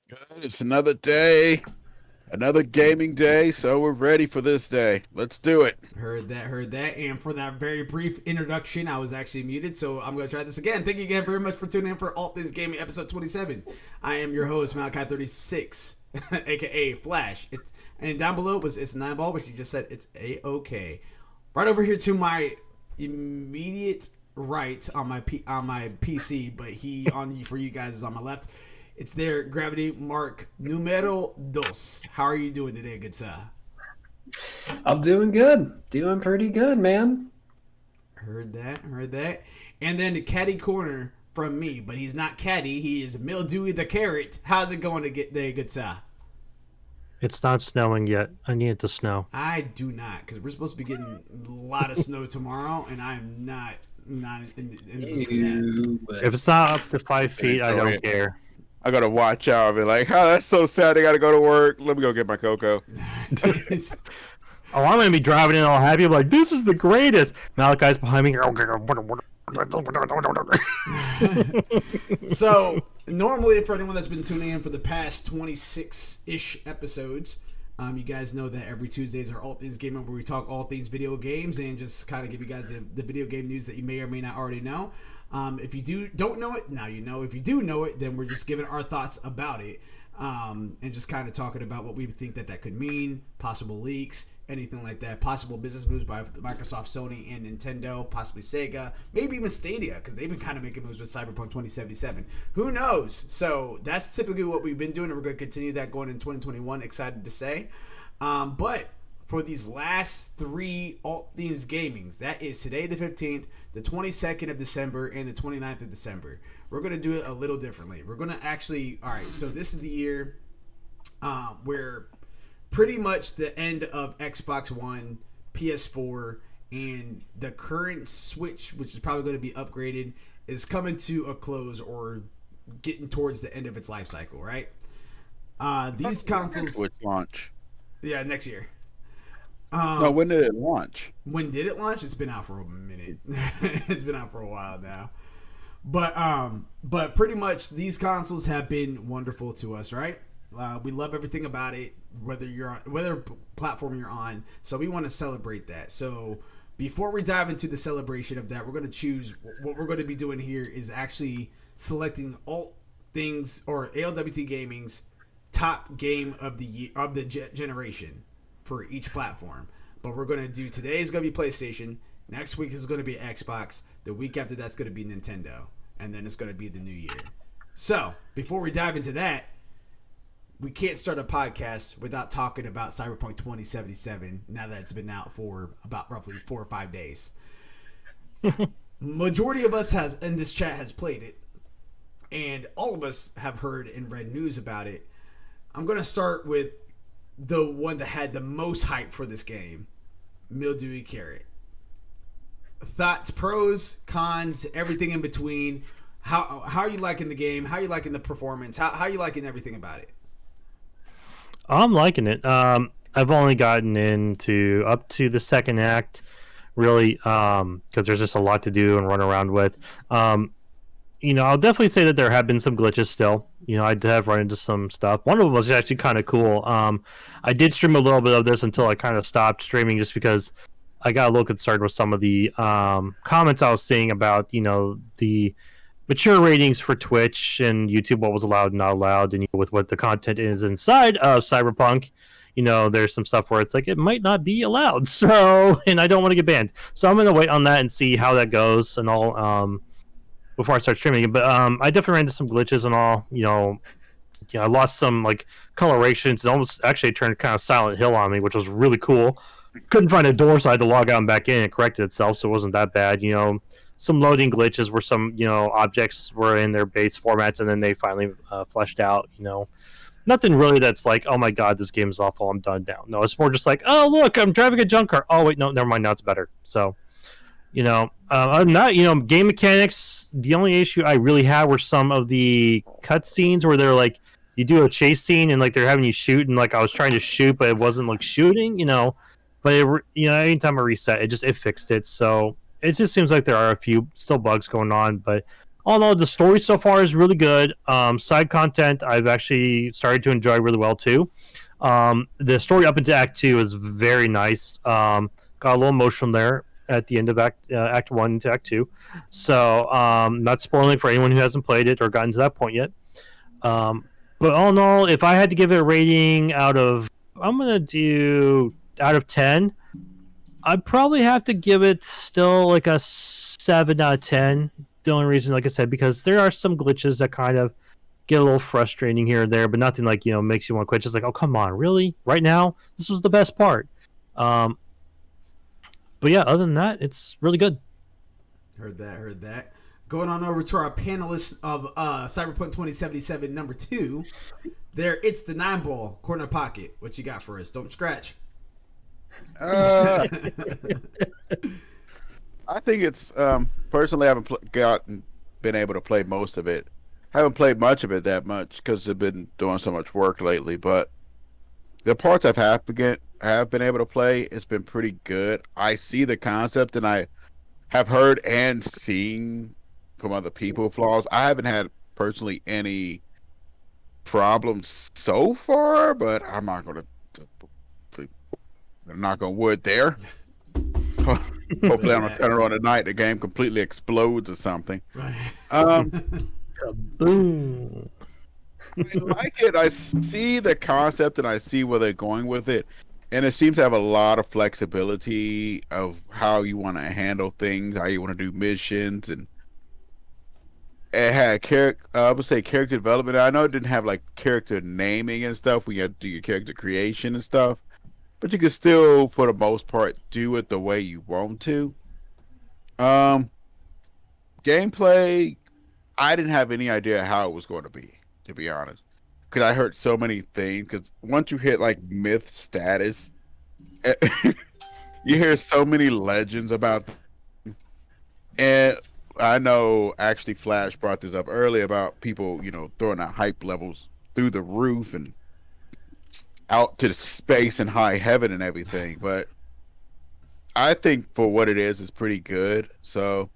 Good. It's another day, another gaming day, so we're ready for this day. Let's do it. Heard that, heard that. And for that very brief introduction, I was actually muted, so I'm going to try this again. Thank you again very much for tuning in for All Things Gaming episode 27. I am your host, Malachi36, aka Flash. And down below it's 9ball, but you just said it's A-OK. Right over here to my immediate right on my PC, but he on for you guys is on my left. It's there, Gravity Mark numero dos. How are you doing today, good sir? I'm doing good. Doing pretty good, man. Heard that, heard that. And then the caddy corner from me, but he's not caddy. He is Mildewy the Carrot. How's it going to get there, good sir? It's not snowing yet. I need it to snow. I do not, because we're supposed to be getting a lot of snow tomorrow, and I'm not in the mood for that. If it's not up to 5 feet, I don't care. I gotta watch out. I'll be like, oh, that's so sad. I gotta go to work. Let me go get my cocoa. Oh, I'm gonna be driving in all happy. I'm like, this is the greatest. Malachi's behind me. So normally, for anyone that's been tuning in for the past 26-ish episodes, you guys know that every Tuesdays are All Things Gaming, where we talk all things video games and just kind of give you guys the video game news that you may or may not already know. If you don't know it, now you know. If you do know it, then we're just giving our thoughts about it, and just kind of talking about what we think that could mean, possible leaks, anything like that, possible business moves by Microsoft, Sony, and Nintendo, possibly Sega, maybe even Stadia, because they've been kind of making moves with Cyberpunk 2077. Who knows? So that's typically what we've been doing, and we're going to continue that going in 2021. Excited to say. But for these last three All Things Gamings, that is today the 15th, the 22nd of December, and the 29th of December. We're going to do it a little differently. We're going to actually, all right, so this is the year where pretty much the end of Xbox One, PS4, and the current Switch, which is probably going to be upgraded, is coming to a close or getting towards the end of its life cycle, right? These consoles... Switch launch. Yeah, next year. No, when did it launch? When did it launch? It's been out for a minute. It's been out for a while now. But pretty much these consoles have been wonderful to us, right? We love everything about it, whether platform you're on. So we want to celebrate that. So before we dive into the celebration of that, we're going to choose what we're going to be doing here is actually selecting all things or ALWT Gaming's top game of the year of the generation for each platform. But we're going to do today is going to be PlayStation. Next week is going to be Xbox. The week after that's going to be Nintendo. And then it's going to be the new year. So before we dive into that, we can't start a podcast without talking about Cyberpunk 2077 now that it's been out for about roughly 4 or 5 days. Majority of us in this chat has played it, and all of us have heard and read news about it. I'm going to start with the one that had the most hype for this game, Mildewy Carrot. Thoughts, pros, cons, everything in between. How are you liking the game? How are you liking the performance? How are you liking everything about it? I'm liking it. I've only gotten into up to the second act, really, because there's just a lot to do and run around with. I'll definitely say that there have been some glitches still. I have run into some stuff. One of them was actually kind of cool. I did stream a little bit of this until I kind of stopped streaming just because I got a little concerned with some of the comments I was seeing about, the mature ratings for Twitch and YouTube, what was allowed and not allowed, and with what the content is inside of Cyberpunk. There's some stuff where it's like it might not be allowed. So, and I don't want to get banned. So I'm going to wait on that and see how that goes and all. Before I start streaming. But I definitely ran into some glitches and all. I lost some colorations. It almost actually turned kind of Silent Hill on me, which was really cool. Couldn't find a door, so I had to log out and back in. It corrected itself, so it wasn't that bad. Some loading glitches where some objects were in their base formats and then they finally fleshed out. Nothing really that's like, oh my god, this game is awful, I'm done now. No, it's more just like, oh look, I'm driving a junk car. Oh wait, no, never mind, now it's better. So. Other than that, game mechanics, the only issue I really had were some of the cutscenes where they're like, you do a chase scene and they're having you shoot and I was trying to shoot, but it wasn't shooting, but anytime I reset, it fixed it. So it just seems like there are a few still bugs going on, but all in all, the story so far is really good. Side content I've actually started to enjoy really well too. The story up into Act 2 is very nice. Got a little emotional there at the end of Act 1 into Act 2. So, not spoiling for anyone who hasn't played it or gotten to that point yet. But all in all, if I had to give it a rating I'm going to do out of 10, I'd probably have to give it still like a 7 out of 10. The only reason, like I said, because there are some glitches that kind of get a little frustrating here and there, but nothing like, makes you want to quit. Just like, oh, come on, really? Right now? This was the best part. But yeah, other than that, it's really good. Heard that. Going on over to our panelists of Cyberpunk 2077 number 2. There, it's the 9-ball corner pocket. What you got for us? Don't scratch. I think it's personally I haven't been able to play most of it. Haven't played much of it that much because I've been doing so much work lately. But the parts have been able to play, it's been pretty good. I see the concept, and I have heard and seen from other people flaws. I haven't had personally any problems so far, but I'm not going to knock on wood there. Hopefully, I don't turn it on tonight. The game completely explodes or something. Right. Boom. I like it. I see the concept and I see where they're going with it, and it seems to have a lot of flexibility of how you want to handle things, how you want to do missions, and it had I would say character development. I know it didn't have like character naming and stuff. We had to do your character creation and stuff, but you can still, for the most part, do it the way you want to. Gameplay, I didn't have any idea how it was going to be honest, because I heard so many things. Because once you hit like myth status, you hear so many legends about, and I know actually Flash brought this up earlier about people, throwing out hype levels through the roof and out to the space and high heaven and everything. But I think for what it is, it's pretty good. So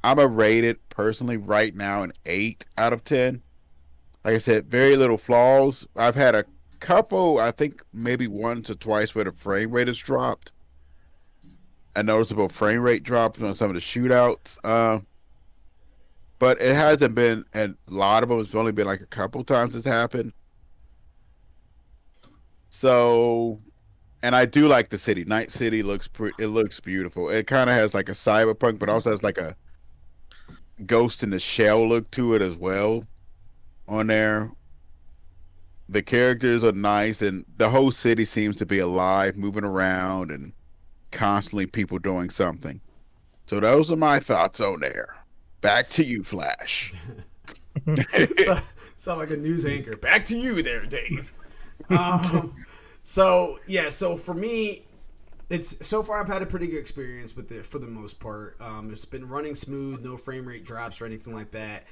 I'm a rated personally right now an 8 out of 10. Like I said, very little flaws. I've had a couple, I think maybe once or twice where the frame rate has dropped. A noticeable frame rate drop on some of the shootouts. But it hasn't been a lot of them. It's only been like a couple times it's happened. So, and I do like the city. Night City looks beautiful. It kind of has like a cyberpunk, but also has like a Ghost in the Shell look to it as well on there. The characters are nice, and the whole city seems to be alive, moving around, and constantly people doing something. So those are my thoughts on there. Back to you, Flash. Sound like a news anchor. Back to you there, Dave. So for me, so far I've had a pretty good experience with it for the most part. It's been running smooth, no frame rate drops or anything like that.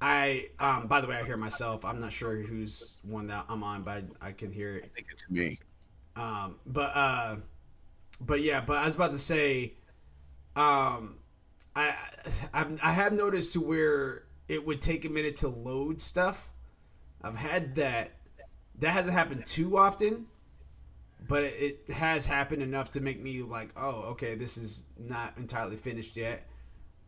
By the way, I hear myself. I'm not sure who's one that I'm on, but I can hear it. I think it's me. But I was about to say, I have noticed to where it would take a minute to load stuff. I've had that. That hasn't happened too often, but it has happened enough to make me like, oh, okay, this is not entirely finished yet.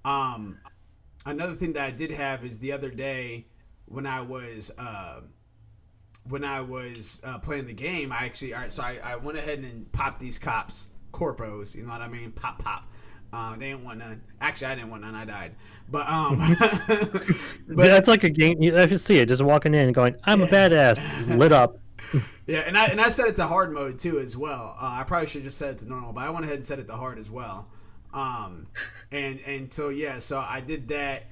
Another thing that I did have is the other day when I was playing the game, I went ahead and popped these cops corpos. You know what I mean? Pop. They didn't want none. Actually, I didn't want none. I died. But that's like a game. I should see it just walking in and going, "I'm a badass," lit up. Yeah, and I set it to hard mode too as well. I probably should just set it to normal, but I went ahead and set it to hard as well. So I did that.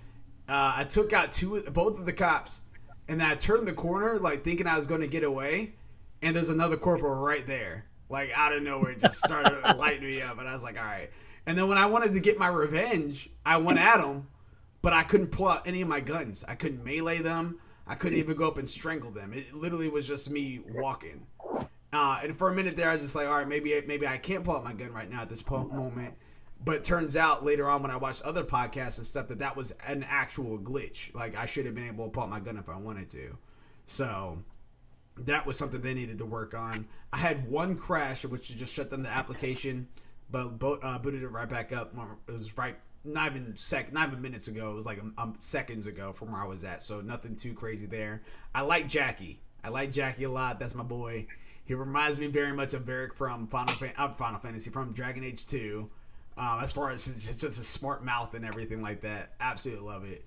I took out both of the cops, and then I turned the corner like thinking I was going to get away, and there's another corporal right there, like out of nowhere, just started lighting me up, and I was like, all right. And then when I wanted to get my revenge, I went at him, but I couldn't pull out any of my guns. I couldn't melee them. I couldn't even go up and strangle them. It literally was just me walking. And for a minute there, I was just like, all right, maybe I can't pull out my gun right now at this moment. But it turns out later on when I watched other podcasts and stuff that was an actual glitch. Like I should have been able to pull out my gun if I wanted to. So that was something they needed to work on. I had one crash, which just shut down the application, but booted it right back up. It was right, not even minutes ago. It was like seconds ago from where I was at. So nothing too crazy there. I like Jackie. I like Jackie a lot. That's my boy. He reminds me very much of Varric from Final Fantasy, from Dragon Age 2. As far as just a smart mouth and everything like that. Absolutely love it.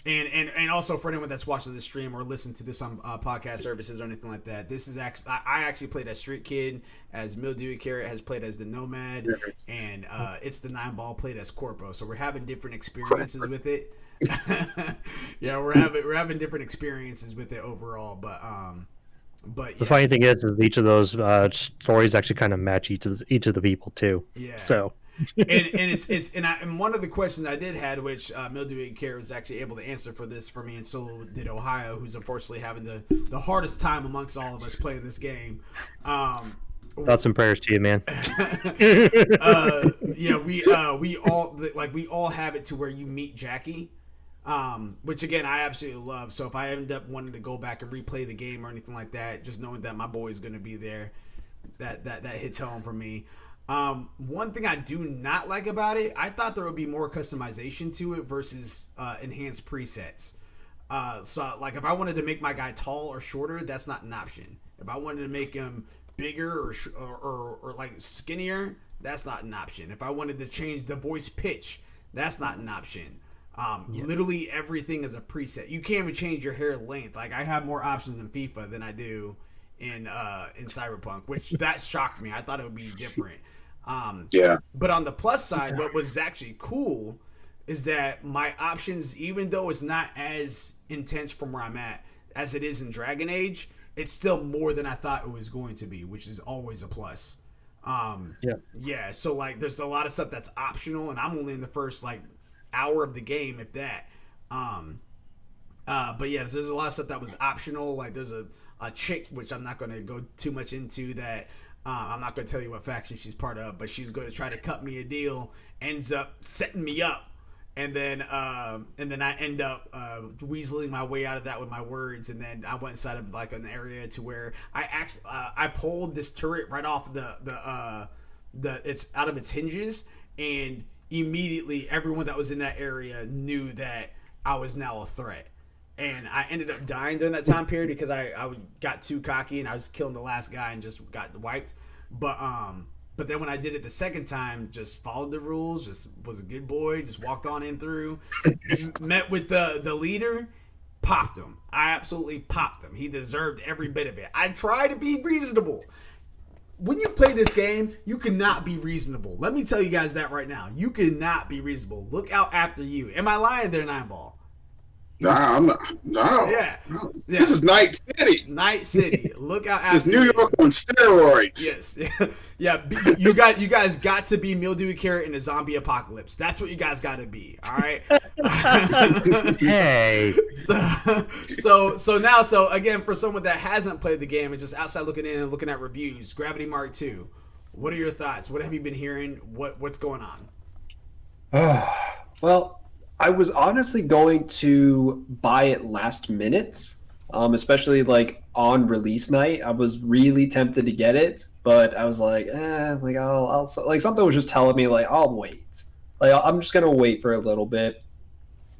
And also for anyone that's watching this stream or listened to this on podcast services or anything like that, this is actually I actually played as Street Kid, as Mildewy Carrot has played as the Nomad, and it's the 9-ball played as Corpo. So we're having different experiences with it. Yeah, we're having different experiences with it overall, but yeah. The funny thing is each of those stories actually kind of match each of the people too. Yeah. So. and one of the questions I did had, which Mildewy Carrot was actually able to answer for me, and so did Ohio, who's unfortunately having the hardest time amongst all of us playing this game. Thoughts and prayers to you, man. Yeah, we all have it to where you meet Jackie, which again I absolutely love. So if I end up wanting to go back and replay the game or anything like that, just knowing that my boy is going to be there, that hits home for me. One thing I do not like about it, I thought there would be more customization to it versus enhanced presets. So like if I wanted to make my guy tall or shorter, that's not an option. If I wanted to make him bigger or like skinnier, that's not an option. If I wanted to change the voice pitch, that's not an option. Literally everything is a preset. You can't even change your hair length. Like I have more options in FIFA than I do in Cyberpunk, which that shocked me. I thought it would be different. But on the plus side, what was actually cool is that my options, even though it's not as intense from where I'm at as it is in Dragon Age, it's still more than I thought it was going to be, which is always a plus. So like there's a lot of stuff that's optional, and I'm only in the first like hour of the game, if that. But yeah, there's a lot of stuff that was optional. Like there's a chick, which I'm not going to go too much into, that I'm not going to tell you what faction she's part of, but she's going to try to cut me a deal, ends up setting me up, and then I end up weaseling my way out of that with my words, and then I went inside of like an area to where I pulled this turret right off the it's out of its hinges, and immediately everyone that was in that area knew that I was now a threat. And I ended up dying during that time period because I got too cocky and I was killing the last guy and just got wiped. But then when I did it the second time, just followed the rules, just was a good boy, just walked on in through, met with the leader, popped him. I absolutely popped him. He deserved every bit of it. I try to be reasonable. When you play this game, you cannot be reasonable. Let me tell you guys that right now. You cannot be reasonable. Look out after you. Am I lying there, 9-ball? Nah, I'm not. No. Yeah. This is Night City. Night City. Look out after This is New York on steroids. Yes. Yeah. You guys got to be Mildewy Carrot in a zombie apocalypse. That's what you guys got to be. All right. Hey. So again, for someone that hasn't played the game and just outside looking in and looking at reviews, Gravity Mark 2. What are your thoughts? What have you been hearing? What's going on? Well, I was honestly going to buy it last minute, especially like on release night. I was really tempted to get it, but I was like, I'll like something was just telling me like I'll wait. Like I'm just gonna wait for a little bit,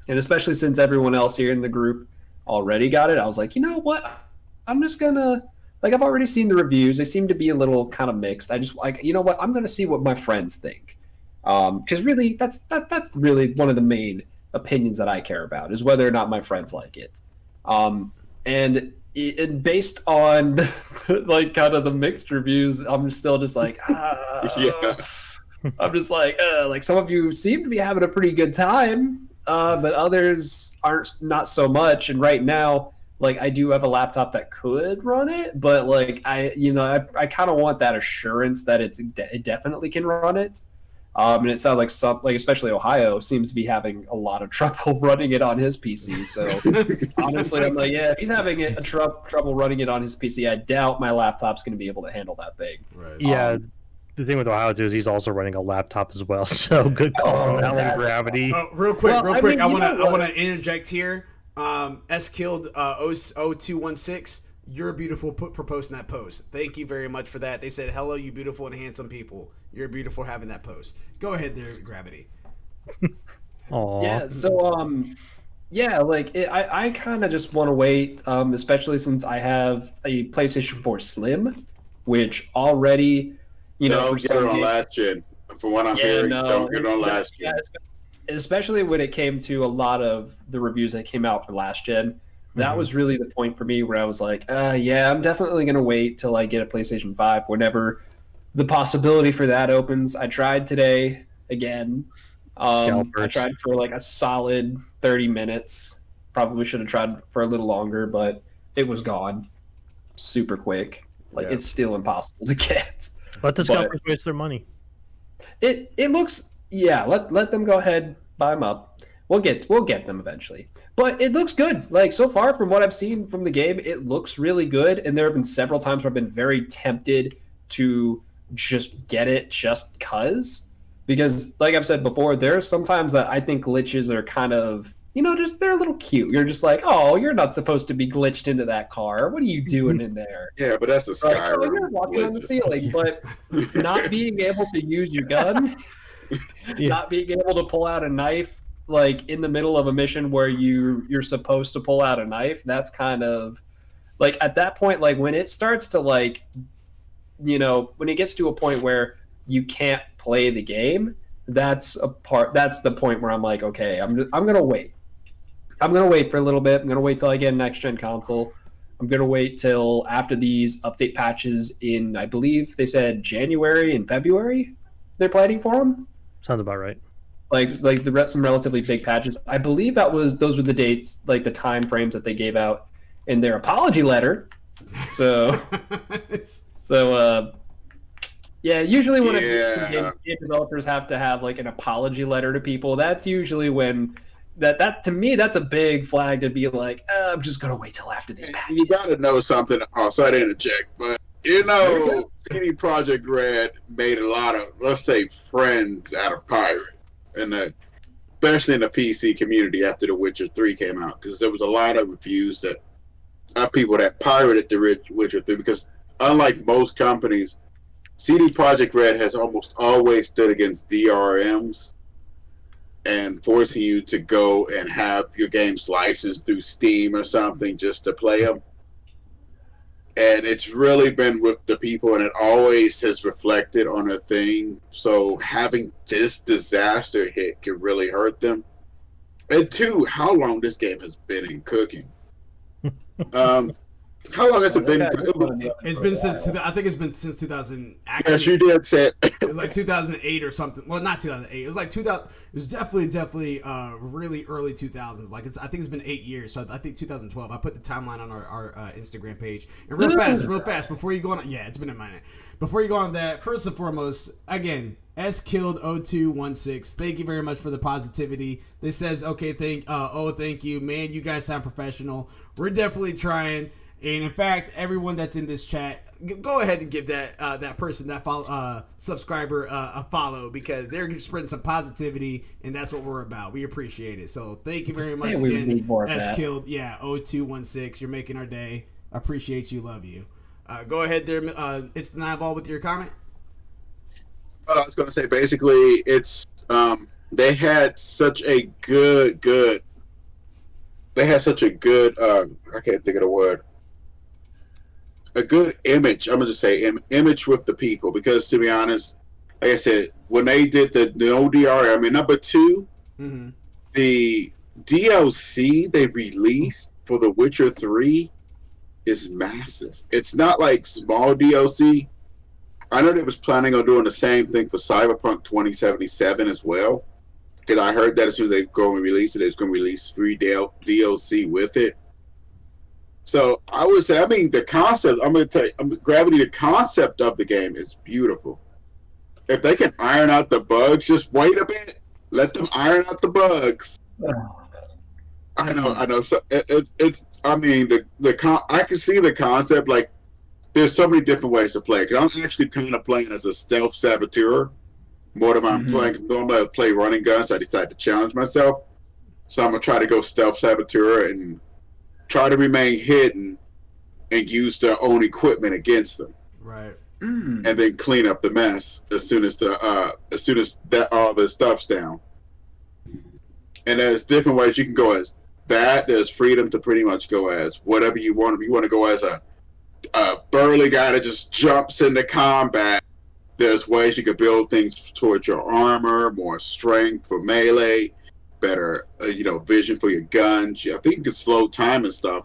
and especially since everyone else here in the group already got it, I was like, you know what? I'm just gonna like I've already seen the reviews. They seem to be a little kind of mixed. I just like you know what? I'm gonna see what my friends think. Because really, that's really one of the main opinions that I care about is whether or not my friends like it. And based on like kind of the mixed reviews, I'm still just like, I'm just like some of you seem to be having a pretty good time, but others aren't not so much. And right now, like I do have a laptop that could run it, but like I kind of want that assurance that it definitely can run it. And it sounds like especially Ohio seems to be having a lot of trouble running it on his PC. So honestly, I'm like, yeah, if he's having trouble running it on his PC, I doubt my laptop's going to be able to handle that thing. Right. Yeah. the thing with Ohio too is he's also running a laptop as well. So good call on that one, Gravity. Oh, real quick, Well, real I quick. mean, I you know want what? to interject here. S killed 0216. You're beautiful for posting that post. Thank you very much for that. They said, "Hello, you beautiful and handsome people. You're beautiful having that post." Go ahead there, Gravity. Aw. Yeah. So yeah, like I kind of just want to wait, especially since I have a PlayStation 4 Slim, which already, you know, Don't for get it some on games, last gen. From what I'm yeah, hearing, no, don't get it on last yeah, gen. especially when it came to a lot of the reviews that came out for last gen. That Mhm. was really the point for me where I was like, yeah, I'm definitely gonna wait till I get a PlayStation 5 whenever the possibility for that opens. I tried today again. I Scalpers. tried for like a solid 30 minutes. Probably should have tried for a little longer, but it was gone super quick. Like Yeah. it's still impossible to get. Let the But scalpers waste their money. it looks, yeah, let them go ahead, buy them up. We'll get them eventually. But it looks good. Like so far from what I've seen from the game, it looks really good. And there have been several times where I've been very tempted to just get it just because like I've said before, there are sometimes that I think glitches are kind of, just they're a little cute. You're just like, oh, you're not supposed to be glitched into that car. What are you doing in there? Yeah, but that's a Like, oh, Skyrim. you're walking on the glitch. ceiling, but not being able to use your gun, Yeah. not being able to pull out a knife like in the middle of a mission where you're supposed to pull out a knife, that's kind of like at that point, like when it starts to like, when it gets to a point where you can't play the game, that's the point where I'm like, okay, I'm gonna wait. I'm gonna wait for a little bit. I'm gonna wait till I get a next gen console. I'm gonna wait till after these update patches in, I believe they said January and February. They're planning for them, Sounds about right. like some relatively big patches. I believe those were the dates, like the time frames that they gave out in their apology letter. So yeah, usually when some game developers have to have like an apology letter to people, that's usually when that to me that's a big flag to be like, I'm just gonna wait till after these patches. You gotta know something. Oh, sorry to interject, but CD Projekt Red made a lot of, let's say, friends out of Pirate, especially in the PC community after The Witcher 3 came out, because there was a lot of reviews that people that pirated The Witcher 3, because unlike most companies, CD Projekt Red has almost always stood against DRMs and forcing you to go and have your games licensed through Steam or something just to play them. And it's really been with the people, and it always has reflected on a thing. So having this disaster hit could really hurt them. And two, how long this game has been in cooking. How long has it been? It's been since I think it's been since 2000. Actually, Yes, you did say it. It was like 2008 or something. Well, not 2008. It was like 2000. It was definitely really early 2000s. Like I think it's been 8 years. So I think 2012. I put the timeline on our Instagram page. And real fast before you go on. Yeah, it's been a minute. Before you go on that, first and foremost, again, S killed 0216. Thank you very much for the positivity. This says, okay, thank you, man. You guys sound professional. We're definitely trying. And in fact, everyone that's in this chat, go ahead and give that person, that subscriber, a follow, because they're spreading some positivity, and that's what we're about. We appreciate it. So thank you very much again. S killed, 0216. You're making our day. Appreciate you. Love you. Go ahead there. It's the Nine Ball with your comment. I was going to say, basically, it's they had such a good. They had such a good. I can't think of the word. A good image. I'm gonna just say image with the people, because to be honest, like I said, when they did the ODR, I mean number 2, the DLC they released for The Witcher 3 is massive. It's not like small DLC. I know they was planning on doing the same thing for Cyberpunk 2077 as well, because I heard that as soon as they go and release it, it's going to release free DLC with it. So I would say, I mean, the concept, I'm going to tell you, Gravity, the concept of the game is beautiful. If they can iron out the bugs, just wait a bit. Let them iron out the bugs. I know. So it's, I mean, I can see the concept. Like, there's so many different ways to play. Because I'm actually kind of playing as a stealth saboteur more than I'm playing. Normally, I play running guns. So I decided to challenge myself. So I'm gonna try to go stealth saboteur and try to remain hidden and use their own equipment against them. Right. And then clean up the mess as soon as that all the stuff's down. And there's different ways you can go as that. There's freedom to pretty much go as whatever you want. If you want to go as a burly guy that just jumps into combat, there's ways you could build things towards your armor, more strength for melee, better vision for your guns. I think you can slow time and stuff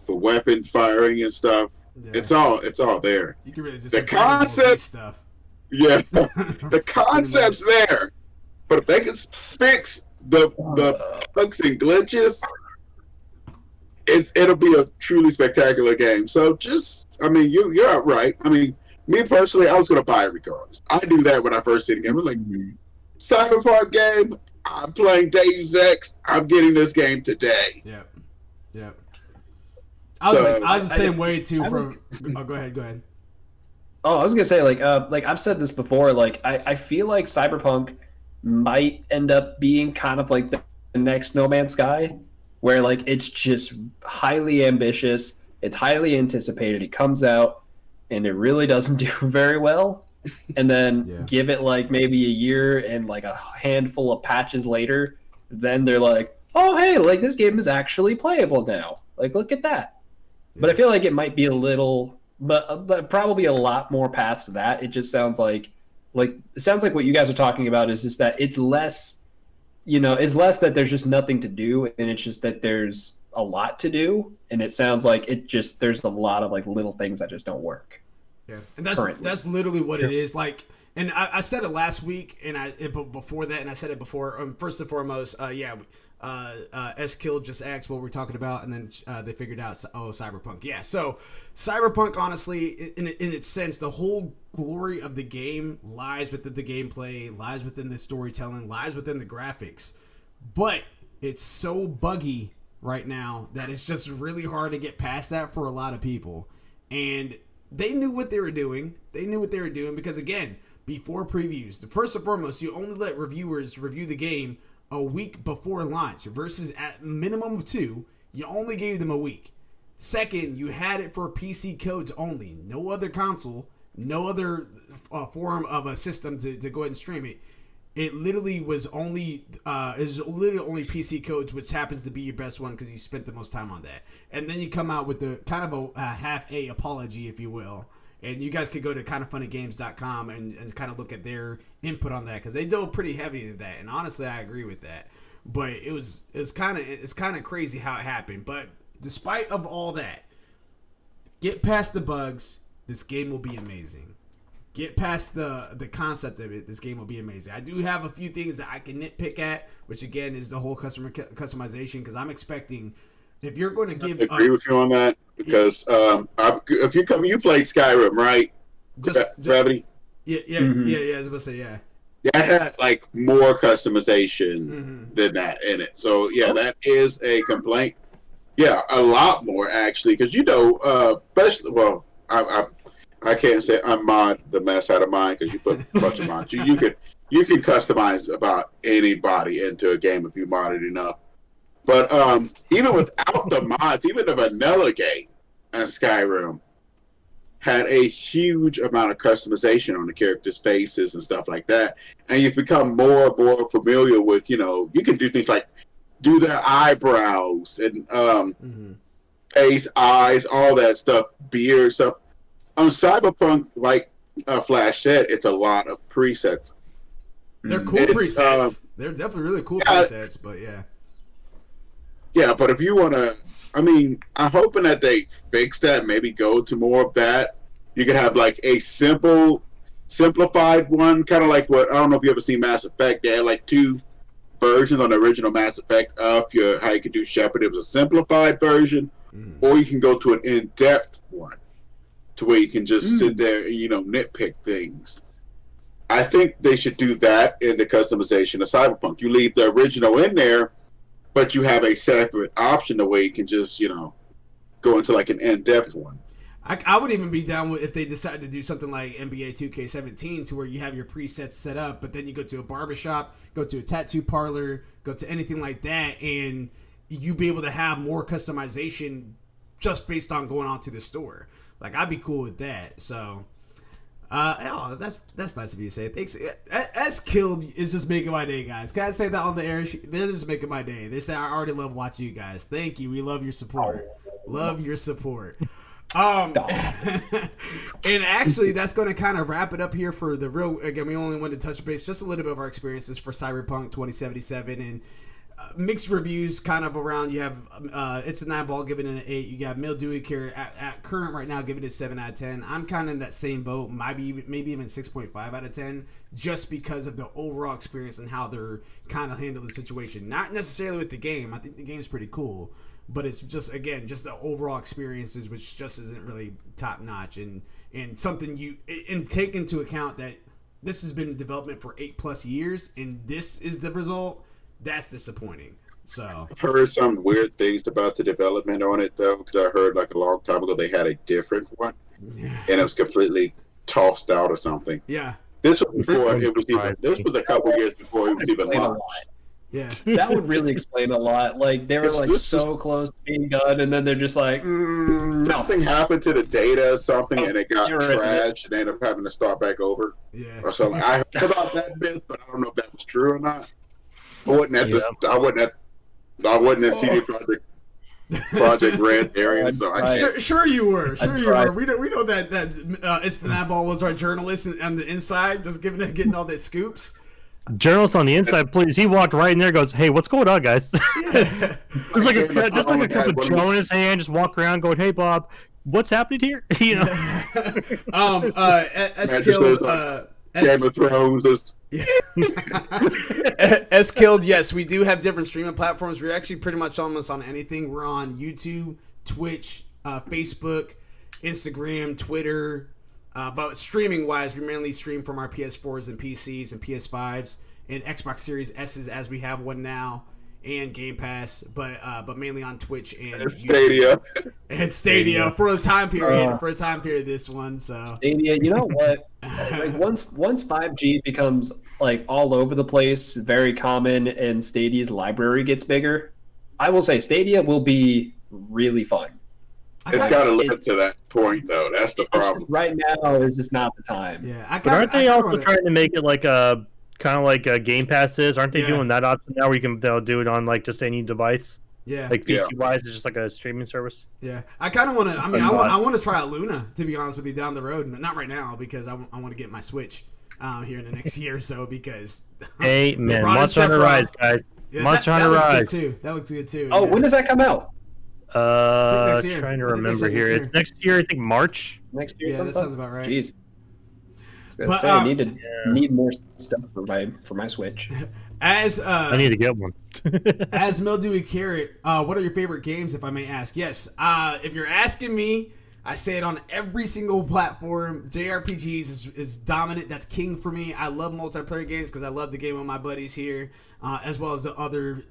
for weapon firing and stuff. Yeah. It's all there. You can really just the concept stuff. Yeah, the concept's there, but if they can fix the bugs and glitches, it'll be a truly spectacular game. So you're right. I mean, me personally, I was gonna buy it regardless. I do that when I first see the game. I was like, Cyberpunk game. I'm playing Deus Ex. I'm getting this game today. Yeah. I was the same way too. Go ahead. Oh, I was gonna say like I've said this before. Like I feel like Cyberpunk might end up being kind of like the next No Man's Sky, where like it's just highly ambitious. It's highly anticipated. It comes out and it really doesn't do very well. And then give it like maybe a year and like a handful of patches later, then they're like, oh hey, like this game is actually playable now. Like look at that. But I feel like it might be a little, but probably a lot more past that. It just sounds like it sounds like what you guys are talking about is just that it's less, it's less that there's just nothing to do, and it's just that there's a lot to do, and it sounds like there's a lot of like little things that just don't work. Yeah, and that's literally what it is. Like, and I said it last week, and before that, and I said it before. First and foremost, S-Kill just asked what we're talking about, and then they figured out, Cyberpunk. Yeah, so Cyberpunk, honestly, in its sense, the whole glory of the game lies within the gameplay, lies within the storytelling, lies within the graphics. But it's so buggy right now that it's just really hard to get past that for a lot of people. And they knew what they were doing. Because, again, before previews, first and foremost, you only let reviewers review the game a week before launch versus at minimum of 2, you only gave them a week. Second, you had it for PC codes only. No other console, no other form of a system to go ahead and stream it. It literally was only only PC codes, which happens to be your best one because you spent the most time on that. And then you come out with the kind of a half-a apology, if you will. And you guys could go to kindoffunnygames.com and kind of look at their input on that, because they dove pretty heavy into that. And honestly, I agree with that. But it's kind of crazy how it happened. But despite of all that, get past the bugs. This game will be amazing. Get past the concept of it. This game will be amazing. I do have a few things that I can nitpick at, which again is the whole customization. Because I'm expecting, if you're going to give, I agree with you on that. Because if you played Skyrim, right? Gravity. Yeah. I was about to say, yeah. Yeah, I had like more customization than that in it. So yeah, that is a complaint. Yeah, a lot more actually, because especially I can't say I mod the mess out of mine because you put a bunch of mods. You can customize about anybody into a game if you mod it enough. But even without the mods, even the vanilla game and Skyrim had a huge amount of customization on the characters' faces and stuff like that. And you've become more and more familiar with, you can do things like do their eyebrows and face, eyes, all that stuff, beard stuff. On Cyberpunk, like Flash said, it's a lot of presets. They're cool presets. They're definitely really cool presets, but yeah. Yeah, but if you want to, I'm hoping that they fix that, maybe go to more of that. You could have like a simplified one, kind of like what, I don't know if you ever seen Mass Effect. They had like 2 versions on the original Mass Effect of how you could do Shepard. It was a simplified version, or you can go to an in-depth one to where you can just sit there and, nitpick things. I think they should do that in the customization of Cyberpunk. You leave the original in there, but you have a separate option the way you can just, go into like an in-depth one. I would even be down with if they decide to do something like NBA 2K17 to where you have your presets set up, but then you go to a barbershop, go to a tattoo parlor, go to anything like that, and you be able to have more customization just based on going on to the store. Like, I'd be cool with that. So, that's nice of you to say. Thanks. S Killed is just making my day, guys. Can I say that on the air? They're just making my day. They say, I already love watching you guys. Thank you. We love your support. Love your support. And actually, that's going to kind of wrap it up here for the real. Again, we only wanted to touch base just a little bit of our experiences for Cyberpunk 2077 and mixed reviews kind of around. You have It's a 9 Ball giving it an 8. You got Mildewy Care at current right now giving it 7 out of 10. I'm kind of in that same boat, maybe even 6.5 out of 10, just because of the overall experience and how they're kind of handling the situation. Not necessarily with the game. I think the game's pretty cool, but it's just, again, just the overall experiences, which just isn't really top notch, and something you take into account that this has been in development for 8+ years, and this is the result. That's disappointing. So I've heard some weird things about the development on it though, because I heard like a long time ago they had a different one, and it was completely tossed out or something. Yeah, this was before it was even. This was a couple years before it was even launched. yeah. That would really explain a lot. Like they were It's like just- so close to being done, and then they're just like, no. Something happened to the data or something, and it got You're right. trashed, and they ended up having to start back over Yeah. or something. I heard about that myth, but I don't know if that was true or not. I wasn't at this. I wasn't at CD Project Red area, so I can't. Sure you were. Sure you tried. were. We know that It's the 9 Ball was our journalist on the inside, just getting all the scoops. Journalist on the inside, please. He walked right in there, goes, "Hey, what's going on, guys?" Yeah. There's like a Okay, just like a cup of what do Joe in his hand, just walk around, going, "Hey, Bob, what's happening here?" You know. S Man, just Killed. looks like Game of Thrones is S Killed. Yes, we do have different streaming platforms. We're actually pretty much almost on anything. We're on YouTube, Twitch, Facebook, Instagram, Twitter. But streaming wise, we mainly stream from our PS4s and PCs and PS5s and Xbox Series S's as we have one now, and Game Pass. But mainly on Twitch and Stadia. YouTube. And Stadia for the time period. This one. So Stadia, you know what? Like once 5G becomes like all over the place, very common, and Stadia's library gets bigger, I will say Stadia will be really fun. It's got to live to that point, though. That's the It's problem. just, right now is just not the time. yeah, But aren't they also trying to make it like a kind of like a Game Pass is? Aren't they Yeah. doing that option now, where they'll do it on like just any device? Yeah, Like PC wise, it's just like a streaming service. yeah. I kind of want to. I mean, I want to try out Luna, to be honest with you, down the road. Not right now, because I want to get my Switch here in the next year or so. Because Hey they man, brought in Monster Hunter Sephiroth. Rise, guys. Yeah, Monster that Hunter looks Rise. good too. That looks good too. Oh, yeah. when does that come out? next year. Trying to I think they remember said here. next It's next year, I think March. Next year? Yeah, that sometime? sounds about right. Jeez. I was But, gonna say, I need more stuff for my Switch. As I need to get one. As Mildewy Carrot, what are your favorite games, if I may ask? Yes, if you're asking me, I say it on every single platform. JRPGs is dominant. That's king for me. I love multiplayer games because I love the game with my buddies here, as well as the other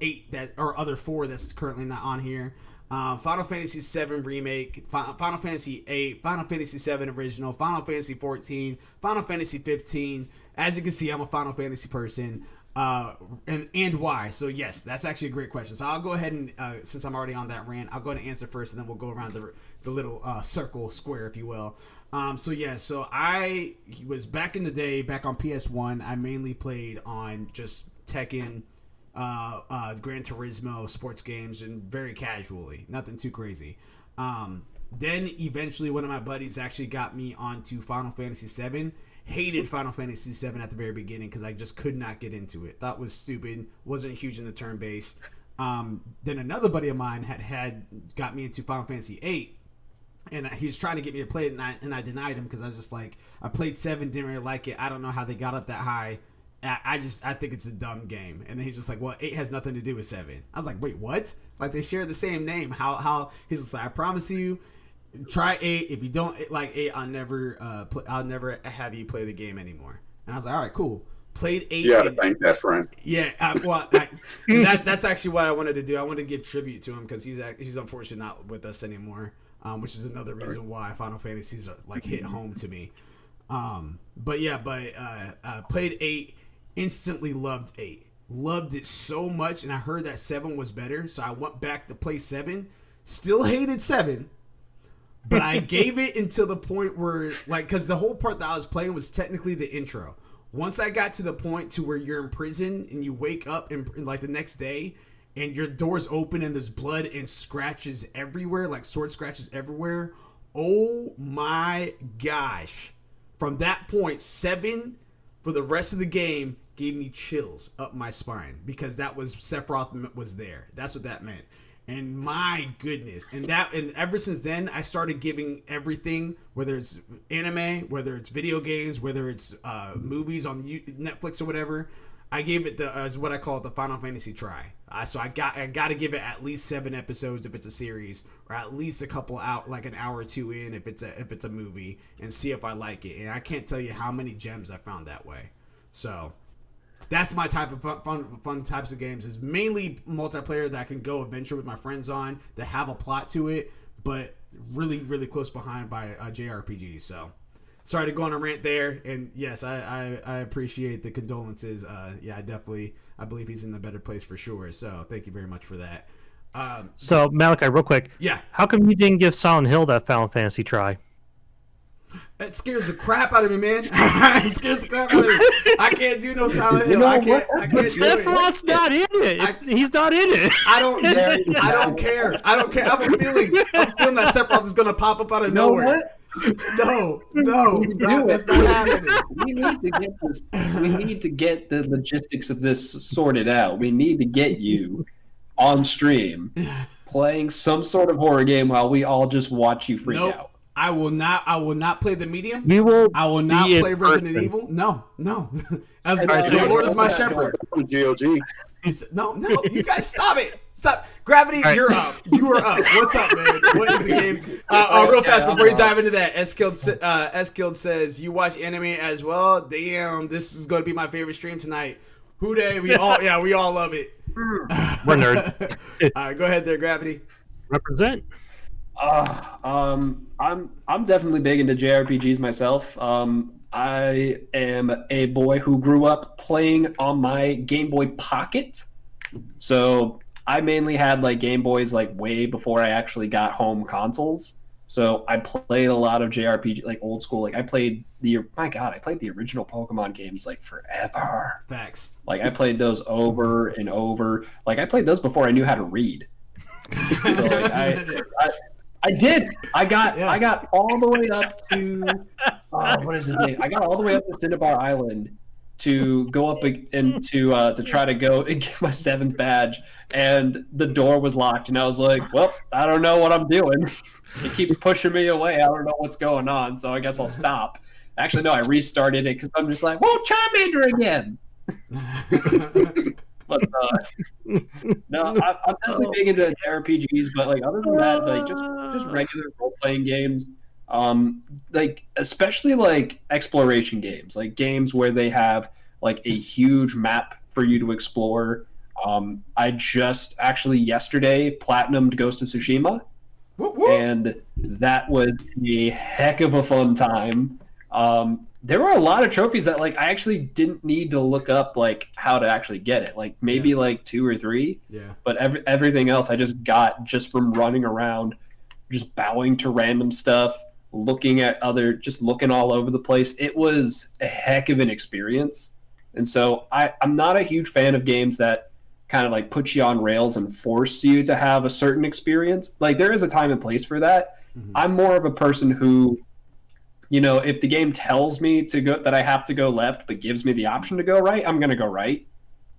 other 4 that's currently not on here. Final Fantasy VII Remake, Final Fantasy VIII, Final Fantasy VII Original, Final Fantasy XIV, Final Fantasy 15. As you can see, I'm a Final Fantasy person. And why? So yes, that's actually a great question. So I'll go ahead and since I'm already on that rant, I'll go ahead and answer first, and then we'll go around the little circle square, if you will. So I was back in the day, back on PS1. I mainly played on just Tekken, Gran Turismo, sports games, and very casually, nothing too crazy. Then eventually, one of my buddies actually got me onto Final Fantasy VII. Hated Final Fantasy VII at the very beginning because I just could not get into it. Thought it was stupid. Wasn't huge in the turn base. Then another buddy of mine had got me into Final Fantasy VIII, and he was trying to get me to play it, and I denied him because I was just like, I played 7, didn't really like it. I don't know how they got up that high. I think it's a dumb game. And then he's just like, well, 8 has nothing to do with 7. I was like, wait, what? Like, they share the same name. How? He's just like, I promise you, try 8. If you don't like 8, I'll never have you play the game anymore. And I was like, all right, cool. Played 8. You gotta thank that friend. Yeah, that's actually what I wanted to do. I wanted to give tribute to him because he's unfortunately not with us anymore. which is another reason why Final Fantasies are, like, hit home to me. Played 8, instantly loved 8. Loved it so much, and I heard that 7 was better, so I went back to play 7. Still hated 7, but I gave it until the point where, like, because the whole part that I was playing was technically the intro. Once I got to the point to where you're in prison and you wake up in like the next day and your door's open and there's blood and scratches everywhere, like sword scratches everywhere. Oh my gosh. From that point, 7 for the rest of the game gave me chills up my spine because that was Sephiroth was there. That's what that meant. And my goodness, and ever since then, I started giving everything, whether it's anime, whether it's video games, whether it's movies on Netflix or whatever, I gave it as what I call it, the Final Fantasy try. So I got to give it at least 7 episodes if it's a series, or at least a couple out, like an hour or 2 in if it's a movie, and see if I like it. And I can't tell you how many gems I found that way. So that's my type of fun types of games. Is mainly multiplayer that I can go adventure with my friends on, that have a plot to it, but really, really close behind by JRPGs. So sorry to go on a rant there. And yes, I appreciate the condolences. I believe he's in a better place for sure. So thank you very much for that. So Malachi, real quick. Yeah. How come you didn't give Silent Hill that Final Fantasy try? It scares the crap out of me, man. It scares the crap out of me. I can't do no Silent Hill. I can't do it. Sephiroth's not in it. He's not in it. I don't care. I have a feeling that Sephiroth is gonna pop up out of nowhere. No, that's not happening. We need to get this. We need to get the logistics of this sorted out. We need to get you on stream playing some sort of horror game while we all just watch you freak out. I will not play the medium. I will not be play Resident Evil. No. As the Lord is my shepherd. GOG. No, you guys stop it. Stop. Gravity, you're up. You are up. What's up, man? What is the game? Real fast before you dive into that, S-Killed says, you watch anime as well? Damn, this is going to be my favorite stream tonight. Who day? We all love it. We're nerds. Go ahead there, Gravity. Represent. I'm definitely big into JRPGs myself. I am a boy who grew up playing on my Game Boy Pocket. So I mainly had like Game Boys like way before I actually got home consoles. So I played a lot of JRPG, like old school. Like I played the original Pokemon games like forever. Facts. Like I played those over and over. Like I played those before I knew how to read. So like I did. I got all the way up to what is his name? I got all the way up to Cinnabar Island to go up and to try to go and get my 7th badge, and the door was locked, and I was like, well, I don't know what I'm doing. It keeps pushing me away. I don't know what's going on, so I guess I'll stop. Actually, no, I restarted it because I'm just like, whoa, Charmander again. But no, I'm definitely big into RPGs, but like other than that, like just regular role playing games, like especially like exploration games, like games where they have like a huge map for you to explore. I just actually yesterday platinumed Ghost of Tsushima, and that was a heck of a fun time. There were a lot of trophies that like I actually didn't need to look up like how to actually get it, like maybe like 2 or 3. Yeah. But everything else I just got just from running around, just bowing to random stuff, looking all over the place. It was a heck of an experience. And so I'm not a huge fan of games that kind of like put you on rails and force you to have a certain experience. Like there is a time and place for that. Mm-hmm. I'm more of a person who, you know, if the game tells me to go that I have to go left, but gives me the option to go right, I'm going to go right,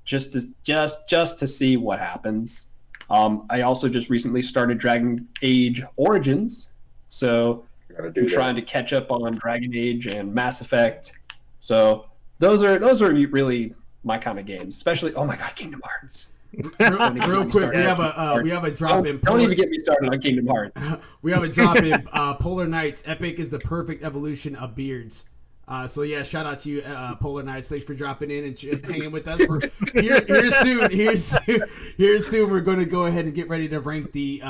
just to see what happens. I also just recently started Dragon Age Origins, so I'm trying to catch up on Dragon Age and Mass Effect. So those are really my kind of games, especially oh my god, Kingdom Hearts. Real quick, we have a drop in. Don't even get me started on Kingdom Hearts. We have a drop in. Polar Knights. Epic is the perfect evolution of Beards. So yeah, shout out to you, Polar Knights. Thanks for dropping in and hanging with us. We're here soon. We're going to go ahead and get ready to rank the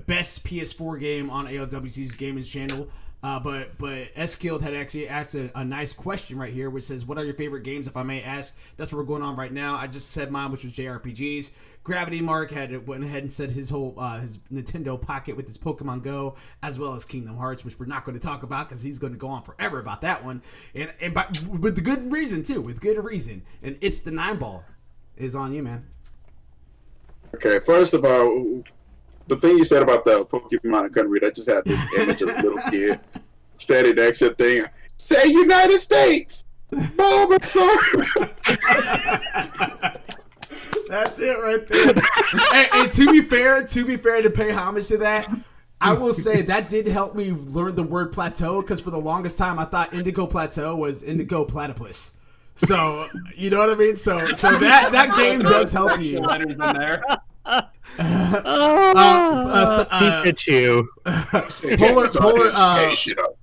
best PS4 game on ALWT's Gaming channel. But S-Killed had actually asked a nice question right here, which says, "What are your favorite games, if I may ask?" That's what we're going on right now. I just said mine, which was JRPGs. Gravity Mark went ahead and said his whole his Nintendo Pocket with his Pokemon Go, as well as Kingdom Hearts, which we're not going to talk about because he's going to go on forever about that one, and with the good reason too, with good reason. And it's the 9-ball is on you, man. Okay, first of all, the thing you said about the Pokemon I couldn't read, I just had this image of a little kid standing next to the thing. Say United States! Bulbasaur! That's it right there. And to be fair, to pay homage to that, I will say that did help me learn the word plateau, because for the longest time I thought Indigo Plateau was Indigo Platypus. So you know what I mean. So that game does help you. Letters in there. Pikachu.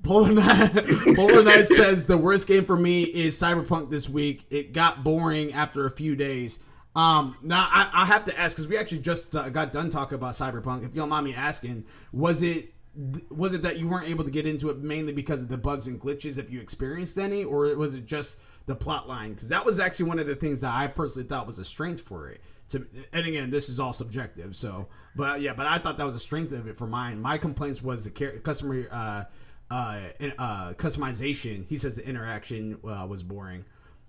Polar Knight says the worst game for me is Cyberpunk this week. It got boring after a few days. Now I have to ask, because we actually just got done talking about Cyberpunk. If you don't mind me asking, was it that you weren't able to get into it mainly because of the bugs and glitches, if you experienced any, or was it just the plot line? Because that was actually one of the things that I personally thought was a strength for it. And again, this is all subjective. So, but I thought that was a strength of it for mine. My complaints was the customer customization. He says the interaction was boring.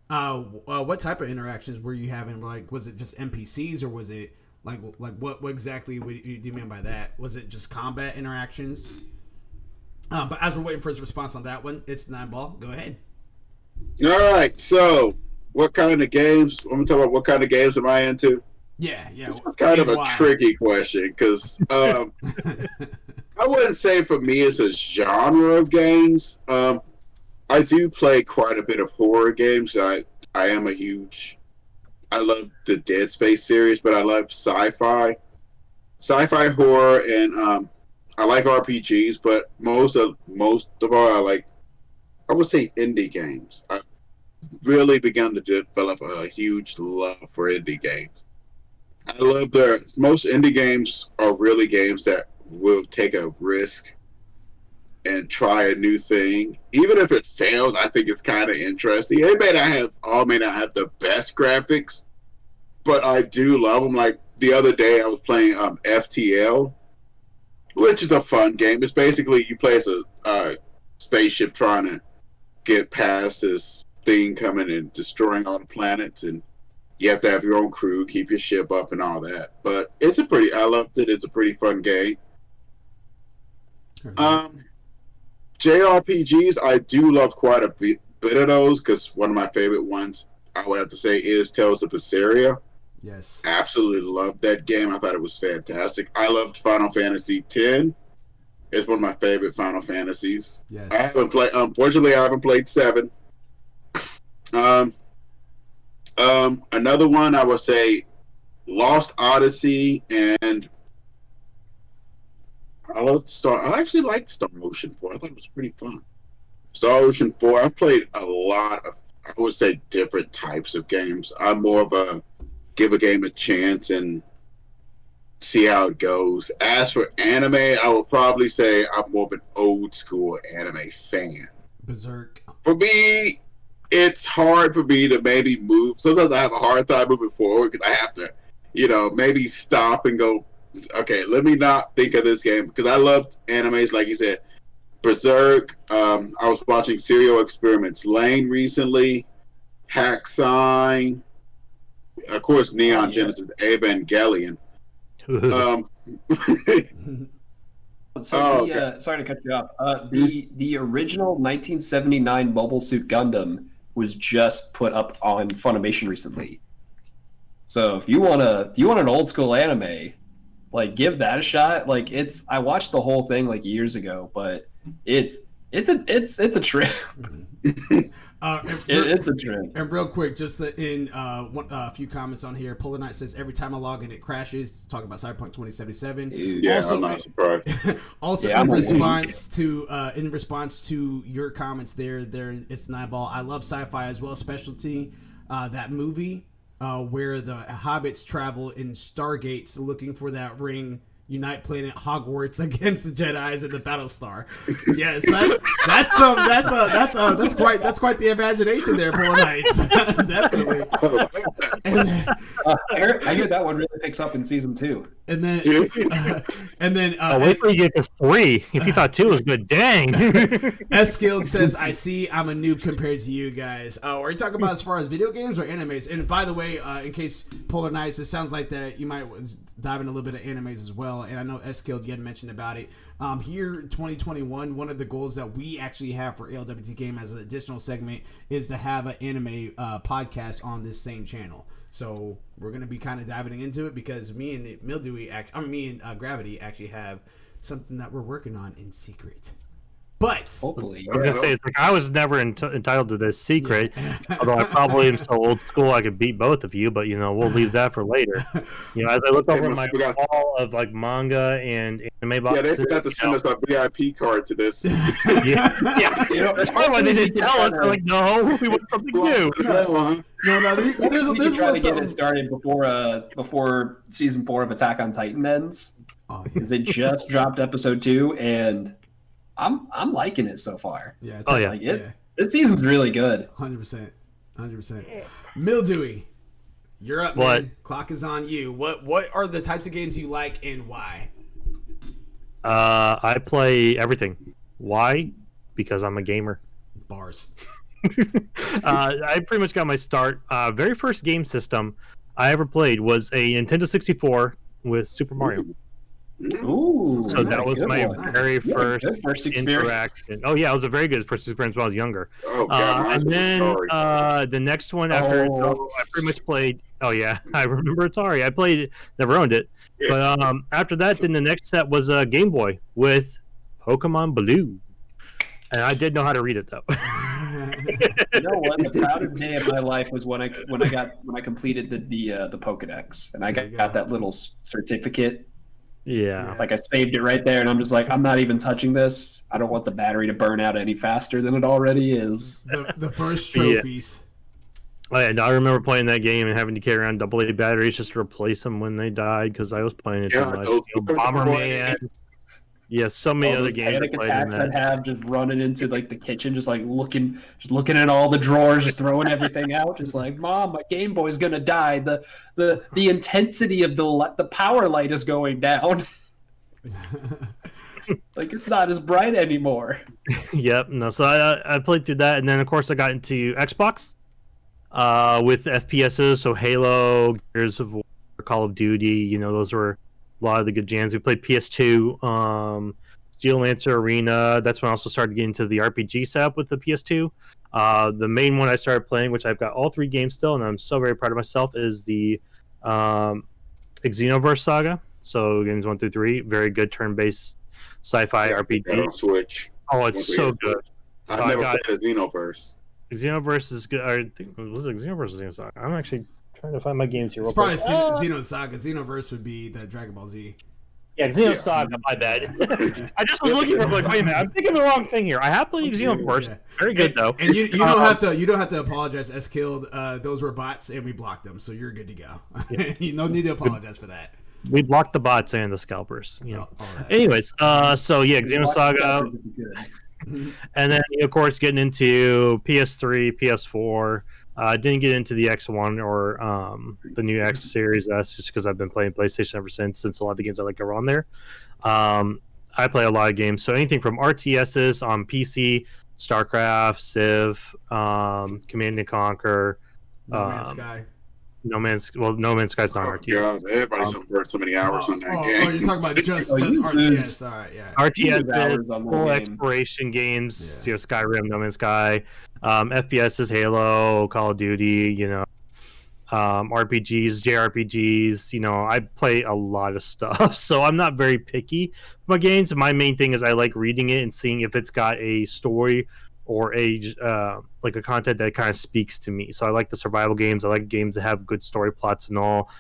What type of interactions were you having? Like, was it just NPCs, or was it like what exactly do you mean by that? Was it just combat interactions? But as we're waiting for his response on that one, it's 9-ball. Go ahead. All right, so what kind of games? Let me talk about what kind of games am I into? Yeah. It's kind of a tricky question, because I wouldn't say for me it's a genre of games. I do play quite a bit of horror games. I love the Dead Space series, but I love sci-fi horror, and I like RPGs. But most of all, I would say indie games. I've really begun to develop a huge love for indie games. I love most indie games are really games that will take a risk and try a new thing. Even if it fails, I think it's kind of interesting. It may not have the best graphics, but I do love them. Like the other day, I was playing FTL, which is a fun game. It's basically you play as a spaceship trying to get past this thing coming and destroying all the planets, and you have to have your own crew, keep your ship up, and all that. But I loved it. It's a pretty fun game. JRPGs, I do love quite a bit of those, because one of my favorite ones, I would have to say, is Tales of Berseria. Yes. Absolutely loved that game. I thought it was fantastic. I loved Final Fantasy X. It's one of my favorite Final Fantasies. Yes. Unfortunately, I haven't played 7. Another one, I would say Lost Odyssey, and I actually liked Star Ocean 4. I thought it was pretty fun. Star Ocean 4, I've played a lot of, I would say, different types of games. I'm more of a give a game a chance and see how it goes. As for anime, I would probably say I'm more of an old school anime fan. Berserk. For me, it's hard for me to maybe move. Sometimes I have a hard time moving forward because I have to, maybe stop and go, okay, let me not think of this game, because I loved animes, like you said, Berserk. I was watching Serial Experiments Lane recently, Hack-Sign, of course, Neon Genesis Evangelion. Sorry to cut you off. The original 1979 Mobile Suit Gundam was just put up on Funimation recently. So if you want an old school anime, give that a shot. I watched the whole thing years ago, but it's a trip. It's a trend. And real quick, just in a few comments on here, Polar Knight says every time I log in, it crashes. Talking about Cyberpunk 2077. Yeah, Also, I'm not surprised. also Yeah, in I'm response to your comments there it's Nightball. I love sci-fi as well, specialty. That movie where the hobbits travel in stargates looking for that ring. Unite planet Hogwarts against the Jedi's and the Battlestar. Yes, that's quite the imagination there, Poor Knights. Definitely. And then, I hear that one really picks up in season 2. and then wait till you get to 3. If you thought 2 was good, dang. S-Skilled says, I see I'm a noob compared to you guys. Are you talking about as far as video games or animes? And by the way, in case Polar Knights, it sounds like that you might dive in a little bit of animes as well. And I know S-Skilled, you had mentioned about it. Here in 2021, one of the goals that we actually have for ALWT Game as an additional segment is to have an anime podcast on this same channel. So we're going to be kind of diving into it because me and Gravity actually have something that we're working on in secret. But Hopefully. I was gonna say, it's like I was never entitled to this secret, although I probably am so old school I could beat both of you. But we'll leave that for later. As I look over my wall of like manga and anime boxes, Yeah, they forgot to send us a VIP card to this. yeah. That's probably why they didn't tell us. They're like, no, we want something new. no, there's We could try to get something. it started before season 4 of Attack on Titan ends, because they just dropped episode 2, and I'm liking it so far. Yeah. This season's really good. 100%. Mildewy, you're up, What? man. Clock is on you. What are the types of games you like and why? I play everything. Why? Because I'm a gamer. Bars. I pretty much got my start. Very first game system I ever played was a Nintendo 64 with Super Mario. Ooh, So that nice. was Good my one. very Yeah, first good first experience. interaction. Oh yeah, it was a very good first experience when I was younger. Oh, God, mine's And then Atari. the next one after I pretty much played. Oh yeah, I remember Atari. I played it, never owned it. But after that, then the next set was a Game Boy with Pokemon Blue, and I did know how to read it though. You know what? The proudest day of my life was when I completed the Pokedex, and I got that little certificate. Yeah. Like I saved it right there, and I'm just like, I'm not even touching this. I don't want the battery to burn out any faster than it already is. The first trophies. Oh, yeah, I remember playing that game and having to carry around AA batteries just to replace them when they died because I was playing it too much. Bomberman. Yeah, so many other games I Panic played in attacks that. I'd have just running into like the kitchen, just like looking at all the drawers, just throwing everything out, just like, Mom, my Game Boy's gonna die. The intensity of the power light is going down. Like it's not as bright anymore. Yep. No. So I played through that, and then of course I got into Xbox with FPSs. So Halo, Gears of War, Call of Duty. Those were a lot of the good jams. We played PS2, Steel Lancer Arena. That's when I also started getting into the RPG setup with the PS2. The main one I started playing, which I've got all 3 games still, and I'm so very proud of myself, is the Xenoverse Saga. So games 1 through 3, very good turn-based sci-fi RPG. On Switch. Oh, it's so good. I've never played a Xenoverse. Xenoverse is good. I think was it Xenoverse or Xenosaga? Saga? I'm actually trying to find my games here. It's probably Xenosaga. Xenoverse would be the Dragon Ball Z. Yeah, Xenosaga. My bad. I just was looking for like, wait a minute, I'm thinking the wrong thing here. I have played Xenoverse. Yeah. Very good though. And you don't have to apologize. S killed. Those were bots, and we blocked them, so you're good to go. Yeah. You no need to apologize for that. We blocked the bots and the scalpers. Anyways, so yeah, Xenosaga. And then of course getting into PS3, PS4. Didn't get into the X1 or the new X Series S just because I've been playing PlayStation ever since a lot of the games I like are on there. I play a lot of games, so anything from RTSs on PC, StarCraft, Civ, Command and Conquer, No Man's Sky. No Man's Sky's not RTS. God, everybody's burned so many hours on that game. Oh, you're talking about just RTS. All right, yeah. RTS, full exploration games, Skyrim, No Man's Sky, FPSs, Halo, Call of Duty, RPGs, JRPGs. I play a lot of stuff, so I'm not very picky with my games. My main thing is I like reading it and seeing if it's got a story or like a content that kind of speaks to me. So I like the survival games. I like games that have good story plots and all.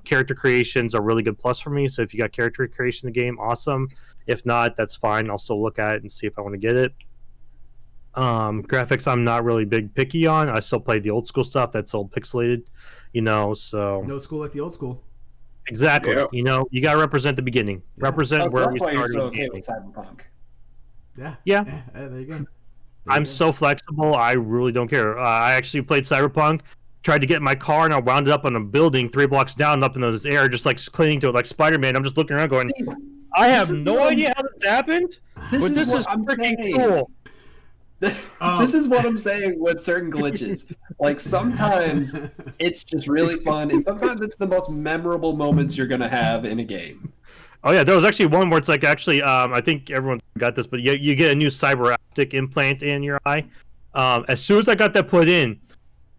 Character creations are really good plus for me. So if you got character creation in the game, awesome. If not, that's fine. I'll still look at it and see if I want to get it. Graphics, I'm not really big picky on. I still play the old school stuff that's all pixelated, so No school like the old school. exactly. Yeah. You gotta represent the beginning. Yeah. Represent So where that's we why you're started. so okay gaming. with Cyberpunk. Yeah. Yeah. There you go. I'm so flexible. I really don't care. I actually played Cyberpunk, tried to get in my car, and I wound up on a building 3 blocks down, up in the air, just like clinging to it like Spider-Man. I'm just looking around, going, See, I have this is no what I'm- idea how this happened, This but is this what is I'm freaking saying. cool. This is what I'm saying with certain glitches. Like sometimes it's just really fun, and sometimes it's the most memorable moments you're gonna have in a game. Oh yeah, there was actually one where it's like actually, I think everyone got this, but you get a new cyber optic implant in your eye. As soon as I got that put in,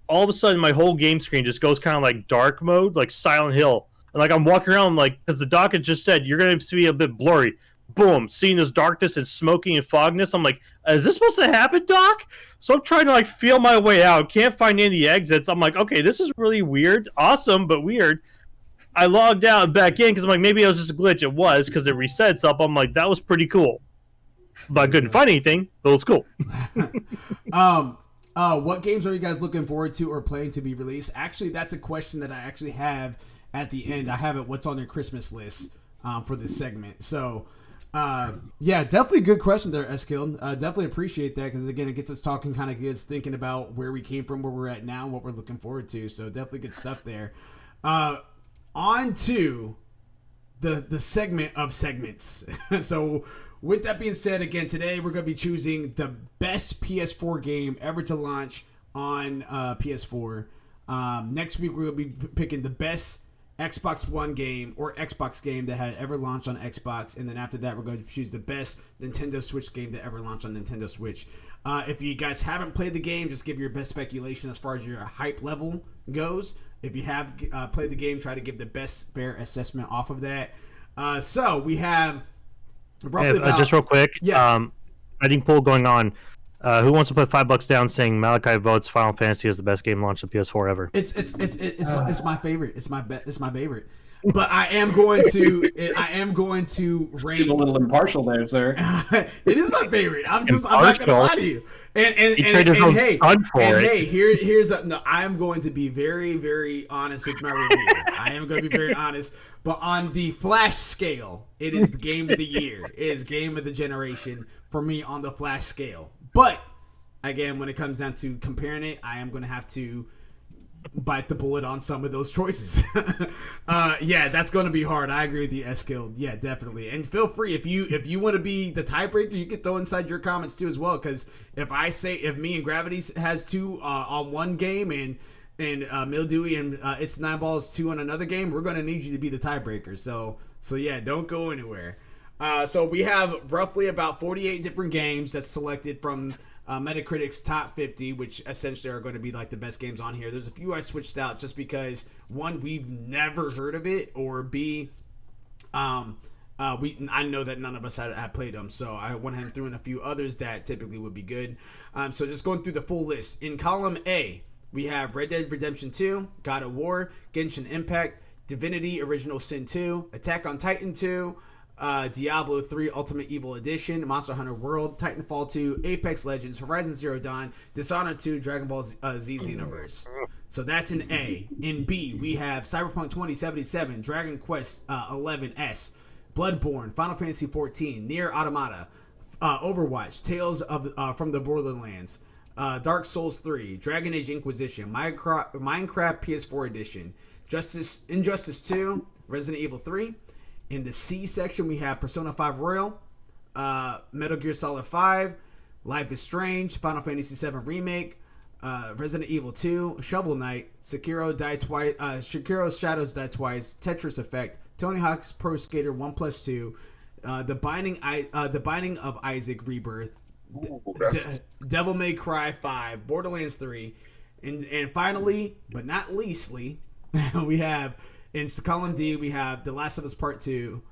all of a sudden my whole game screen just goes kind of like dark mode, like Silent Hill, and like I'm walking around like because the doc had just said you're gonna be a bit blurry. Boom, seeing this darkness and smoking and fogness. I'm like, is this supposed to happen, Doc? So I'm trying to like feel my way out. Can't find any exits. I'm like, okay, this is really weird. Awesome, but weird. I logged out and back in because I'm like, maybe it was just a glitch. It was because it resets up. I'm like, that was pretty cool. But I couldn't find anything, but it was cool. What games are you guys looking forward to or planning to be released? Actually, that's a question that I actually have at the end. I have it. What's on your Christmas list for this segment? So, yeah, definitely a good question there, Eskil. Definitely appreciate that because again, it gets us talking, kind of gets thinking about where we came from, where we're at now, and what we're looking forward to. So definitely good stuff there. On to the segment of segments. So with that being said, again, today we're going to be choosing the best PS4 game ever to launch on PS4. Next week we're going to be picking the best Xbox One game or Xbox game that had ever launched on Xbox, and then after that we're going to choose the best Nintendo Switch game that ever launched on Nintendo Switch. If you guys haven't played the game, just give your best speculation as far as your hype level goes. If you have played the game, try to give the best fair assessment off of that. So we have roughly about, just real quick, Yeah. betting poll going on. Who wants to put $5 down saying Malachi votes Final Fantasy is the best game launched on PS4 ever? It's my favorite. It's my favorite. But I am going to rank. Seem a little impartial there, sir. It is my favorite. I'm not gonna lie to you. And here's no. I am going to be very, very honest with my review. I am going to be very honest. But on the Flash scale, it is the game of the year. It is game of the generation for me on the Flash scale. But again, when it comes down to comparing it, I am going to have to bite the bullet on some of those choices. Yeah, that's going to be hard. I agree with you, Eskil. Yeah, definitely. And feel free if you want to be the tiebreaker, you can throw inside your comments too as well. Because if me and Gravity has 2 on one game and Mildewy and It's 9 Balls 2 on another game, we're going to need you to be the tiebreaker. So yeah, don't go anywhere. So we have roughly about 48 different games that's selected from Metacritic's top 50, which essentially are going to be like the best games on here. There's a few I switched out just because, one, we've never heard of it, or B, I know that none of us had played them, so I went ahead and threw in a few others that typically would be good. So just going through the full list. In column A, we have Red Dead Redemption 2, God of War, Genshin Impact, Divinity Original Sin 2, Attack on Titan 2, Diablo 3 Ultimate Evil Edition, Monster Hunter World, Titanfall 2, Apex Legends, Horizon Zero Dawn, Dishonored 2, Dragon Ball Z Xenoverse. So that's in A. In B, we have Cyberpunk 2077, Dragon Quest 11S, Bloodborne, Final Fantasy 14, Nier Automata, Overwatch, Tales of from the Borderlands, Dark Souls 3, Dragon Age Inquisition, Minecraft PS4 Edition, Injustice 2, Resident Evil 3. In the C section, we have Persona 5 Royal, Metal Gear Solid 5, Life is Strange, Final Fantasy 7 Remake, Resident Evil 2, Shovel Knight, Sekiro Shadows Die Twice, Tetris Effect, Tony Hawk's Pro Skater 1+2, The Binding of Isaac Rebirth, Devil May Cry 5, Borderlands 3, and finally, but not leastly, we have in column D, we have The Last of Us Part 2,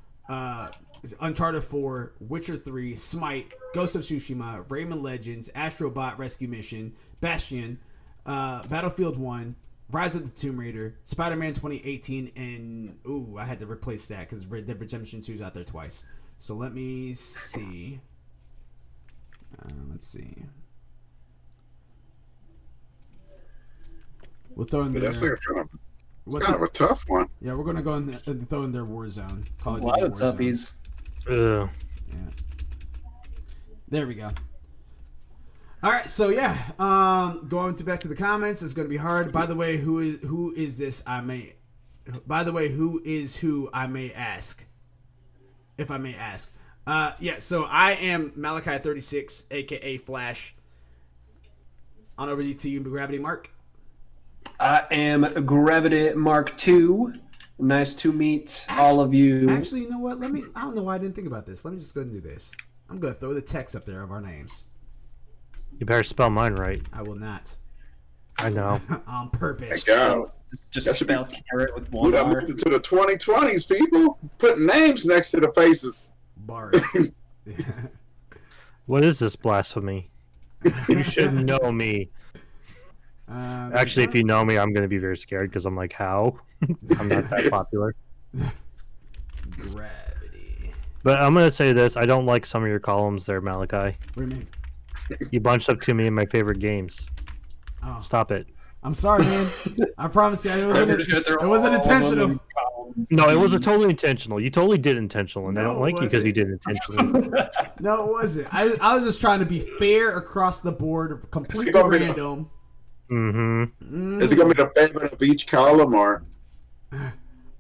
Uncharted 4, Witcher 3, Smite, Ghost of Tsushima, Rayman Legends, Astrobot Rescue Mission, Bastion, Battlefield 1, Rise of the Tomb Raider, Spider-Man 2018, and I had to replace that because Red Dead Redemption 2 is out there twice. So let me see. Let's see. We'll throw in there. That's like kind of a tough one. Yeah, we're gonna go in and throw in their Warzone. Call A of lot Duty of Warzone. toughies. Ugh. Yeah. There we go. All right, so yeah, going back to the comments is going to be hard. By the way, who is this? By the way, who is who I may ask, if I may ask. Yeah, so I am Malachi36, aka Flash. On over to you, Gravity Mark. I am Gravity Mark II. Nice to meet all of you. Actually, you know what? I don't know why I didn't think about this. Let me just go ahead and do this. I'm going to throw the text up there of our names. You better spell mine right. I will not. I know. On purpose. Go. Just spell carrot with We one done R. moved into the 2020s, people. Putting names next to the faces. Bars. What is this blasphemy? You should know me. Actually, if you know me, I'm going to be very scared because I'm like, how? I'm not that popular. Gravity. But I'm going to say this. I don't like some of your columns there, Malachi. What do you mean? You bunched up too many of my favorite games. Oh. Stop it. I'm sorry, man. I promise you, it wasn't intentional. No, it was totally intentional. You totally did intentional, and I No, don't like it you because you wasn't. did intentionally. No, it wasn't. I was just trying to be fair across the board, completely gonna be- random. Mm-hmm. Is it going to be the favorite of each column, or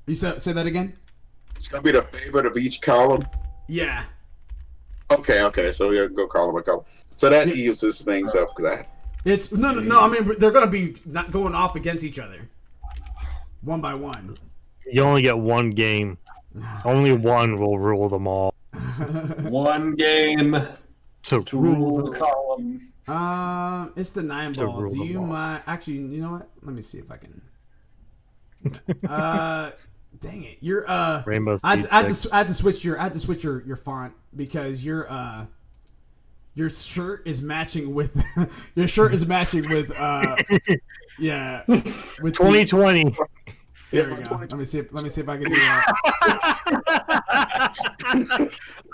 You say that again? it's going to be the favorite of each column? Yeah. Okay. So we're going to go column by column. So that eases things up. It's no. I mean, they're gonna be not going off against each other, one by one. You only get one game. Only one will rule them all. One game To to rule the column. It's the 9 To ball. rule Do them you all. mind? Actually, you know what? Let me see if I can. Dang it! You're Rainbow I Six had Six. to switch your font because your shirt is matching with your shirt is matching with yeah with 2020. There we go. Let me see if I can do that.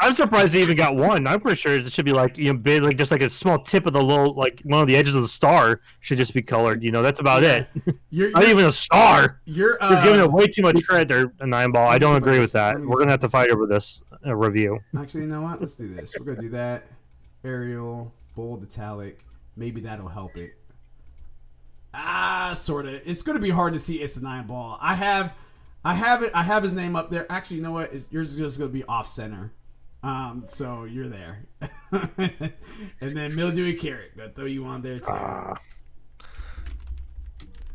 I'm surprised they even got one. I'm pretty sure it should be like big, like just like a small tip of the little, like one of the edges of the star should just be colored. That's about it. You're Not even a star. You're You're giving it way too much credit there, a 9 ball. I don't Let me agree see with that. let me We're see. gonna have to fight over this review. Actually, you know what? Let's do this. We're gonna do that. Arial, bold, italic. Maybe that'll help it. Sorta. It's gonna be hard to see. It's the 9 ball. I have it. I have his name up there. Actually, you know what? Yours is just gonna be off center. So you're there. And then mildewy carrot. Gonna throw you on there too.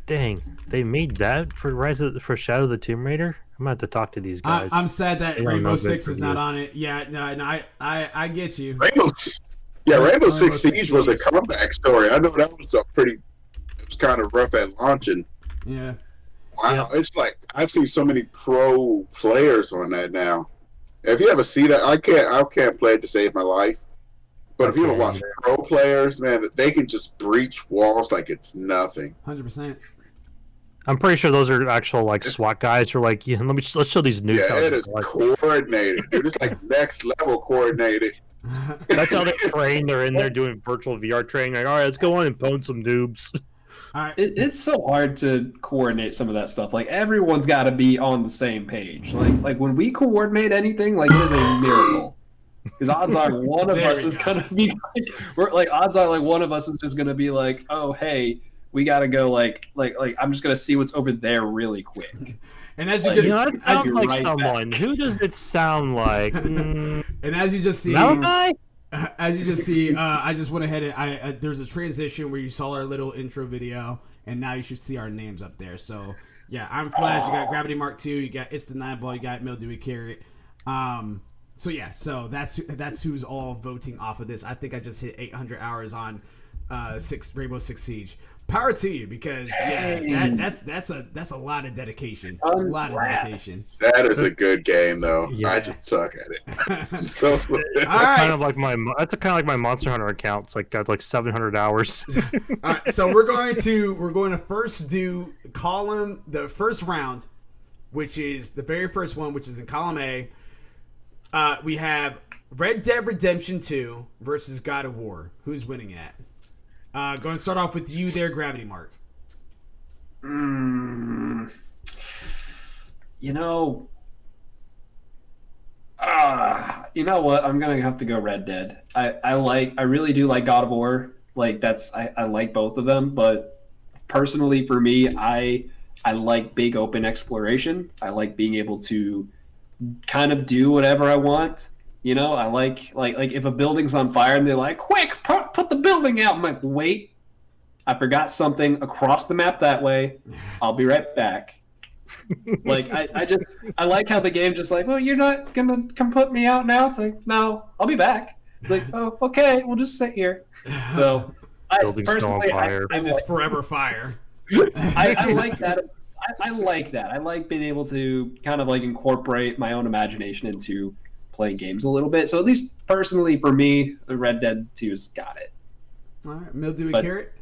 Dang, they made that for Shadow of the Tomb Raider. I'm gonna have to talk to these guys. I'm sad that They don't Rainbow know Six good is not reviews. on it. Yeah, no, I get you. Rainbow Six Siege was a comeback story. I know that was it was kind of rough at launching. Yeah. Wow, it's like I've seen so many pro players on that now. If you ever see that, I can't play it to save my life. But if you ever watch pro players, man, they can just breach walls like it's nothing. 100%. I'm pretty sure those are actual like SWAT guys who are like, let's show these nukes. Yeah, how it this is like, coordinated, dude. It's like next level coordinated. that's how they train. They're in there doing virtual VR training. Like, all right, let's go on and pwn some noobs. All right. It's so hard to coordinate some of that stuff. Like everyone's got to be on the same page. Like when we coordinate anything, like it is a miracle. Because odds are one of There us we is go. gonna be odds are like one of us is just gonna be like, oh hey, we gotta go like I'm just gonna see what's over there really quick. And as you Like, get, That I'd sounds be like right someone. Who does it sound like? and as you just see, Malachi? as you just see, I just went ahead and there's a transition where you saw our little intro video, and now you should see our names up there. So yeah, I'm Flash. You got Gravity Mark II. You got It's the 9 Ball. You got Mildewy Carrot. So yeah, so that's who's all voting off of this. I think I just hit 800 hours on Rainbow Six Siege. Power to you, because that's a lot of dedication. A lot of dedication. That is a good game, though. Yeah. I just suck at it. So All That's right. kind of like that's kind of like my Monster Hunter account. It's like got like 700 hours. All right, so we're going to first do the first round, which is the very first one, which is in column A. We have Red Dead Redemption 2 versus God of War. Who's winning that? Going to start off with you there, Gravity Mark. You know, you know what? I'm gonna have to go Red Dead. I really do like God of War. Like I like both of them, but personally for me, I like big open exploration. I like being able to kind of do whatever I want. You know, I like if a building's on fire and they're like, "Quick, put the building out." I'm like, "Wait, I forgot something across the map that way. I'll be right back." Like I like how the game just like, "Well, you're not gonna come put me out now." It's like, "No, I'll be back." It's like, "Oh, okay, we'll just sit here." So Building's still on fire. And this forever fire. I like that. I like that. I like being able to kind of like incorporate my own imagination into playing games a little bit. So at least personally for me, the Red Dead 2's got it. All right, Mildewy But- Carrot.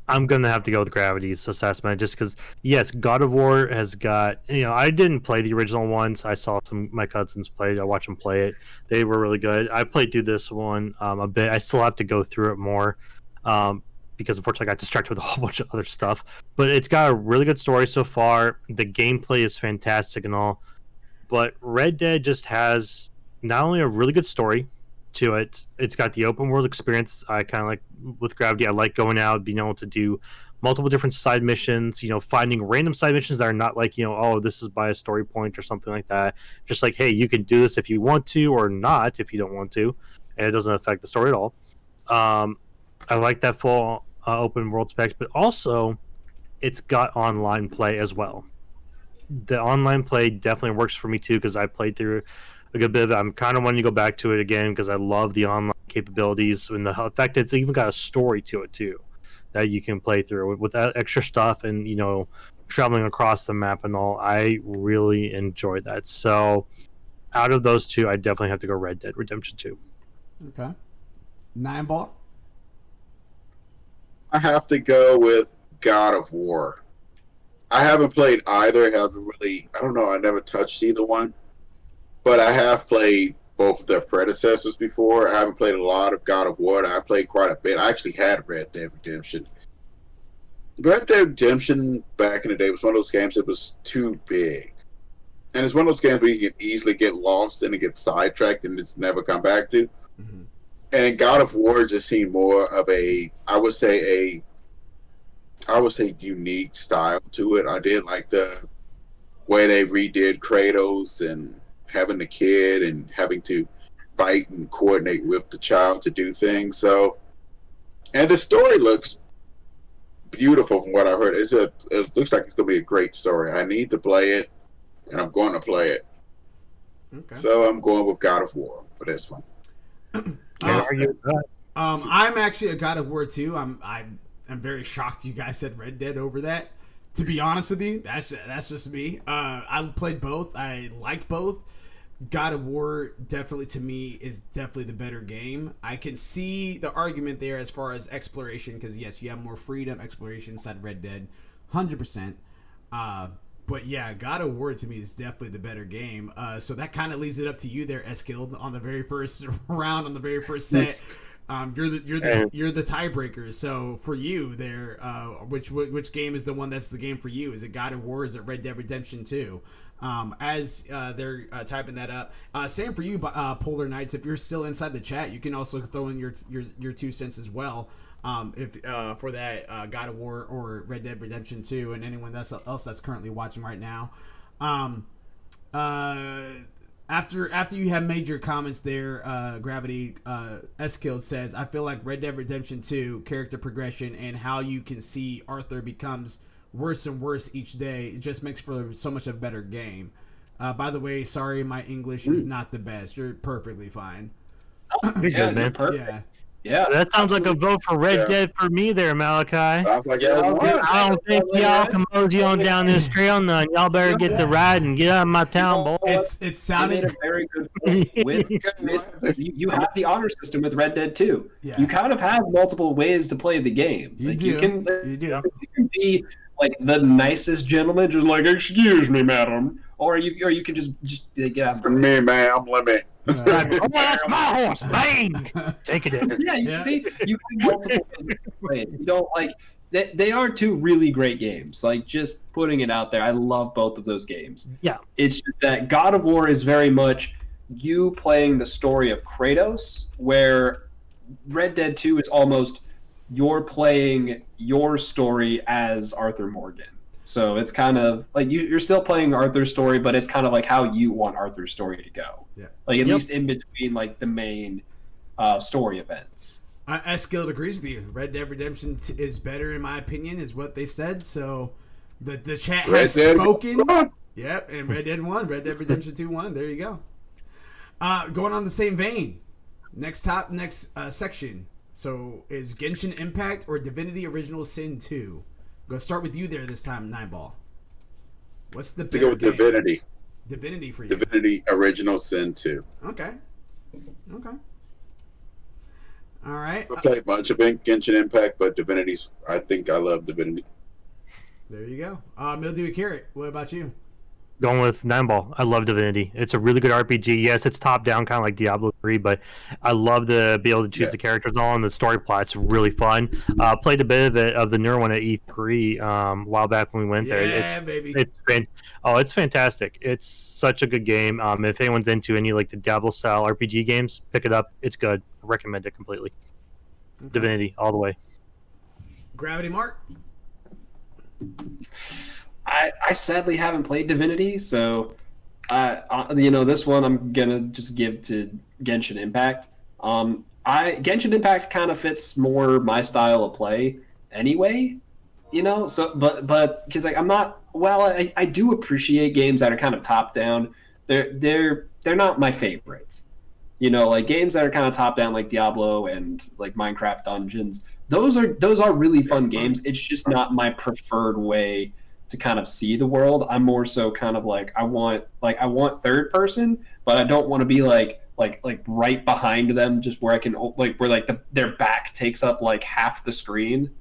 I'm gonna have to go with Gravity's assessment, just because yes, God of War has got, I didn't play the original ones. I saw my cousins play it. I watched them play it. They were really good. I played through this one a bit. I still have to go through it more because unfortunately I got distracted with a whole bunch of other stuff. But it's got a really good story so far. The gameplay is fantastic and all, but Red Dead just has not only a really good story to it. It's got the open world experience. I kind of like with Gravity. I like going out, being able to do multiple different side missions. Finding random side missions that are not like oh, this is by a story point or something like that. Just like, hey, you can do this if you want to or not if you don't want to, and it doesn't affect the story at all. I like that full open world specs, but also it's got online play as well. The online play definitely works for me too because I played through a good bit of it. I'm kind of wanting to go back to it again because I love the online capabilities and the fact that it's even got a story to it too that you can play through with that extra stuff and traveling across the map and all. I really enjoyed that. So out of those two, I definitely have to go Red Dead Redemption 2. Okay. 9-ball. I have to go with God of War. I haven't played either. I don't know. I never touched either one. But I have played both of their predecessors before. I haven't played a lot of God of War. I played quite a bit. I actually had Red Dead Redemption. Red Dead Redemption back in the day was one of those games that was too big. And it's one of those games where you can easily get lost and get sidetracked and it's never come back to. Mm-hmm. And God of War just seemed more of I would say unique style to it. I did like the way they redid Kratos and having the kid and having to fight and coordinate with the child to do things. So, and the story looks beautiful from what I heard. It looks like it's going to be a great story. I need to play it, and I'm going to play it. Okay. So I'm going with God of War for this one. Can't argue with that. I'm actually a God of War too. I'm very shocked you guys said Red Dead over that. To be honest with you, that's just me. I played both. I like both. God of War definitely to me is definitely the better game. I can see the argument there as far as exploration because yes, you have more freedom exploration inside Red Dead, 100%. But yeah, God of War to me is definitely the better game. So that kind of leaves it up to you there, Eskild, on the very first round, on the very first set. You're the tiebreaker. So for you there, which game is the one that's the game for you? Is it God of War? Or is it Red Dead Redemption 2? As they're typing that up. Same for you, Polar Knights. If you're still inside the chat, you can also throw in your 2 cents as well. If for that God of War or Red Dead Redemption 2, and anyone else that's currently watching right now. After you have made your comments there, Gravity Eskild says, I feel like Red Dead Redemption 2 character progression and how you can see Arthur becomes worse and worse each day. It just makes for so much a better game. By the way, sorry, my English is not the best. You're perfectly fine. You're good, man. Perfect. Yeah, That sounds like a vote for Red Yeah. Dead for me there, Malachi. Sounds like Yeah, everyone. okay. I don't think y'all can mosey on down this trail none. Y'all better get to ride and get out of my town, boy. It You made sounded a very good point. With you have the honor system with Red Dead 2. Yeah. You kind of have multiple ways to play the game. You Like do. you can You can be like the nicest gentleman, just like excuse me, madam, or you can just get out. For me, man, I'm limit. Like, oh, that's my horse. Bang! Take it in. Yeah, you Yeah. see, you have multiple ways to play it. You don't like they are two really great games. Like just putting it out there, I love both of those games. Yeah. It's just that God of War is very much you playing the story of Kratos, where Red Dead 2 is almost you're playing your story as Arthur Morgan. So it's kind of like you're still playing Arthur's story, but it's kind of like how you want Arthur's story to go. Yeah. Like at least in between like the main story events. Eskil agrees with you. Red Dead Redemption is better in my opinion, is what they said. So the chat has spoken. Yep, and Red Dead won. Red Dead Redemption 2 won. There you go. Going on the same vein. Next section. So is Genshin Impact or Divinity Original Sin 2? I'm gonna start with you there this time, Nineball. What's the To go with game? Divinity. Divinity for you. Divinity Original Sin 2. Okay. All right. I played much of Genshin Impact, but Divinity's. I think I love Divinity. There you go. Mildew Carrot, what about you? Going with Nine Ball. I love Divinity. It's a really good RPG. Yes, it's top down, kind of like Diablo 3, but I love to be able to choose the characters all, and the story plot's really fun. Played a bit of the newer one at E3 a while back when we went there. Yeah, baby. It's fantastic. It's such a good game. If anyone's into any like the Diablo style RPG games, pick it up. It's good. I recommend it completely. Okay. Divinity all the way. Gravity Mark? I sadly haven't played Divinity, so this one I'm gonna just give to Genshin Impact. Genshin Impact kind of fits more my style of play anyway, So, but because like I'm not I do appreciate games that are kind of top down. They're not my favorites, like games that are kind of top down like Diablo and like Minecraft Dungeons. Those are really fun games. It's just not my preferred way to kind of see the world. I'm more so kind of like I want third person, but I don't want to be like right behind them, just where I can their back takes up like half the screen.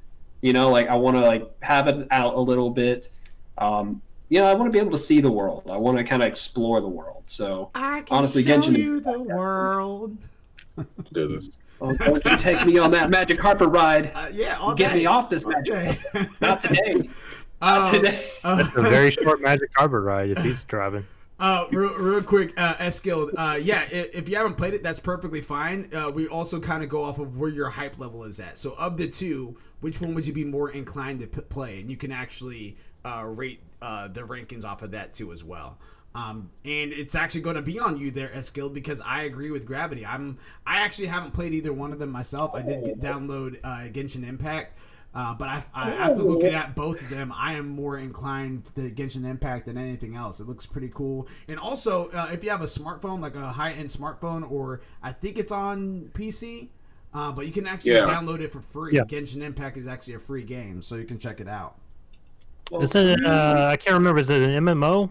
Like I want to like have it out a little bit. I want to be able to see the world. I want to kind of explore the world. So I can honestly, show Genshin you the world. Do this. Oh, don't you take me on that magic carpet ride. Yeah, all Get day. me off this magic. Okay. Not today. Not today. It's a very short Magic Harbor ride if he's driving. Real quick, Eskil. If you haven't played it, that's perfectly fine. We also kind of go off of where your hype level is at. So of the two, which one would you be more inclined to play? And you can actually rate the rankings off of that too as well. And it's actually going to be on you there, Eskil, because I agree with Gravity. I actually haven't played either one of them myself. I did download Genshin Impact. But after looking at both of them, I am more inclined to Genshin Impact than anything else. It looks pretty cool. And also, if you have a smartphone, like a high-end smartphone, or I think it's on PC, but you can actually download it for free. Yeah. Genshin Impact is actually a free game, so you can check it out. Is it? I can't remember. Is it an MMO?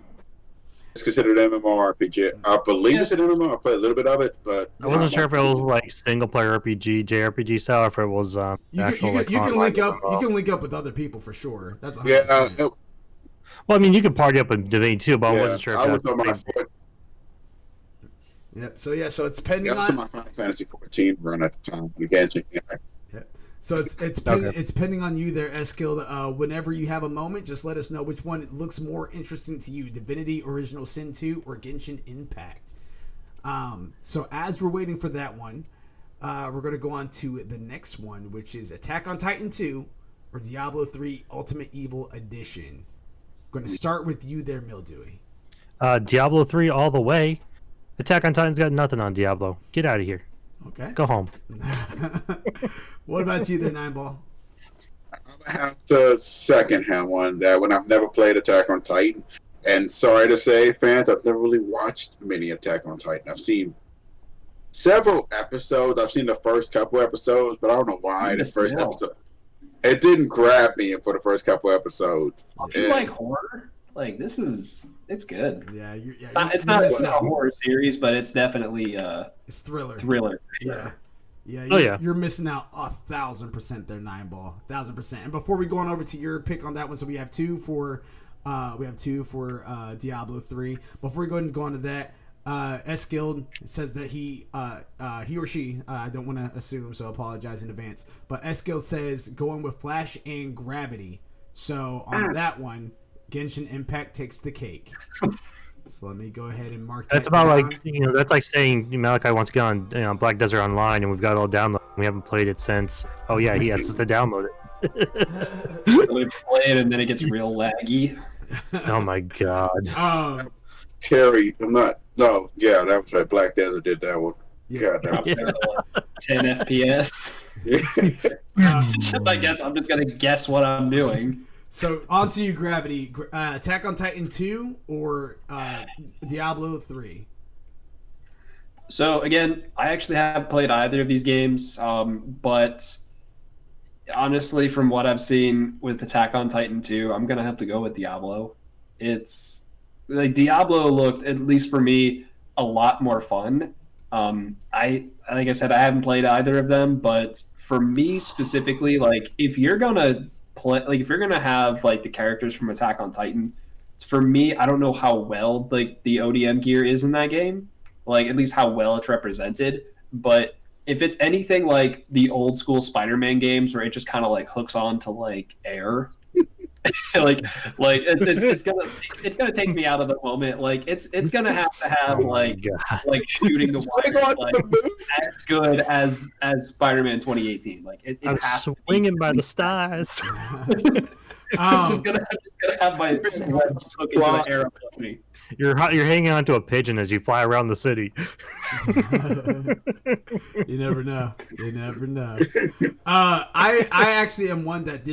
It's considered an MMORPG. I believe it's an MMO. I played a little bit of it, but I wasn't sure if it was like single player RPG, JRPG style, or if it was You can link up. You can link up with other people for sure. That's 100%. yeah. Well, I mean, you could party up in Divinity too, but I wasn't sure. I If was on my foot. Yep. So it's pending I was on. on my Final Fantasy 14 run at the time. Again, So it's pending on you there, Eskil. Whenever you have a moment, just let us know which one looks more interesting to you: Divinity Original Sin 2 or Genshin Impact. So as we're waiting for that one, we're going to go on to the next one, which is Attack on Titan 2 or Diablo 3 Ultimate Evil Edition. I'm going to start with you there, Mildewy. Diablo 3 all the way. Attack on Titan's got nothing on Diablo. Get out of here. Okay. Go home. What about you there, Nineball? I have the second-hand one. That when I've never played Attack on Titan, and sorry to say, fans, I've never really watched many Attack on Titan. I've seen several episodes. I've seen the first couple episodes, but I don't know why You the missed first out. episode it didn't grab me for the first couple episodes. If you like horror, like it's good. Yeah, It's not a horror series, but it's definitely it's thriller. Thriller. Yeah. Yeah, Oh, yeah. You're missing out 1,000% there, 9ball, 1,000%. And before we go on over to your pick on that one, so we have two for Diablo 3. Before we go ahead and go on to that, S Guild says that he or she, I don't want to assume, so I apologize in advance. But S Guild says going with Flash and Gravity. So on that one, Genshin Impact takes the cake. So let me go ahead and mark that. That's about down. like that's like saying Malachi wants to get on Black Desert Online and we've got it all downloaded. We haven't played it since. Oh yeah, he has to download it. We play it and then it gets real laggy. Oh my god. Terry, I'm not. No, yeah, that was right. Black Desert did that one. Yeah. God, that was 10 FPS. I guess I'm just gonna guess what I'm doing. So on to you, Gravity. Attack on Titan 2 or Diablo 3? So again, I actually haven't played either of these games, but honestly, from what I've seen with Attack on Titan 2, I'm gonna have to go with Diablo. It's like Diablo looked, at least for me, a lot more fun. I like I said, I haven't played either of them, but for me specifically, like if you're gonna play, like if you're gonna have like the characters from Attack on Titan, for me, I don't know how well like the ODM gear is in that game, like at least how well it's represented. But if it's anything like the old school Spider-Man games where it just kind of like hooks on to like air, like it's gonna take me out of the moment. Like it's gonna have to have like shooting the wire like as good as Spider-Man 2018. Like it I'm has to swinging by the stars. just gonna have my webs hook into the air above me. You're hanging onto a pigeon as you fly around the city. You never know. You never know. I actually am one that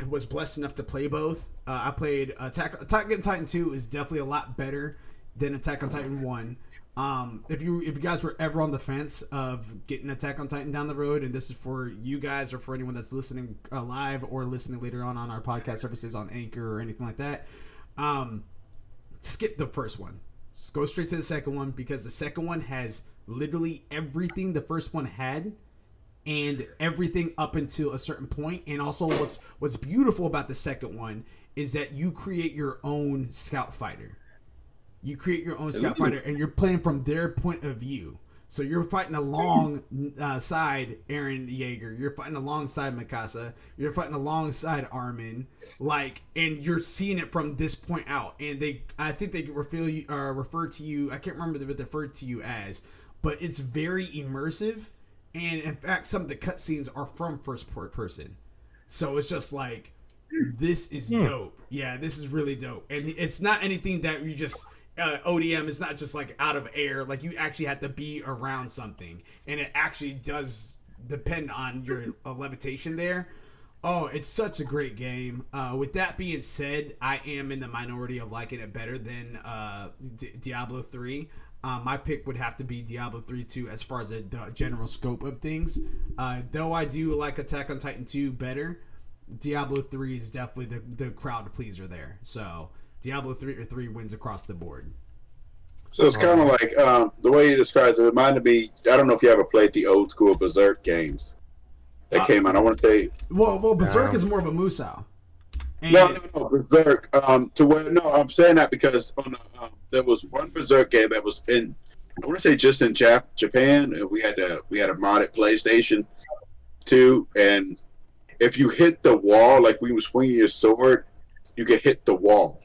was blessed enough to play both. I played Attack on Titan 2 is definitely a lot better than Attack on Titan 1. If you guys were ever on the fence of getting Attack on Titan down the road, and this is for you guys or for anyone that's listening live or listening later on our podcast services on Anchor or anything like that, skip the first one. Just go straight to the second one, because the second one has literally everything the first one had and everything up until a certain point. And also what's beautiful about the second one is that you create your own scout fighter. You create your own scout fighter and you're playing from their point of view. So you're fighting alongside Eren Yeager. You're fighting alongside Mikasa. You're fighting alongside Armin. And you're seeing it from this point out. And I think they refer to you. I can't remember what they referred to you as, but it's very immersive. And in fact, some of the cutscenes are from first person. So it's just like, this is dope. Yeah, this is really dope. And it's not anything that you just. ODM is not just like out of air. Like you actually have to be around something, and it actually does depend on your levitation there. Oh, it's such a great game. With that being said, I am in the minority of liking it better than Diablo 3. My pick would have to be Diablo 3 2 as far as the general scope of things. Though I do like Attack on Titan 2 better, Diablo 3 is definitely the crowd pleaser there. So Diablo 3 wins across the board. So it's kind of like the way you described it reminded me. I don't know if you ever played the old school Berserk games that came out. I want to say. Well, Berserk is more of a Musou. No, Berserk. I'm saying that because there was one Berserk game that was in. I want to say just in Japan. And we had a modded PlayStation 2, and if you hit the wall, like when you were swinging your sword, you could hit the wall.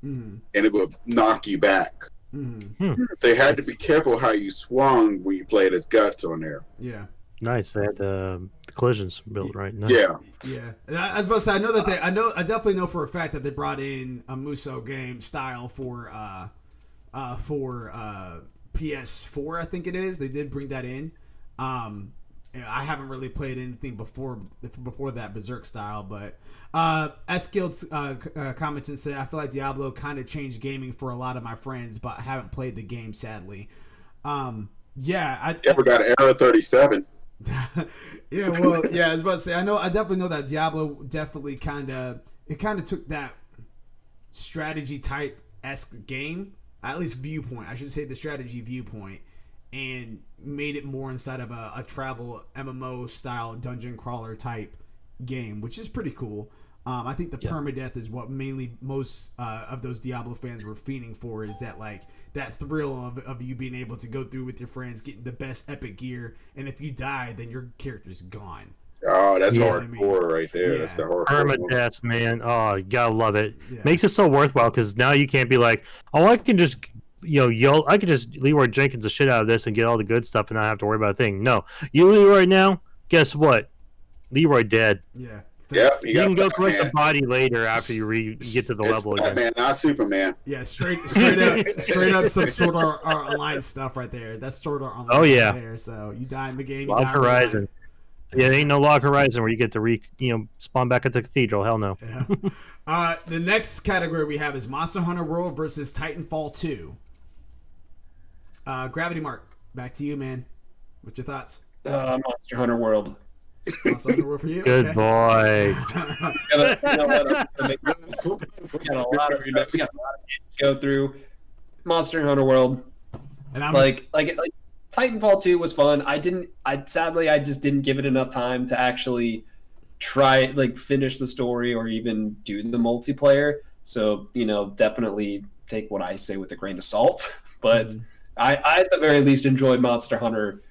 And it would knock you back. They had to be careful how you swung when you played as Guts on there. Yeah. Nice. They had the collisions built right. Nice. Yeah. I was about to say, I definitely know for a fact that they brought in a Musou game style for PS4. I think it is. They did bring that in. I haven't really played anything before that Berserk style, but S Guild's comments and said, I feel like Diablo kind of changed gaming for a lot of my friends, but I haven't played the game, sadly. Yeah, You ever got Era 37? yeah, well, yeah, I was about to say, I definitely know that Diablo definitely kind of took that strategy type esque game, at least viewpoint. I should say the strategy viewpoint, and made it more inside of a travel MMO style dungeon crawler type game, which is pretty cool. I think the permadeath is what mainly most of those Diablo fans were fiending for, is that like that thrill of you being able to go through with your friends, getting the best epic gear, and if you die, then your character's gone. Oh, that's Yeah. hardcore right there. Yeah. That's the hardcore one. Permadeath, man. Oh, you gotta love it. Yeah. Makes it so worthwhile because now you can't be like, oh, I can just yell. I can just Leroy Jenkins the shit out of this and get all the good stuff and not have to worry about a thing. No, you Leroy now. Guess what? Leroy dead. Yeah. Yep, You can go collect the body later after you get to the level again. Batman, not Superman. Yeah, straight up some Sword Art Online stuff right there. That's Sword Art Online. Oh, yeah. Right there. So you die in the game. You Log die in real Horizon. life. Yeah, there ain't no Log Horizon where you get to spawn back at the cathedral. Hell no. Yeah. The next category we have is Monster Hunter World versus Titanfall 2. Gravity Mark, back to you, man. What's your thoughts? Monster Hunter World. Monster Hunter World for you? Good Okay. boy. We got a lot of games to go through. Monster Hunter World. And I'm Like Titanfall 2 was fun. I sadly just didn't give it enough time to actually try finish the story or even do the multiplayer. So, definitely take what I say with a grain of salt. But I at the very least enjoyed Monster Hunter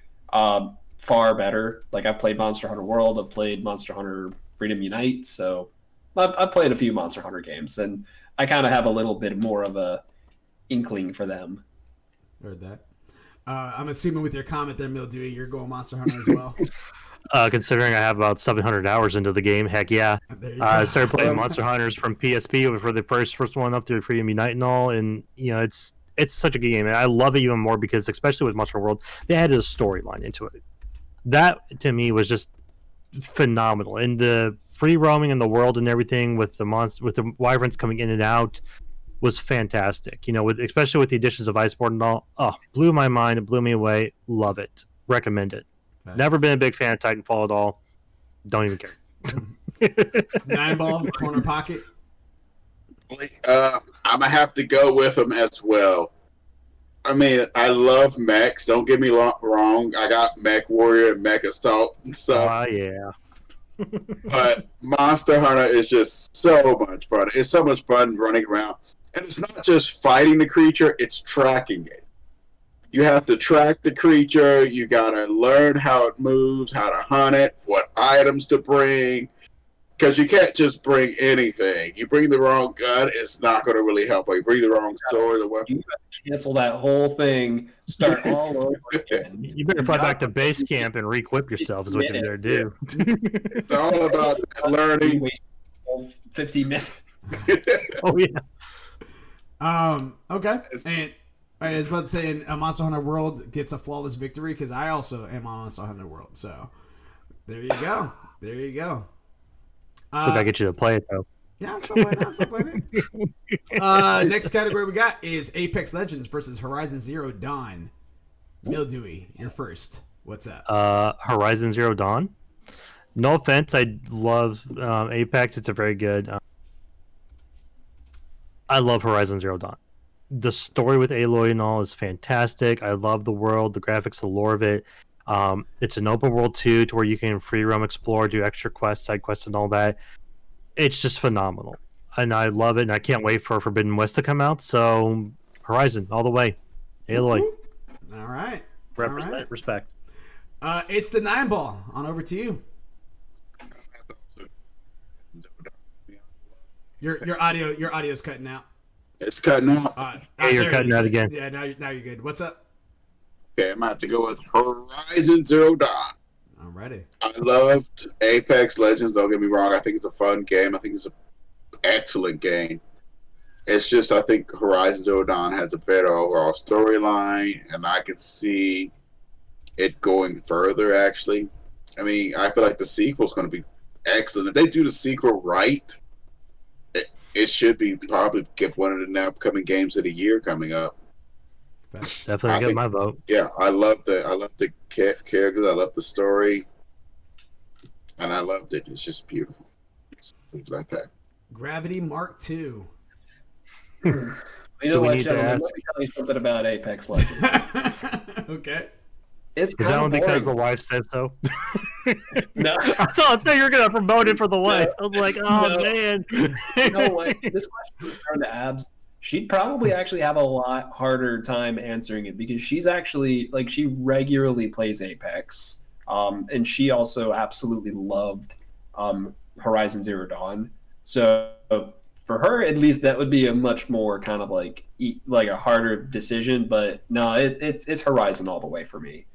far better. Like, I played Monster Hunter World, I've played Monster Hunter Freedom Unite, so I've played a few Monster Hunter games, and I kind of have a little bit more of a inkling for them. Heard that. I'm assuming with your comment there, Mildew, you're going Monster Hunter as well. Considering I have about 700 hours into the game, heck yeah. There you I go. started playing Monster Hunters from PSP for the first one up to Freedom Unite and all, and it's such a good game, and I love it even more because, especially with Monster World, they added a storyline into it. That to me was just phenomenal, and the free roaming in the world and everything with the wyverns coming in and out was fantastic. Especially with the additions of Iceborne and all. Oh, blew my mind. It blew me away. Love it. Recommend it. Nice. Never been a big fan of Titanfall at all. Don't even care. 9 ball, corner pocket. I'm gonna have to go with them as well. I mean, I love mechs. Don't get me wrong. I got Mech Warrior and Mech Assault and stuff. Yeah. But Monster Hunter is just so much fun. It's so much fun running around. And it's not just fighting the creature, it's tracking it. You have to track the creature. You got to learn how it moves, how to hunt it, what items to bring. Because you can't just bring anything. You bring the wrong gun, it's not going to really help. Or you bring the wrong sword or weapon. You gotta cancel that whole thing, start all over again. You better fly back to base camp and re-equip yourself is what you better do. It's all about learning. Waste 15 minutes. Oh, yeah. Okay. And I was about to say, Monster Hunter World gets a flawless victory because I also am on Monster Hunter World. So there you go. There you go. Still gotta get you to play it though. Yeah, I'm still playing it. Next category we got is Apex Legends versus Horizon Zero Dawn. Mildewy, you're first. What's up? Horizon Zero Dawn. No offense, I love Apex. It's a very good. I love Horizon Zero Dawn. The story with Aloy and all is fantastic. I love the world, the graphics, the lore of it. It's an open world too, to where you can free roam, explore, do extra quests, side quests, and all that. It's just phenomenal, and I love it. And I can't wait for Forbidden West to come out. So Horizon all the way, Aloy. All right. Respect. It's the 9 ball. On over to you. Your audio's cutting out. It's cutting out. Yeah, you're cutting out again. Yeah, now you're good. What's up? Okay, I'm going to have to go with Horizon Zero Dawn. I'm ready. I loved Apex Legends. Don't get me wrong. I think it's a fun game. I think it's an excellent game. It's just I think Horizon Zero Dawn has a better overall storyline, and I could see it going further, actually. I mean, I feel like the sequel is going to be excellent. If they do the sequel right, it should be probably get one of the upcoming games of the year coming up. Definitely I get think- my vote. Yeah, I love the characters. I love the story, and I loved it. It's just beautiful. Things like that. Gravity Mark II. You Do know we what, need to gentlemen? ask- Let me tell you something about Apex Legends. Okay. It's Is that kind one of because the boring. wife said so? No. I thought you were gonna promote it for the wife. I was like, oh No. man. You know what? This question was thrown to Abs. She'd probably actually have a lot harder time answering it because she's actually like she regularly plays Apex, and she also absolutely loved Horizon Zero Dawn. So for her, at least, that would be a much more kind of like a harder decision. But no, it's Horizon all the way for me.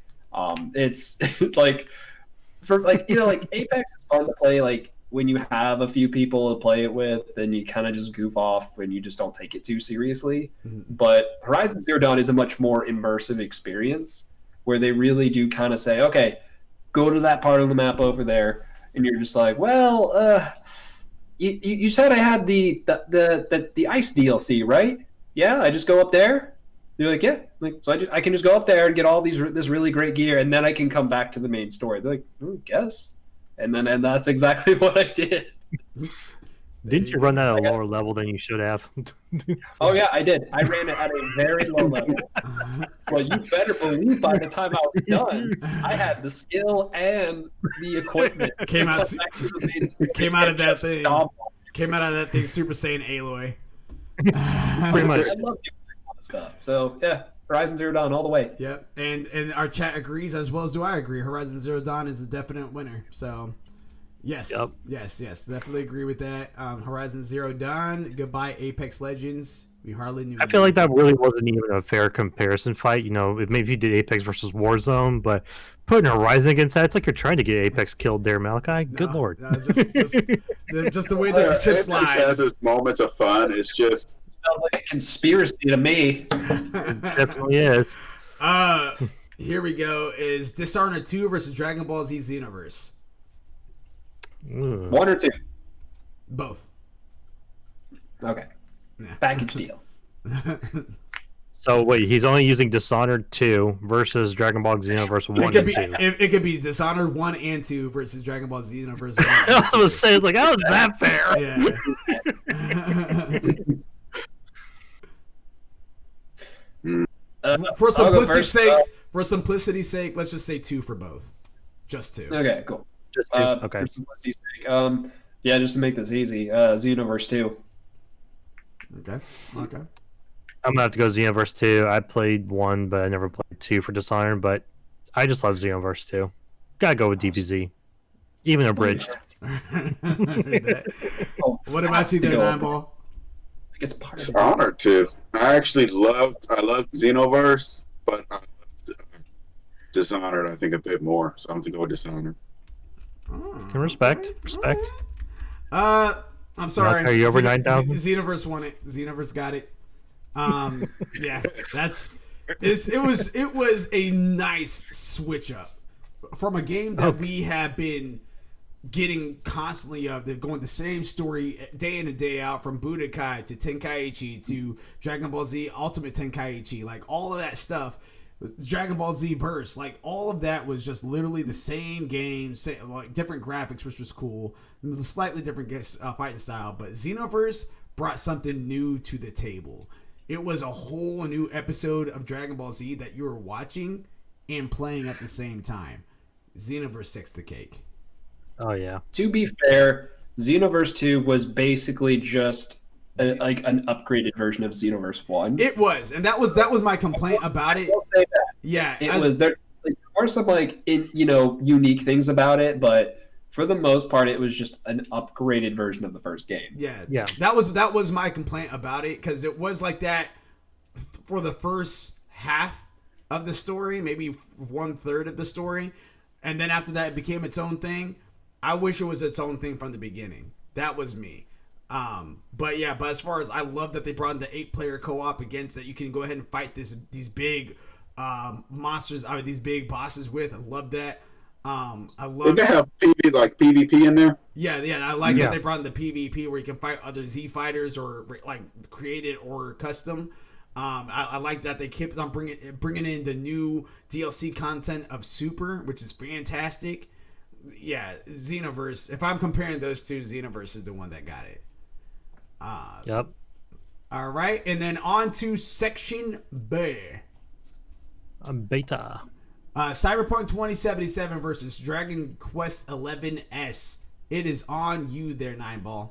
It's like for like like Apex is fun to play like when you have a few people to play it with, and you kind of just goof off when you just don't take it too seriously. But Horizon Zero Dawn is a much more immersive experience where they really do kind of say, okay, go to that part of the map over there, and you're just like, well, you said I had the ice DLC, right? Yeah, I just go up there. You're like, yeah, like so I can just go up there and get all this really great gear, and then I can come back to the main story. They're like, guess. And that's exactly what I did. Didn't you run that at a lower level than you should have? Oh yeah, I did. I ran it at a very low level. Well, you better believe by the time I was done, I had the skill and the equipment. Came out to come back to the main- came out of that thing. Stop. Came out of that thing Super Saiyan Aloy. Pretty much. I love doing that kind of stuff. So yeah, Horizon Zero Dawn all the way. Yep, and our chat agrees as well as do I agree. Horizon Zero Dawn is the definite winner. So, yes, Yep. yes, definitely agree with that. Horizon Zero Dawn. Goodbye, Apex Legends. We hardly knew. I feel like that really wasn't even a fair comparison fight. You know, if maybe you did Apex versus Warzone, but putting Horizon against that, it's like you're trying to get Apex killed there, Malachi. Good lord. No, just the way that the chips Apex slide. has its moments of fun. It's just Sounds like a conspiracy to me. Definitely is. Here we go. Is Dishonored 2 versus Dragon Ball Z Xenoverse? Ooh. One or two. Both. Okay. Yeah. Package deal. So wait, he's only using Dishonored 2 versus Dragon Ball Xenoverse 1 It could and be 2. it could be Dishonored 1 and 2 versus Dragon Ball Z Xenoverse 1 I and 2. was saying, like, how is that fair? Yeah. For I'll go simplicity's first. sake, let's just say 2 for both. Just 2. Okay, cool. Just two. Okay. For simplicity's sake, yeah, just to make this easy, Xenoverse 2. Okay. I'm gonna have to go Xenoverse 2. I played 1, but I never played 2 for Dishonored, but I just love Xenoverse 2. Gotta go with DBZ. Even abridged. What about you there, Nine Ball? Like it's part of it's the honored to. I loved Xenoverse, but I loved Dishonored, I think, a bit more. So I'm going to go with Dishonored. Can respect. I'm sorry. Are you over 9,000? Xenoverse won it. Xenoverse got it. Yeah, it was a nice switch up from a game that we have been getting constantly of. They're going the same story day in and day out, from Budokai to Tenkaichi to Dragon Ball Z Ultimate Tenkaichi, like all of that stuff. Dragon Ball Z Burst, like all of that was just literally the same game, like different graphics, which was cool, slightly different fighting style. But Xenoverse brought something new to the table. It was a whole new episode of Dragon Ball Z that you were watching and playing at the same time. Xenoverse takes the cake. Oh yeah. To be fair, Xenoverse 2 was basically just like an upgraded version of Xenoverse 1. It was, and that was my complaint about it. I'll say that. Yeah, It was there. Like, there are some unique things about it, but for the most part, it was just an upgraded version of the first game. Yeah. That was my complaint about it, because it was like that for the first half of the story, maybe 1/3 of the story, and then after that, it became its own thing. I wish it was its own thing from the beginning. That was me. But as far as, I love that they brought in the 8-player co-op against that. You can go ahead and fight these big monsters, these big bosses with. I love that. I love. Did they have PvP in there? Yeah. I like that they brought in the PvP where you can fight other Z fighters, or like created or custom. I like that they kept on bringing in the new DLC content of Super, which is fantastic. Yeah, Xenoverse. If I'm comparing those two, Xenoverse is the one that got it. Yep. All right, and then on to Section B. Beta. Cyberpunk 2077 versus Dragon Quest 11S. It is on you there, Nineball.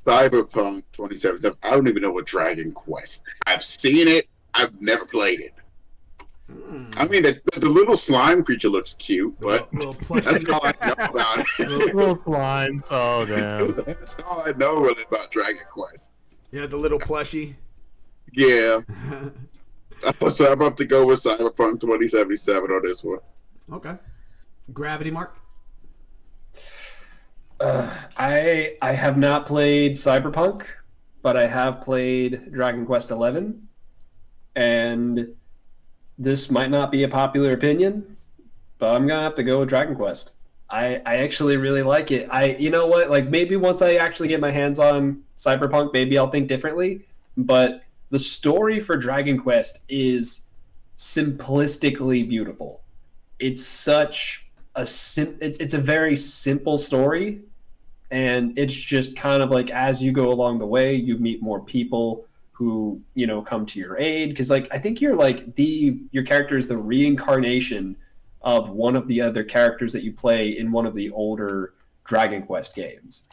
Cyberpunk 2077. I don't even know what Dragon Quest. I've seen it. I've never played it. I mean, the little slime creature looks cute, but Little plushie. that's all I know about it. Little slimes. Oh, damn. That's all I know really about Dragon Quest. Yeah, the little plushie. Yeah. So I'm about to go with Cyberpunk 2077 on this one. Okay. Gravity Mark. I have not played Cyberpunk, but I have played Dragon Quest XI, and this might not be a popular opinion, but I'm gonna have to go with Dragon Quest. I actually really like it. You know what? Like maybe once I actually get my hands on Cyberpunk, maybe I'll think differently. But the story for Dragon Quest is simplistically beautiful. It's such a it's a very simple story, and it's just kind of like as you go along the way, you meet more people who come to your aid, because like I think you're like your character is the reincarnation of one of the other characters that you play in one of the older Dragon Quest games.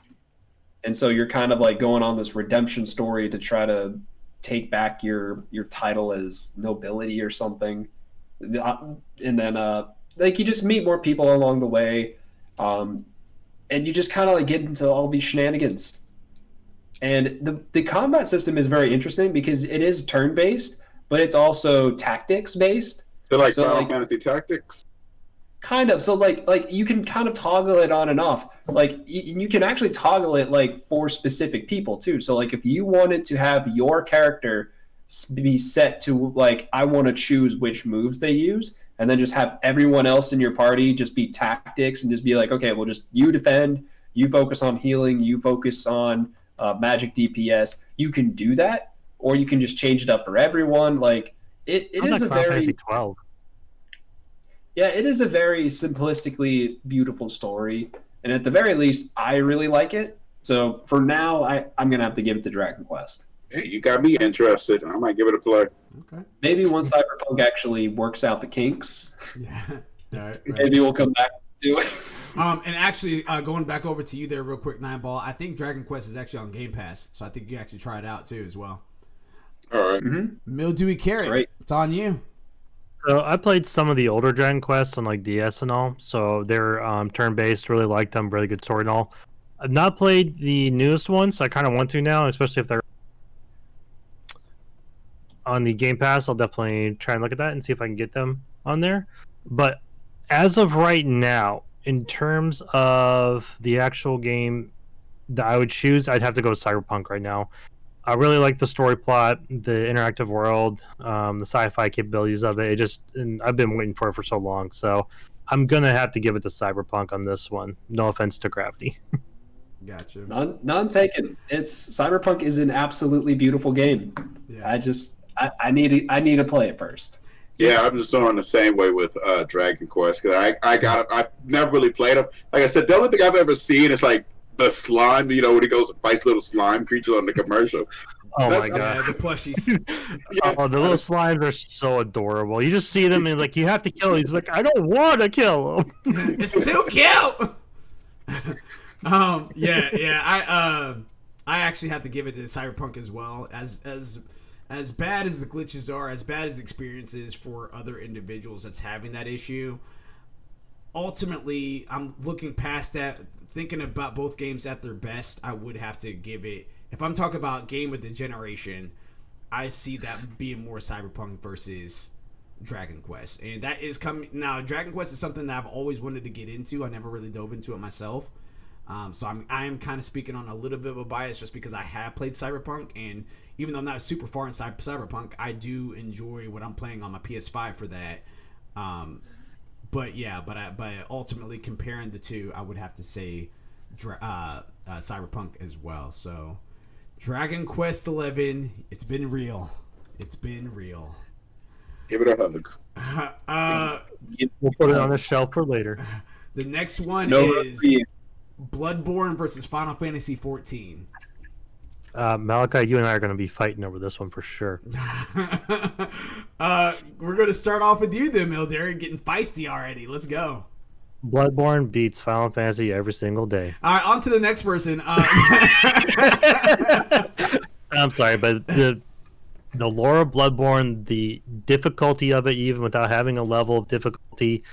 And so you're kind of like going on this redemption story to try to take back your title as nobility or something. And then like you just meet more people along the way. And you just kind of like get into all these shenanigans. And the combat system is very interesting because it is turn-based, but it's also tactics-based. So like So, Final like- Fantasy Tactics? Kind of. So like you can kind of toggle it on and off. Like you can actually toggle it like for specific people too. So like if you wanted to have your character be set to like I want to choose which moves they use, and then just have everyone else in your party just be tactics and just be like, okay, well just you defend, you focus on healing, you focus on magic DPS. You can do that, or you can just change it up for everyone. Like it Sounds is like a Final very Fantasy 12. Yeah, it is a very simplistically beautiful story, and at the very least, I really like it. So for now, I'm gonna have to give it to Dragon Quest. Hey, you got me interested. I might give it a play. Okay. Maybe once Cyberpunk actually works out the kinks, Yeah. All right. maybe we'll come back to it. And actually, going back over to you there real quick, Nineball, I think Dragon Quest is actually on Game Pass, so I think you actually try it out too as well. All right. Mildewy Carrot, Great. it's on you. So I played some of the older Dragon Quests on like DS and all. So they're turn-based. Really liked them. Really good story and all. I've not played the newest ones. So I kind of want to now, especially if they're on the Game Pass. I'll definitely try and look at that and see if I can get them on there. But as of right now, in terms of the actual game that I would choose, I'd have to go with Cyberpunk right now. I really like the story plot, the interactive world, the sci-fi capabilities of it. And I've been waiting for it for so long. So I'm gonna have to give it to Cyberpunk on this one. No offense to Gravity. Gotcha. None taken. Cyberpunk is an absolutely beautiful game. Yeah. I need to play it first. Yeah, I'm just on the same way with Dragon Quest because I've never really played them. Like I said, the only thing I've ever seen is like the slime. When he goes and fights little slime creatures on the commercial. Oh That's- my god. Yeah, the plushies. Oh, the little slimes are so adorable. You just see them and like you have to kill. He's like, I don't want to kill him. It's too cute. I actually have to give it to Cyberpunk as well. As bad as the glitches are, as bad as the experience is for other individuals that's having that issue, ultimately, I'm looking past that, thinking about both games at their best. I would have to give it. If I'm talking about game of the generation, I see that being more Cyberpunk versus Dragon Quest, and that is coming now. Dragon Quest is something that I've always wanted to get into. I never really dove into it myself, so I am kind of speaking on a little bit of a bias just because I have played Cyberpunk, and even though I'm not super far in Cyberpunk, I do enjoy what I'm playing on my PS5 for that. But ultimately comparing the two, I would have to say Cyberpunk as well. So Dragon Quest 11. It's been real. It's been real. Give it a hug. We'll put it on the shelf for later. The next one No is review. Bloodborne versus Final Fantasy 14. Malachi, you and I are going to be fighting over this one for sure. We're going to start off with you then, Mildare, getting feisty already. Let's go. Bloodborne beats Final Fantasy every single day. All right, on to the next person. I'm sorry, but the lore of Bloodborne, the difficulty of it, even without having a level of difficulty,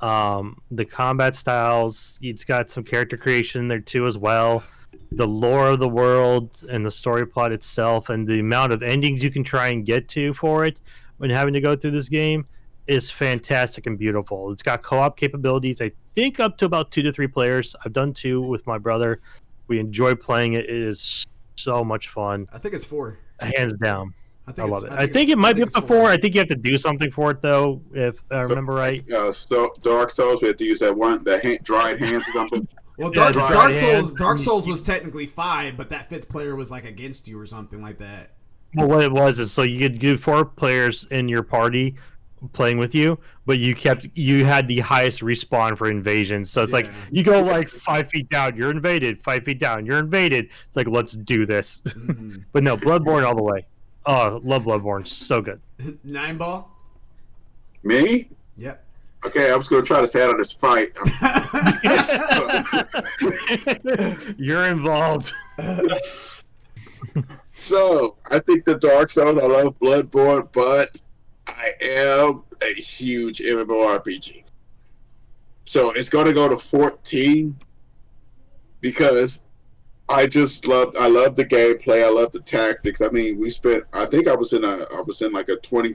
the combat styles, it's got some character creation there too as well. The lore of the world and the story plot itself, and the amount of endings you can try and get to for it when having to go through this game is fantastic and beautiful. It's got co-op capabilities, I think up to about 2 to 3 players. I've done 2 with my brother. We enjoy playing it. It is so much fun. I think it's 4. Hands down. I love it. I it's- think it might be up it's to 4. 4. I think you have to do something for it though, if I remember right. So Dark Souls, we have to use that one, dried hands or something. Well, Yeah, Dark Souls was technically 5, but that 5th player was like against you or something like that. Well, what it was is so you could do 4 players in your party playing with you, but you had the highest respawn for invasions. So it's like Yeah. you go like 5 feet down, you're invaded. 5 feet down, you're invaded. It's like let's do this. Mhm. But no, Bloodborne all the way. Oh, love Bloodborne, so good. 9 ball. Me? Yep. Okay, I was going to try to stay out of this fight. You're involved. So, I think the Dark Souls, I love Bloodborne, but I am a huge MMORPG. So, it's going to go to 14 because I love the gameplay, I love the tactics. I mean, I think I was in like a 20,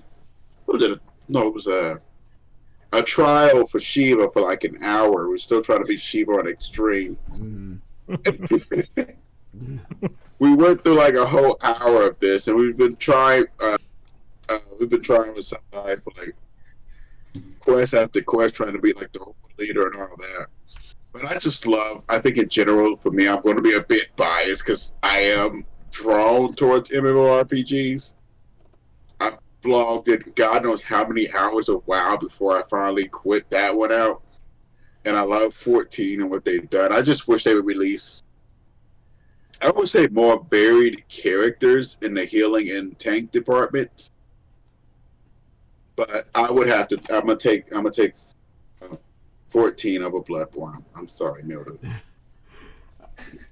what was it? No, it was a trial for Shiva for like an hour. We're still trying to beat Shiva on extreme. Mhm. We went through like a whole hour of this, and we've been trying with some guy for like quest after quest, trying to be like the leader and all that. But I think in general, for me, I'm going to be a bit biased because I am drawn towards MMORPGs. I blogged it God knows how many hours of WoW before I finally quit that one out. And I love 14 and what they've done. I just wish they would release, I would say, more varied characters in the healing and tank departments. But I'm gonna take 14 over Bloodborne. I'm sorry, Mildred.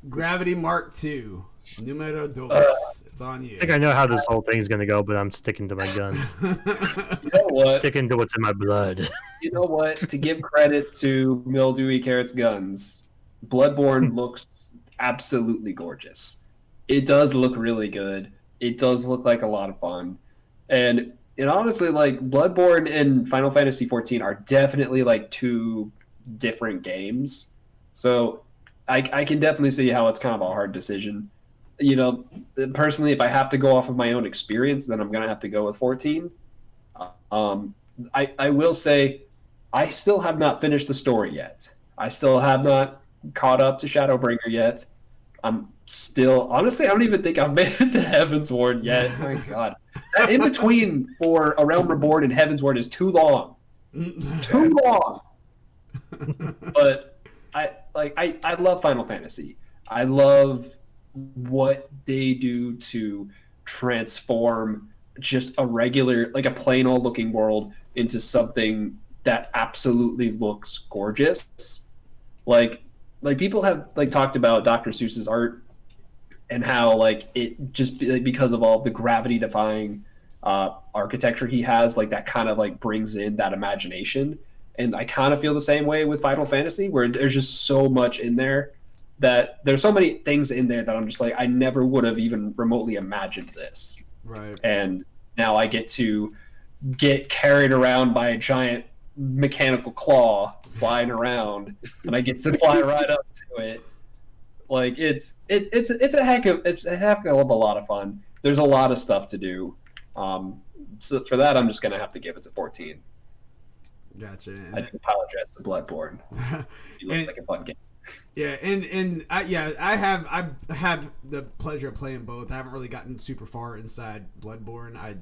Gravity Mark II. Numero dos. It's on you. I think I know how this whole thing's gonna go, but I'm sticking to my guns. You know what? Sticking to what's in my blood. You know what? To give credit to Mildewy Carrot's guns, Bloodborne looks absolutely gorgeous. It does look really good. It does look like a lot of fun. And honestly, like, Bloodborne and Final Fantasy XIV are definitely like 2 different games. So I can definitely see how it's kind of a hard decision. You know, personally, if I have to go off of my own experience, then I'm going to have to go with 14. I will say I still have not finished the story yet. I still have not caught up to Shadowbringer yet. I'm still, honestly, I don't even think I've made it to Heavensward yet. My God. That in between for A Realm Reborn and Heavensward is too long. It's too long. But I love Final Fantasy. I love what they do to transform just a regular, like a plain old looking world into something that absolutely looks gorgeous. Like people have like talked about Dr. Seuss's art and how like it just because of all the gravity defying architecture he has, like that kind of like brings in that imagination. And I kind of feel the same way with Final Fantasy, where there's just so much in there that there's so many things in there that I'm just like, I never would have even remotely imagined this. Right. And now I get to get carried around by a giant mechanical claw flying around, and I get to fly right up to it. Like it's a heck of a lot of fun. There's a lot of stuff to do. So for that, I'm just gonna have to give it to 14. Gotcha. I apologize to Bloodborne. You look like a fun game. Yeah, and I have the pleasure of playing both. I haven't really gotten super far inside Bloodborne.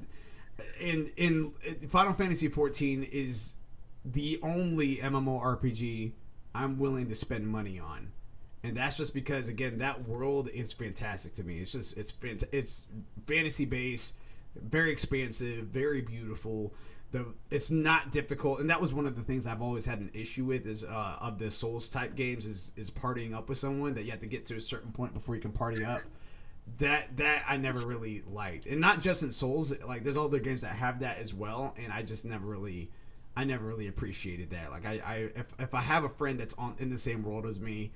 In Final Fantasy 14 is the only MMORPG I'm willing to spend money on, and that's just because again that world is fantastic to me. It's fantasy based, very expansive, very beautiful. It's not difficult, and that was one of the things I've always had an issue with is of the Souls type games is partying up with someone that you have to get to a certain point before you can party up. That I never really liked, and not just in Souls. Like there's other games that have that as well, and I just never really appreciated that. Like if I have a friend that's in the same world as me,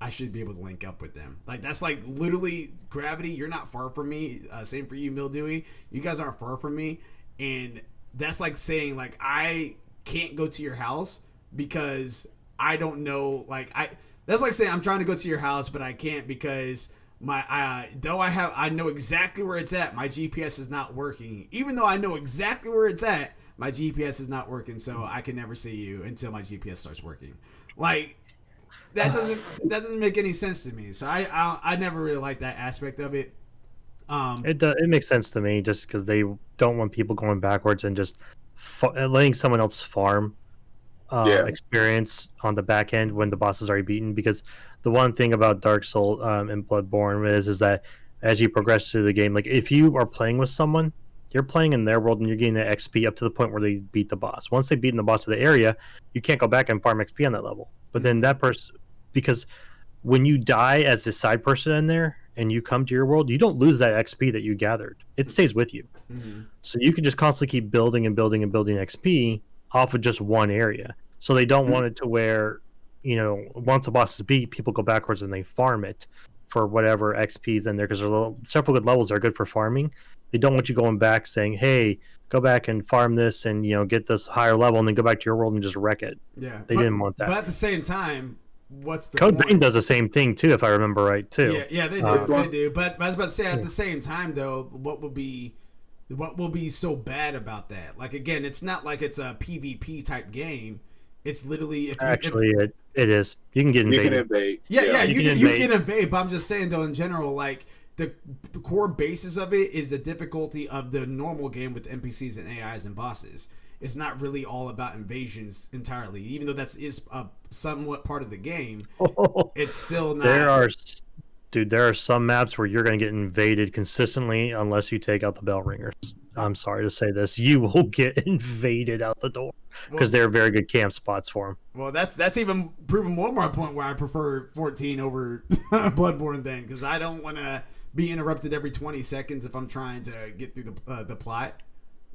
I should be able to link up with them. Like that's like literally Gravity. You're not far from me. Same for you, Mildewy. You guys aren't far from me, and that's like saying like I can't go to your house because I don't know that's like saying I'm trying to go to your house but I can't because I know exactly where it's at, my GPS is not working. Even though I know exactly where it's at, my GPS is not working, so I can never see you until my GPS starts working. Like that doesn't make any sense to me. So I never really liked that aspect of it. It makes sense to me just because they don't want people going backwards and just letting someone else farm experience on the back end when the boss is already beaten. Because the one thing about Dark Souls and Bloodborne is that as you progress through the game, like if you are playing with someone, you're playing in their world and you're getting the XP up to the point where they beat the boss. Once they've beaten the boss of the area, you can't go back and farm XP on that level. But then that person, because when you die as the side person in there and you come to your world, you don't lose that XP that you gathered. It stays with you. Mm-hmm. So you can just constantly keep building and building and building XP off of just one area. So they don't want it to where, once a boss is beat, people go backwards and they farm it for whatever XP is in there because there's several good levels that are good for farming. They don't want you going back saying, hey, go back and farm this and, get this higher level and then go back to your world and just wreck it. Yeah. They didn't want that. But at the same time, what's the Code point? Vein does the same thing too, if I remember right too. Yeah, they do. They do. But I was about to say at the same time though, what will be so bad about that? Like again, it's not like it's a PvP type game. It's literally it is. You can get invaded. You can invade. Yeah, you can invade. But I'm just saying though, in general, like the core basis of it is the difficulty of the normal game with NPCs and AIs and bosses. It's not really all about invasions entirely, even though is a somewhat part of the game. It's still not. There are some maps where you're going to get invaded consistently unless you take out the bell ringers. I'm sorry to say this, you will get invaded out the door because they're very good camp spots for them. Well, that's even proven one more point where I prefer 14 over Bloodborne then, because I don't want to be interrupted every 20 seconds if I'm trying to get through the plot.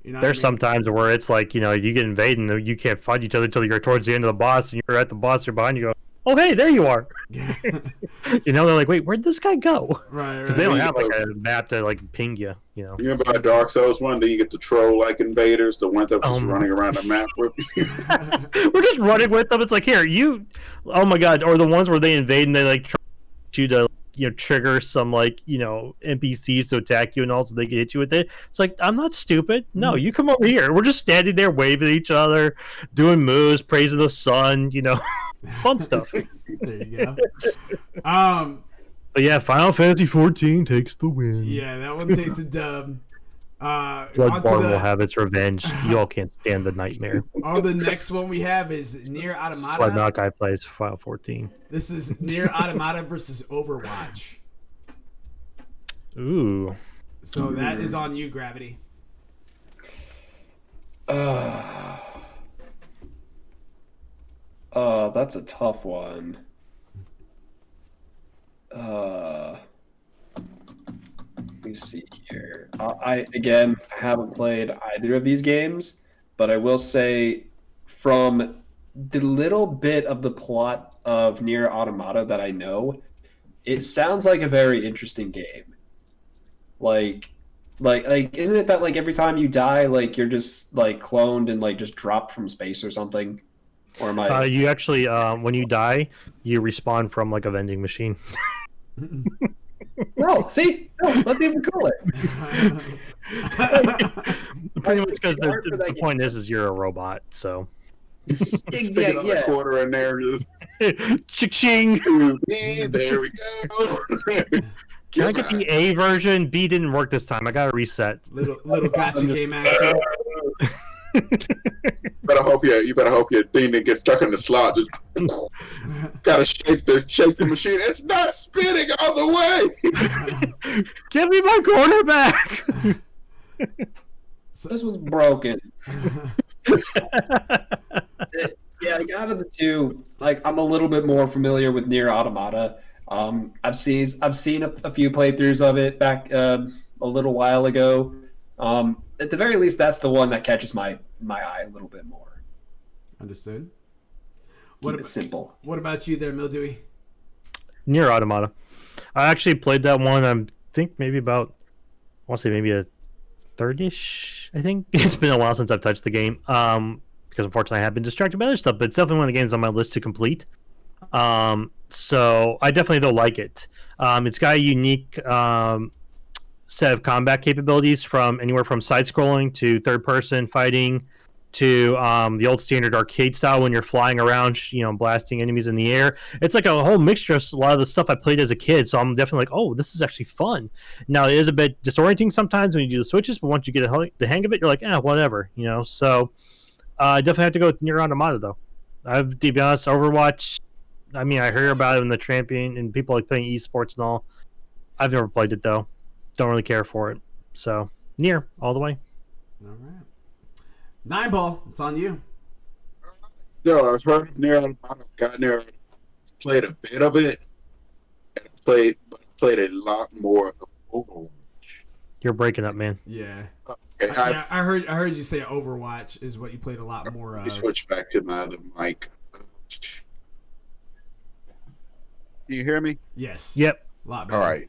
There's some times where it's like, you get invaded and you can't fight each other until you're towards the end of the boss and you're at the boss, you're behind, you go, oh, hey, there you are. Yeah. They're like, wait, where'd this guy go? Right. Because they don't have like a map to like ping you, You remember Dark Souls 1, then you get the troll like invaders, the ones that just running around the map with you. We're just running with them. It's like, here, oh my god, or the ones where they invade and they like try you to trigger some like NPCs to attack you and also they can hit you with it. It's like, I'm not stupid. No, you come over here. We're just standing there waving at each other, doing moves, praising the sun, fun stuff. There you go. But yeah, Final Fantasy 14 takes the win. Yeah, that one takes a dub. Bloodborne will have its revenge. You all can't stand the nightmare. The next one we have is Nier Automata. That's why that guy plays Final 14. This is Nier Automata versus Overwatch. Ooh. So that is on you, Gravity. That's a tough one. Let me see here. I haven't played either of these games, but I will say from the little bit of the plot of Nier Automata that I know, it sounds like a very interesting game. Like isn't it that like every time you die, like you're just like cloned and like just dropped from space or something? Or am I? You actually, when you die, you respawn from like a vending machine. No, see, that's even cooler. Pretty much because the point is you're a robot, so. Sticking a quarter in there. Cha-ching! There we go. Can I get the A version? B didn't work this time. I got to reset. Little gotcha game action. You better hope your thing didn't get stuck in the slot. Just gotta shake the machine. It's not spinning all the way. Give me my corner back. This was broken. Yeah, like out of the two, like I'm a little bit more familiar with Nier Automata. I've seen a few playthroughs of it back a little while ago. At the very least, that's the one that catches my eye a little bit more. Understood. Keep it simple. What about you there, Mildewy? Nier Automata. I actually played that one. I think maybe about, I want to say maybe a 30-ish. I think it's been a while since I've touched the game. Because unfortunately I have been distracted by other stuff. But it's definitely one of the games on my list to complete. So I definitely don't like it. It's got a unique set of combat capabilities from anywhere from side-scrolling to third-person fighting to the old standard arcade style when you're flying around, blasting enemies in the air. It's like a whole mixture of a lot of the stuff I played as a kid, so I'm definitely like, oh, this is actually fun. Now, it is a bit disorienting sometimes when you do the switches, but once you get the hang of it, you're like, whatever, So I definitely have to go with Nier Automata, though. To be honest, Overwatch, I mean, I heard about it in the champion and people like playing esports and all. I've never played it, though. Don't really care for it. So, Nier, all the way. All right. Nine Ball, it's on you. Yo, I've heard of Nier Automata, got there, played a bit of it, and played a lot more of Overwatch. You're breaking up, man. Yeah. Okay, I heard you say Overwatch is what you played a lot more Let of. me switch back to my other mic. Can you hear me? Yes. Yep. A lot better. All right.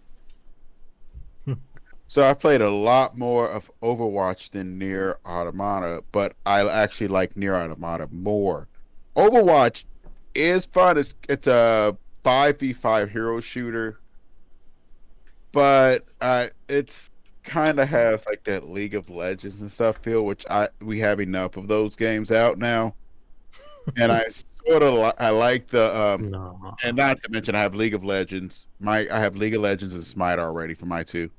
So I played a lot more of Overwatch than Nier Automata, but I actually like Nier Automata more. Overwatch is fun. It's a 5v5 hero shooter, but it's kind of has like that League of Legends and stuff feel, which we have enough of those games out now. And I sort of I like the No. and not to mention I have League of Legends. I have League of Legends and Smite already for my two.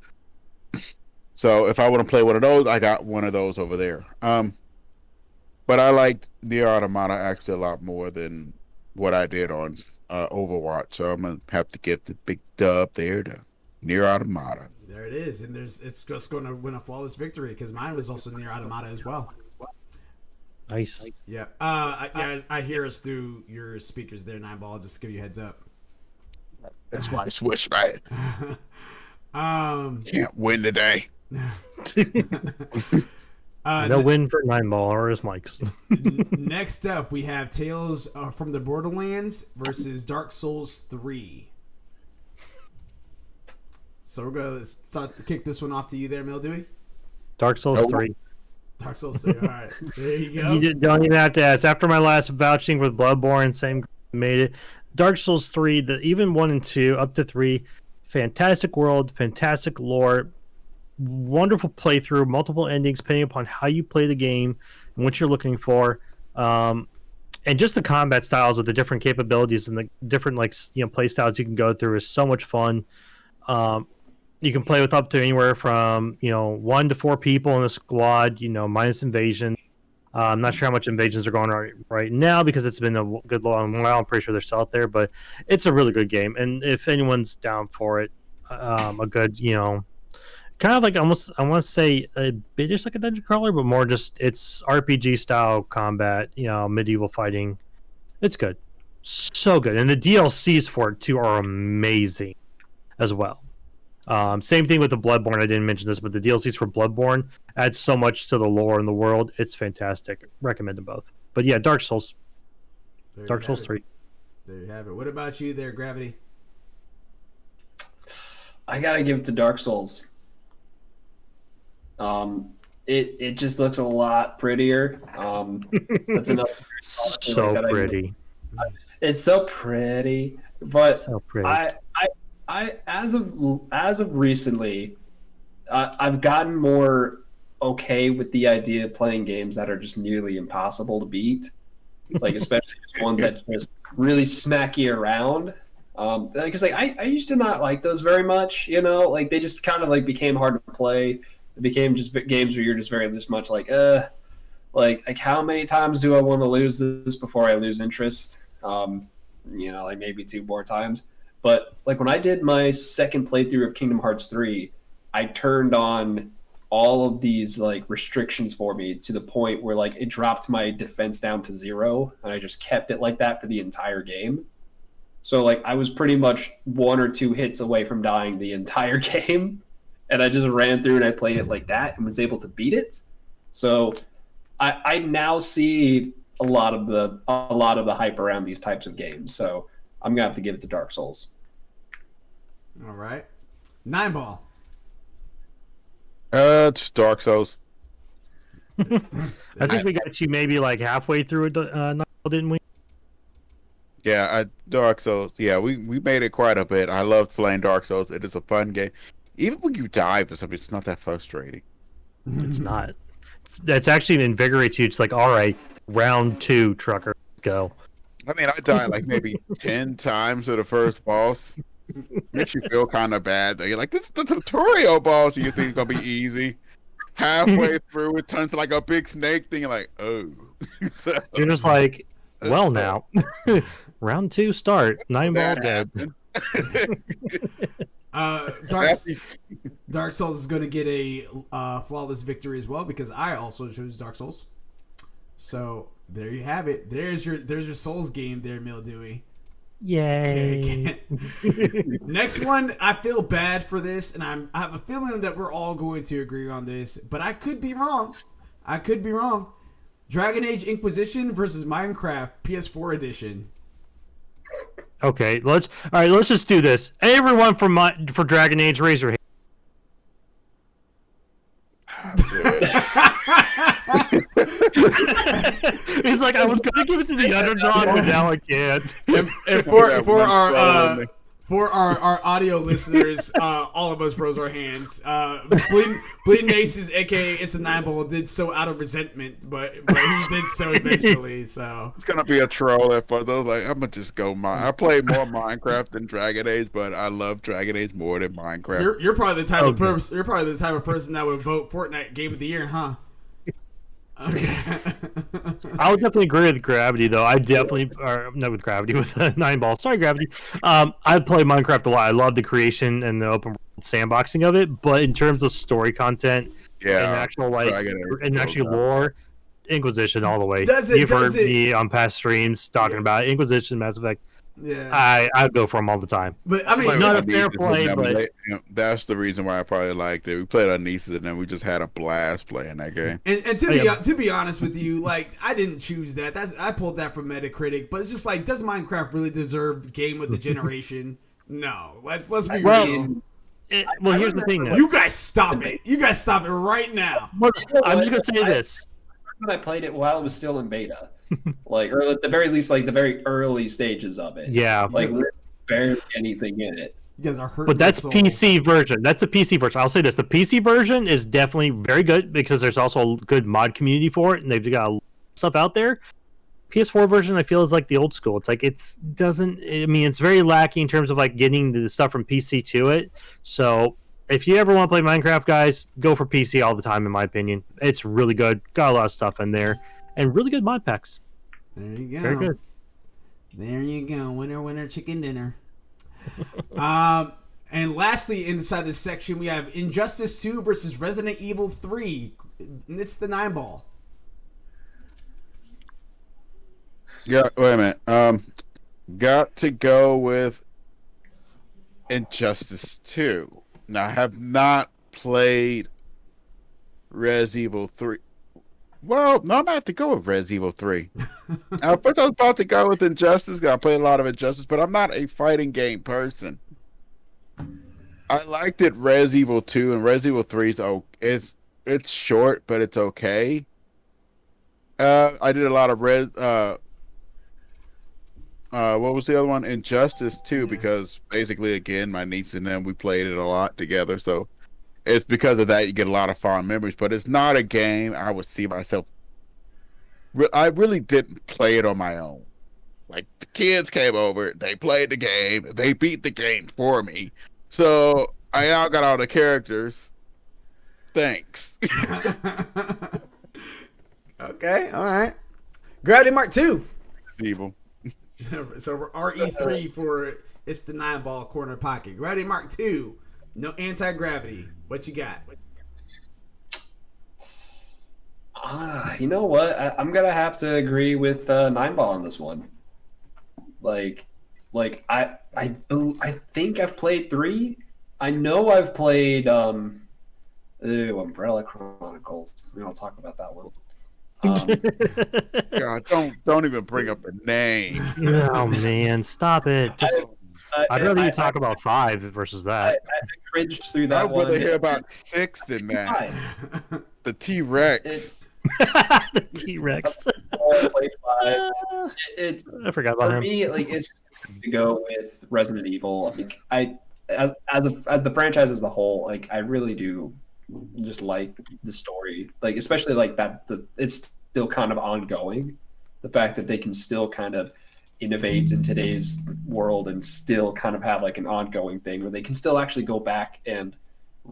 So if I want to play one of those, I got one of those over there. But I like Nier Automata actually a lot more than what I did on Overwatch. So I'm gonna have to get the big dub there to Nier Automata. There it is, and it's just going to win a flawless victory because mine was also Nier Automata as well. Nice. Yeah. I hear us through your speakers there, Nine Ball. Just to give you a heads up. That's why I switched right. Can't win today. No win for Nine Ball or his mics. Next up, we have Tales from the Borderlands versus Dark Souls 3. So we're gonna start to kick this one off to you there, Mildewy. Dark Souls 3. Dark Souls 3. All right, there you go. You don't even have to ask. After my last vouching with Bloodborne, same made it. Dark Souls 3, even 1 and 2, up to 3, fantastic world, fantastic lore, wonderful playthrough, multiple endings depending upon how you play the game and what you're looking for, and just the combat styles with the different capabilities and the different play styles you can go through is so much fun. You can play with up to anywhere from 1 to 4 people in a squad, minus invasion. I'm not sure how much invasions are going on right now because it's been a good long while. I'm pretty sure they're still out there, but it's a really good game. And if anyone's down for it, a good, kind of like almost, I want to say a bit just like a dungeon crawler, but more just it's RPG style combat, medieval fighting. It's good. So good. And the DLCs for it too are amazing as well. Same thing with the Bloodborne. I didn't mention this, but the DLCs for Bloodborne add so much to the lore in the world. It's fantastic. Recommend them both. But yeah, Dark Souls. Dark Souls 3. There you have it. What about you there, Gravity? I gotta give it to Dark Souls. It just looks a lot prettier. That's enough. So pretty. It's so pretty, but So pretty. I as of recently, I've gotten more okay with the idea of playing games that are just nearly impossible to beat, like especially just ones that just really smack you around. Because like I used to not like those very much, you know, like they just kind of like became hard to play. It became just games where you're just very just much like how many times do I want to lose this before I lose interest? You know, like maybe 2 more times. But like when I did my second playthrough of Kingdom Hearts 3, I turned on all of these like restrictions for me to the point where like it dropped my defense down to 0 and I just kept it like that for the entire game. So like I was pretty much 1 or 2 hits away from dying the entire game, and I just ran through and I played it like that and was able to beat it. So I now see a lot of the hype around these types of games. So I'm gonna have to give it to Dark Souls. All right. 9-ball. It's Dark Souls. I think we got you maybe like halfway through it, didn't we? Yeah, Dark Souls. Yeah, we made it quite a bit. I loved playing Dark Souls. It is a fun game. Even when you die for something, it's not that frustrating. It's not. That's actually invigorates you. It's like, all right, round 2, trucker, go. I mean, I died like maybe 10 times to the first boss. Makes you feel kind of bad. Though. You're like, this is the tutorial boss. You think it's gonna be easy. Halfway through, it turns to like a big snake thing. You're like, oh. So, You're just like, well, so- now, round 2 start. 9-ball dead. Dark Souls is going to get a flawless victory as well because I also chose Dark Souls. So there you have it. There's your Souls game there, Mildewy. Yay! Next one, I feel bad for this, and I have a feeling that we're all going to agree on this, but I could be wrong. Dragon Age Inquisition versus Minecraft PS4 edition. Okay, let's just do this. Everyone for Dragon Age, raise your hand. He's like, I was gonna give it to the underdog, but now I can't. And for our audio listeners, all of us froze our hands. Bleeding Aces, aka It's a 9-ball, did so out of resentment, but he did so eventually. So It's gonna be a troll at first. I was like, I'm gonna just go I play more Minecraft than Dragon Age, but I love Dragon Age more than Minecraft. you're probably the type of person. You're probably the type of person that would vote Fortnite Game of the Year, huh? Okay. I would definitely agree with Gravity, though. I definitely, or not with Gravity, with 9-ball. Sorry, Gravity. I play Minecraft a lot. I love the creation and the open world sandboxing of it, but in terms of story content and actual lore, Inquisition all the way. You've heard me on past streams talking about Inquisition, Mass Effect. Yeah, I'd go for them all the time. but I mean, not a fair play, but that's the reason why I probably liked it. We played on Nieces, and then we just had a blast playing that game. and to be honest with you, like I didn't choose that. I pulled that from Metacritic, but it's just like, does Minecraft really deserve Game of the Generation? No. Let's be real. Here's the thing. You guys stop it. You guys stop it right now. I'm just gonna say this. When I played it while it was still in beta, or at the very least, like the very early stages of it. Yeah, like barely anything in it. You guys are hurting. But that's PC version. That's the PC version. I'll say this: the PC version is definitely very good because there's also a good mod community for it, and they've got a lot of stuff out there. PS4 version, I feel, is like the old school. It's like it's very lacking in terms of like getting the stuff from PC to it. So if you ever want to play Minecraft, guys, go for PC all the time. In my opinion, it's really good. Got a lot of stuff in there, and really good mod packs. There you go. Very good. There you go. Winner, winner, chicken dinner. And lastly, inside this section, we have Injustice 2 versus Resident Evil 3. It's the 9-ball. Yeah, wait a minute. Got to go with Injustice 2. Now, I have not played Res Evil 3. Well, no, I'm about to go with Res Evil 3. First, I was about to go with Injustice. I played a lot of Injustice, but I'm not a fighting game person. I liked it Res Evil 2, and Res Evil 3 is it's short, but it's okay. I did a lot of what was the other one? Injustice 2, because basically, again, my niece and them, we played it a lot together, so it's because of that you get a lot of fond memories, but it's not a game I would see myself. I really didn't play it on my own. Like the kids came over, they played the game, they beat the game for me. So I now got all the characters. Thanks. Okay, all right. Gravity Mark 2. Evil. So we're RE3 for it's the 9-ball corner pocket. Gravity Mark 2. No anti-gravity. What you got? You know what? I'm gonna have to agree with 9-ball on this one. Like I think I've played 3. I know I've played Umbrella Chronicles. We don't talk about that one. God, don't even bring up the name. Oh man, stop it! Just, I'd rather you talk about 5 versus that. I cringed through that I would one. rather hear about 6 than that. The T-Rex. It's The T-Rex. played 5. It's I forgot about for him. me. Like it's to go with Resident Evil. Like as the franchise as a whole, like I really do just like the story, like especially like that it's still kind of ongoing. The fact that they can still kind of innovate in today's world and still kind of have like an ongoing thing where they can still actually go back and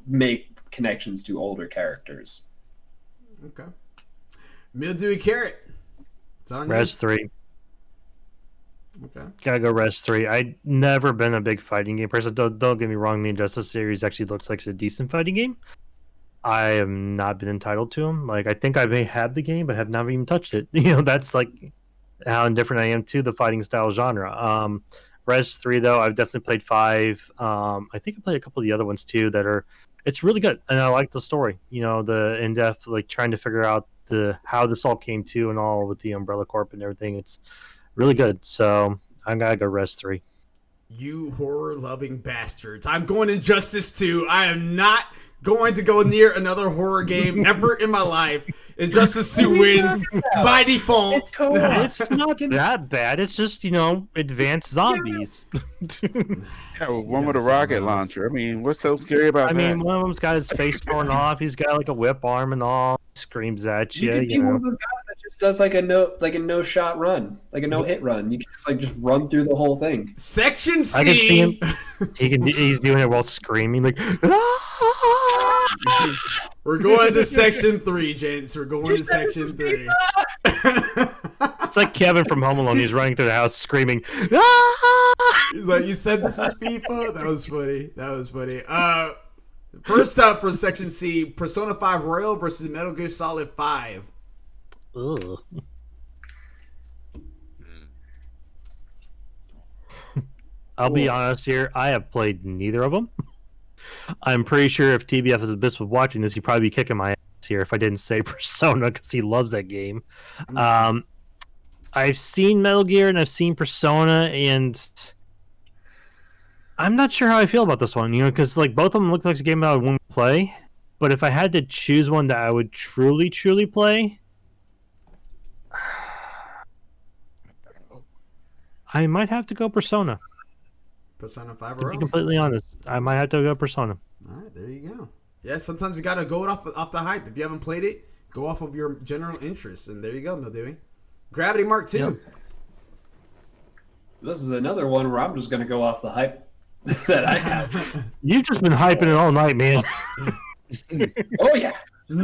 make connections to older characters. Okay. Mildewy Carrot. It's on Res 3. Okay. Gotta go Res 3. I've never been a big fighting game person. Don't get me wrong. The Injustice series actually looks like it's a decent fighting game. I have not been entitled to them. Like I think I may have the game, but have not even touched it. That's like how indifferent I am to the fighting style genre. Res 3 though, I've definitely played 5. I think I played a couple of the other ones too that are. It's really good, and I like the story. The in depth, like trying to figure out how this all came to and all with the Umbrella Corp and everything. It's really good. So I'm gonna go Res 3. You horror-loving bastards. I'm going Injustice 2. I am not going to go near another horror game ever in my life. Injustice 2 wins by default. It's cool. It's not that bad. It's just advanced zombies. Yeah, one with a rocket launcher. I mean, what's so scary about I that? mean, one of them's got his face torn off. He's got like a whip arm and all. Screams at you. You could be one of those guys that just does like a no shot run, like a no hit run. You can just run through the whole thing. Section C. I can see him. He's doing it while screaming like. We're going to Section 3, gents. We're going to Section 3. It's like Kevin from Home Alone. He's running through the house screaming. He's like, you said this was FIFA? That was funny. That was funny. First up for Section C, Persona 5 Royal versus Metal Gear Solid 5. Ugh. I'll be honest here. I have played neither of them. I'm pretty sure if TBF is Abyss was watching this, he'd probably be kicking my ass here if I didn't say Persona because he loves that game. I've seen Metal Gear and I've seen Persona, and I'm not sure how I feel about this one. Because like both of them look like a game that I would want to play. But if I had to choose one that I would truly play, I might have to go Persona. Persona 5 To Royal? be completely honest, I might have to go Persona. All right, there you go. Yeah, sometimes you got to go off the hype. If you haven't played it, go off of your general interest. And there you go, Mildewy. Gravity Mark 2. Yep. This is another one where I'm just going to go off the hype that I have. You've just been hyping it all night, man. Oh yeah,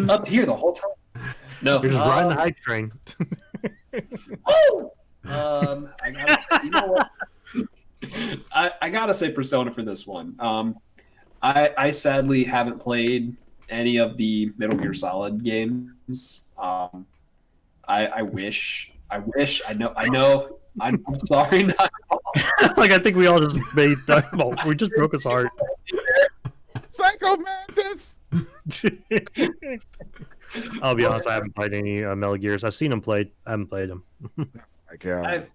up here the whole time. No, You're just riding the hype train. Oh! You know what? I gotta say Persona for this one. I sadly haven't played any of the Metal Gear Solid games. I wish. I know. I'm sorry. Not Like I think we all just made. We just broke his heart. Psycho Mantis. I'll be honest. I haven't played any Metal Gears. I've seen them played. I haven't played them. My God.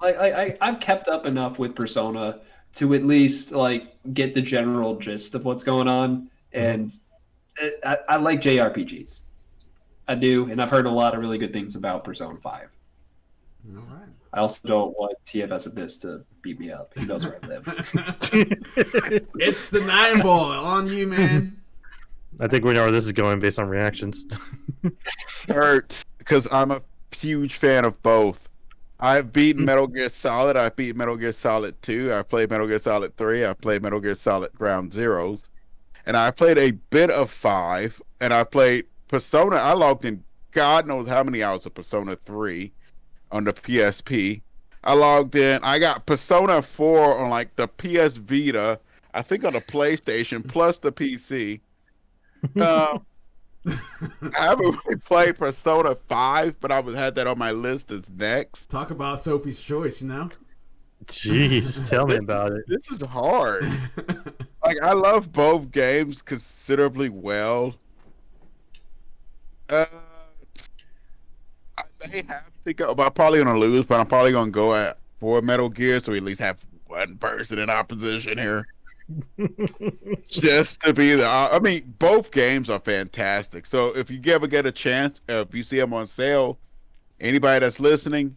I've kept up enough with Persona to at least like get the general gist of what's going on, and I like JRPGs. I do, and I've heard a lot of really good things about Persona 5. All right. I also don't want TFS Abyss to beat me up. He knows where I live. It's the 9-ball on you, man. I think we know where this is going based on reactions. Hurts because I'm a huge fan of both. I've beaten Metal Gear Solid. I've beaten Metal Gear Solid 2. I've played Metal Gear Solid 3. I've played Metal Gear Solid Ground Zeroes. And I played a bit of 5. And I played Persona. I logged in God knows how many hours of Persona 3 on the PSP. I logged in. I got Persona 4 on like the PS Vita. I think on the PlayStation plus the PC. I haven't really played Persona 5, but I had that on my list as next. Talk about Sophie's choice, you know? Jeez, tell me about it. This is hard. Like, I love both games considerably well. I may have to go, but I'm probably gonna lose. But I'm probably gonna go for Metal Gear, so we at least have one person in opposition here, just to be the. I mean, both games are fantastic. So if you ever get a chance, if you see them on sale, anybody that's listening,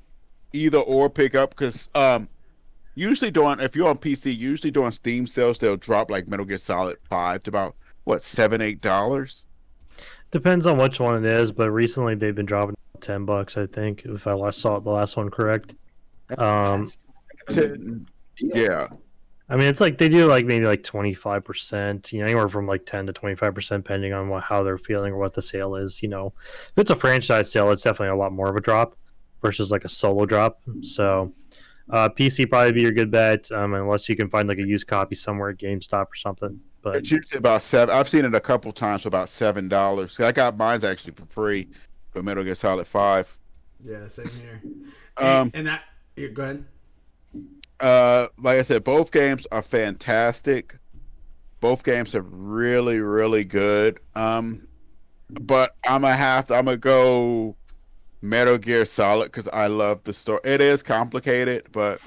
either or pick up because usually if you're on PC, usually during Steam sales, they'll drop like Metal Gear Solid 5 to about what $7-8. Depends on which one it is, but recently they've been dropping $10, I think, if I saw the last one correct. That's Yeah. I mean, it's like they do like maybe like 25%, anywhere from like 10 to 25%, depending on how they're feeling or what the sale is. If it's a franchise sale, it's definitely a lot more of a drop versus like a solo drop. So, PC probably be your good bet, unless you can find like a used copy somewhere at GameStop or something. But It's usually about $7. I've seen it a couple times for about $7. I got mine's actually for free for Metal Gear Solid 5. Yeah, same here. Um, And that, yeah, go ahead. Like I said, both games are fantastic. Both games are really, really good. But I'm gonna go Metal Gear Solid because I love the story. It is complicated, but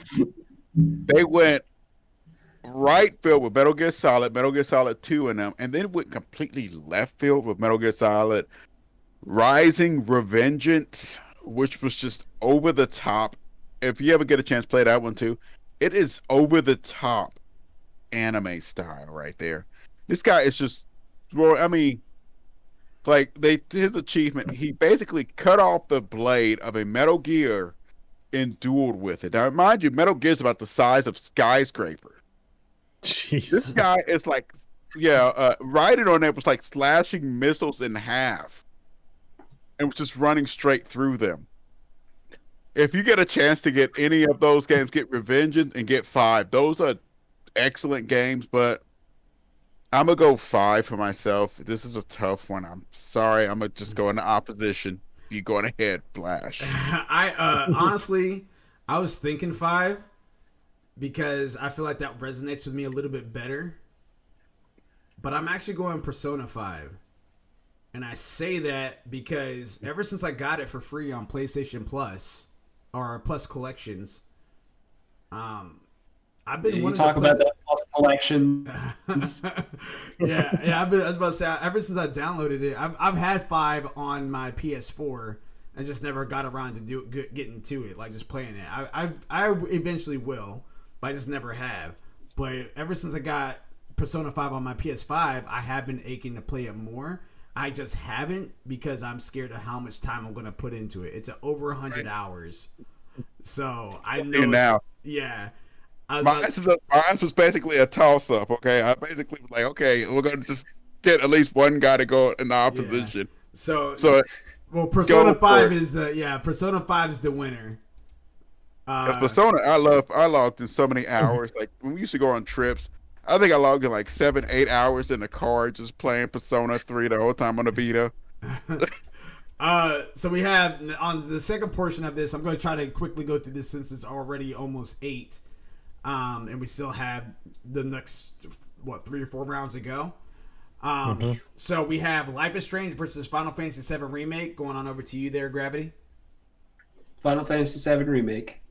they went right field with Metal Gear Solid 2 in them, and then went completely left field with Metal Gear Solid Rising Revengeance, which was just over the top. If you ever get a chance, play that one too. It is over the top anime style right there. This guy is just, well, I mean, like his achievement, he basically cut off the blade of a Metal Gear and dueled with it. Now, mind you, Metal Gear is about the size of skyscraper. jeez. This guy is like, riding on it was like slashing missiles in half and was just running straight through them. If you get a chance to get any of those games, get Revengeance and get 5. Those are excellent games, but I'm going to go 5 for myself. This is a tough one. I'm sorry. I'm going to just go in the opposition. You going ahead, Flash. I honestly, I was thinking 5 because I feel like that resonates with me a little bit better. But I'm actually going Persona 5. And I say that because ever since I got it for free on PlayStation Plus or Plus Collections, I've been you wanting talk to play about that plus collection. yeah. I was about to say, ever since I downloaded it, I've had 5 on my PS4. I just never got around to getting to it, like just playing it. I eventually will, but I just never have. But ever since I got Persona 5 on my PS5, I have been aching to play it more. I just haven't because I'm scared of how much time I'm going to put into it. It's over 100 hours. So I know. Now, yeah. mine was basically a toss up. Okay. I basically was like, okay, we're going to just get at least one guy to go in the opposition. So well, Persona 5 is the winner. Persona, I logged in so many hours. Like when we used to go on trips, I think I logged in like 7-8 hours in the car just playing Persona 3 the whole time on the Vita. So we have on the second portion of this. I'm going to try to quickly go through this since it's already almost 8, and we still have the next 3 or 4 rounds to go. So we have Life is Strange versus Final Fantasy VII Remake going on over to you there, Gravity. Final Fantasy VII Remake.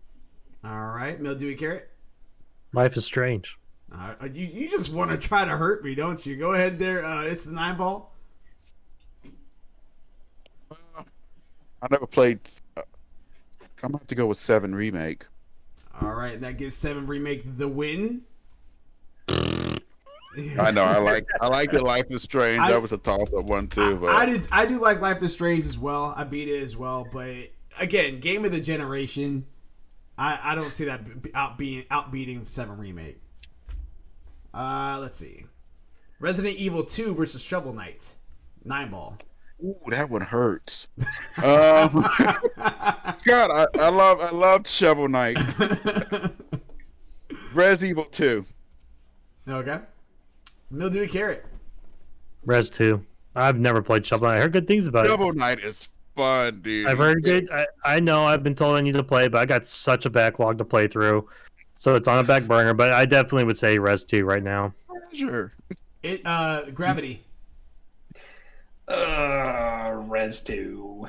All right, Mildewy Carrot. Life is Strange. You just want to try to hurt me, don't you? Go ahead there. It's the 9-ball. I never played. I'm going to have to go with 7 Remake. All right, that gives 7 Remake the win. I know. I like the Life is Strange. That was a toss-up one too. But I do like Life is Strange as well. I beat it as well, but again, game of the generation. I don't see that outbeating 7 remake. Let's see. Resident Evil 2 versus Shovel Knight. 9-ball. Ooh, that one hurts. God, I love Shovel Knight. Res Evil 2. Okay. Mildewy Carrot. Res 2. I've never played Shovel Knight. I heard good things about Shovel it. Knight is fun, dude. I've heard good. I know I've been told I need to play, but I got such a backlog to play through. So it's on a back burner, but I definitely would say Res 2 right now. Sure. Gravity. Res 2.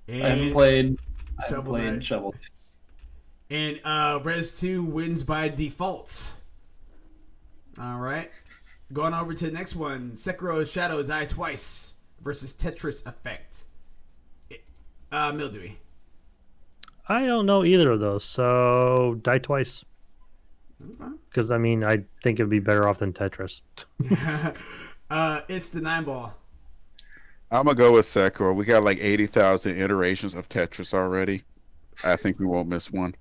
And I haven't played Shovel Knight. Shovel Knight. And Res 2 wins by default. All right. Going over to the next one. Sekiro's Shadow Die Twice versus Tetris Effect. Mildewy. I don't know either of those, so Die Twice. Because, I mean, I think it'd be better off than Tetris. It's the 9-ball. I'm going to go with Sekiro. We got like 80,000 iterations of Tetris already. I think we won't miss one.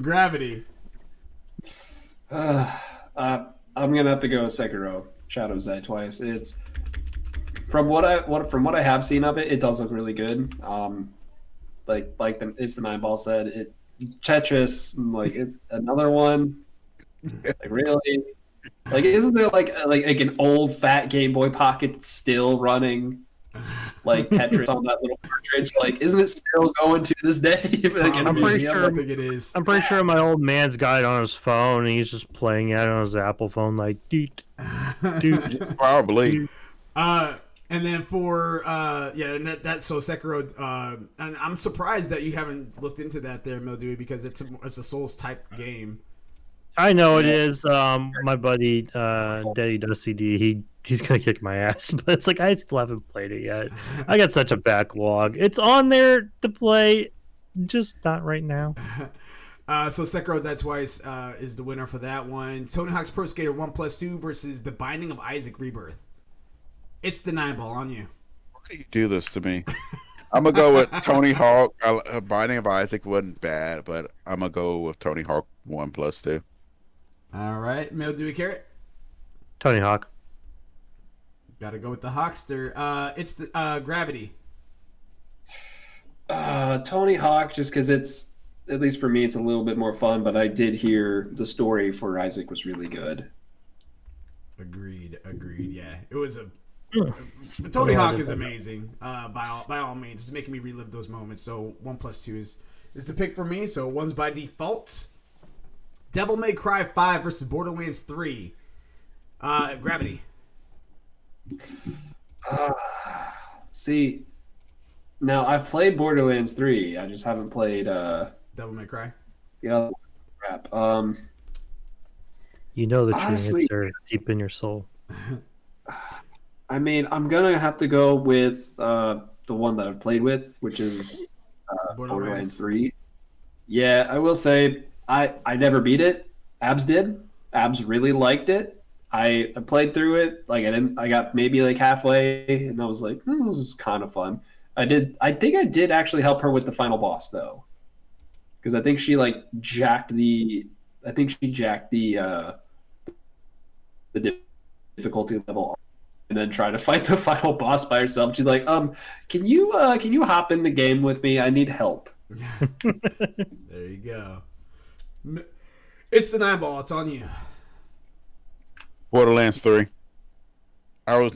Gravity. I'm gonna have to go with Sekiro. Shadows Die Twice. It's from what I have seen of it, it does look really good. It's the 9-ball said. It Tetris, like it's another one. Like really, like isn't there like an old fat Game Boy Pocket still running? Like Tetris on that little cartridge, like isn't it still going to this day? Like, I'm pretty sure. I think it is. I'm pretty sure my old man's got it on his phone, and he's just playing it on his Apple phone, like doot, doot. Probably. And then for and that's so Sekiro. And I'm surprised that you haven't looked into that there, Mildewy, because it's a Souls type game. I know it is. My buddy Daddy Does CD, he's gonna kick my ass, but it's like I still haven't played it yet. I got such a backlog. It's on there to play, just not right now. So Sekiro Die Twice is the winner for that one. Tony Hawk's Pro Skater 1+2 versus The Binding of Isaac Rebirth. It's the 9-ball on you. Why do you do this to me? I'm going to go with Tony Hawk. Binding of Isaac wasn't bad, but I'm going to go with Tony Hawk 1+2. All right, Mildewy Carrot. Tony Hawk. Gotta go with the Hawkster. It's the Gravity. Tony Hawk, just because it's, at least for me, it's a little bit more fun. But I did hear the story for Isaac was really good. Agreed. Yeah, it was a. Tony Hawk is amazing. By all means, it's making me relive those moments. So 1+2 is the pick for me. So one's by default. Devil May Cry 5 versus Borderlands 3. Gravity. See, now I've played Borderlands 3. I just haven't played Devil May Cry. Yeah, crap. You know the Honestly, truths are deep in your soul. I mean, I'm gonna have to go with the one that I've played with, which is Borderlands 3. Yeah, I will say I never beat it. Abs did. Abs really liked it. I played through it. Like I got maybe like halfway, and I was like, this is kind of fun. I think I did actually help her with the final boss though, because I think she like jacked the difficulty level and then try to fight the final boss by herself. She's like, can you hop in the game with me? I need help. There you go. It's the 9-ball. It's on you. Borderlands 3. I'm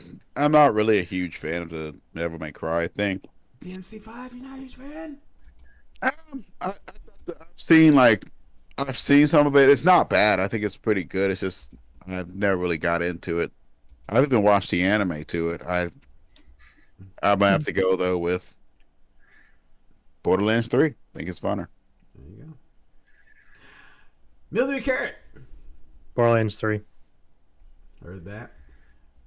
not really a huge fan of the Devil May Cry thing. DMC5, you're not a huge fan? I've seen some of it. It's not bad. I think it's pretty good. It's just I've never really got into it. I've even watched the anime to it. I might have to go though with Borderlands 3. I think it's funner. There you go. Mildewy Carrot. Borderlands 3. Heard that.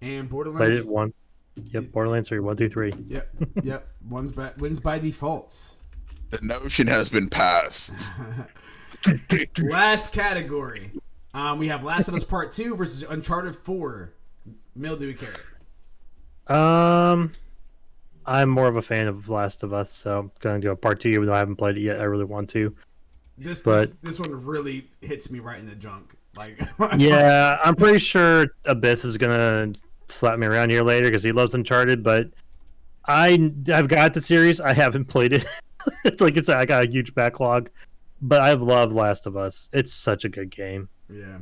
And Played Borderlands. it 1. Yep, Borderlands 3, 1 through 3. Yep. Wins by default. The notion has been passed. Last category. We have Last of Us Part 2 versus Uncharted 4. Mildewy Carrot. I'm more of a fan of Last of Us, so I'm gonna do a part 2 even though I haven't played it yet. I really want to. This But this one really hits me right in the junk. Like, yeah, I'm pretty sure Abyss is gonna slap me around here later because he loves Uncharted. But I've got the series. I haven't played it. I got a huge backlog, but I've loved Last of Us. It's such a good game. yeah.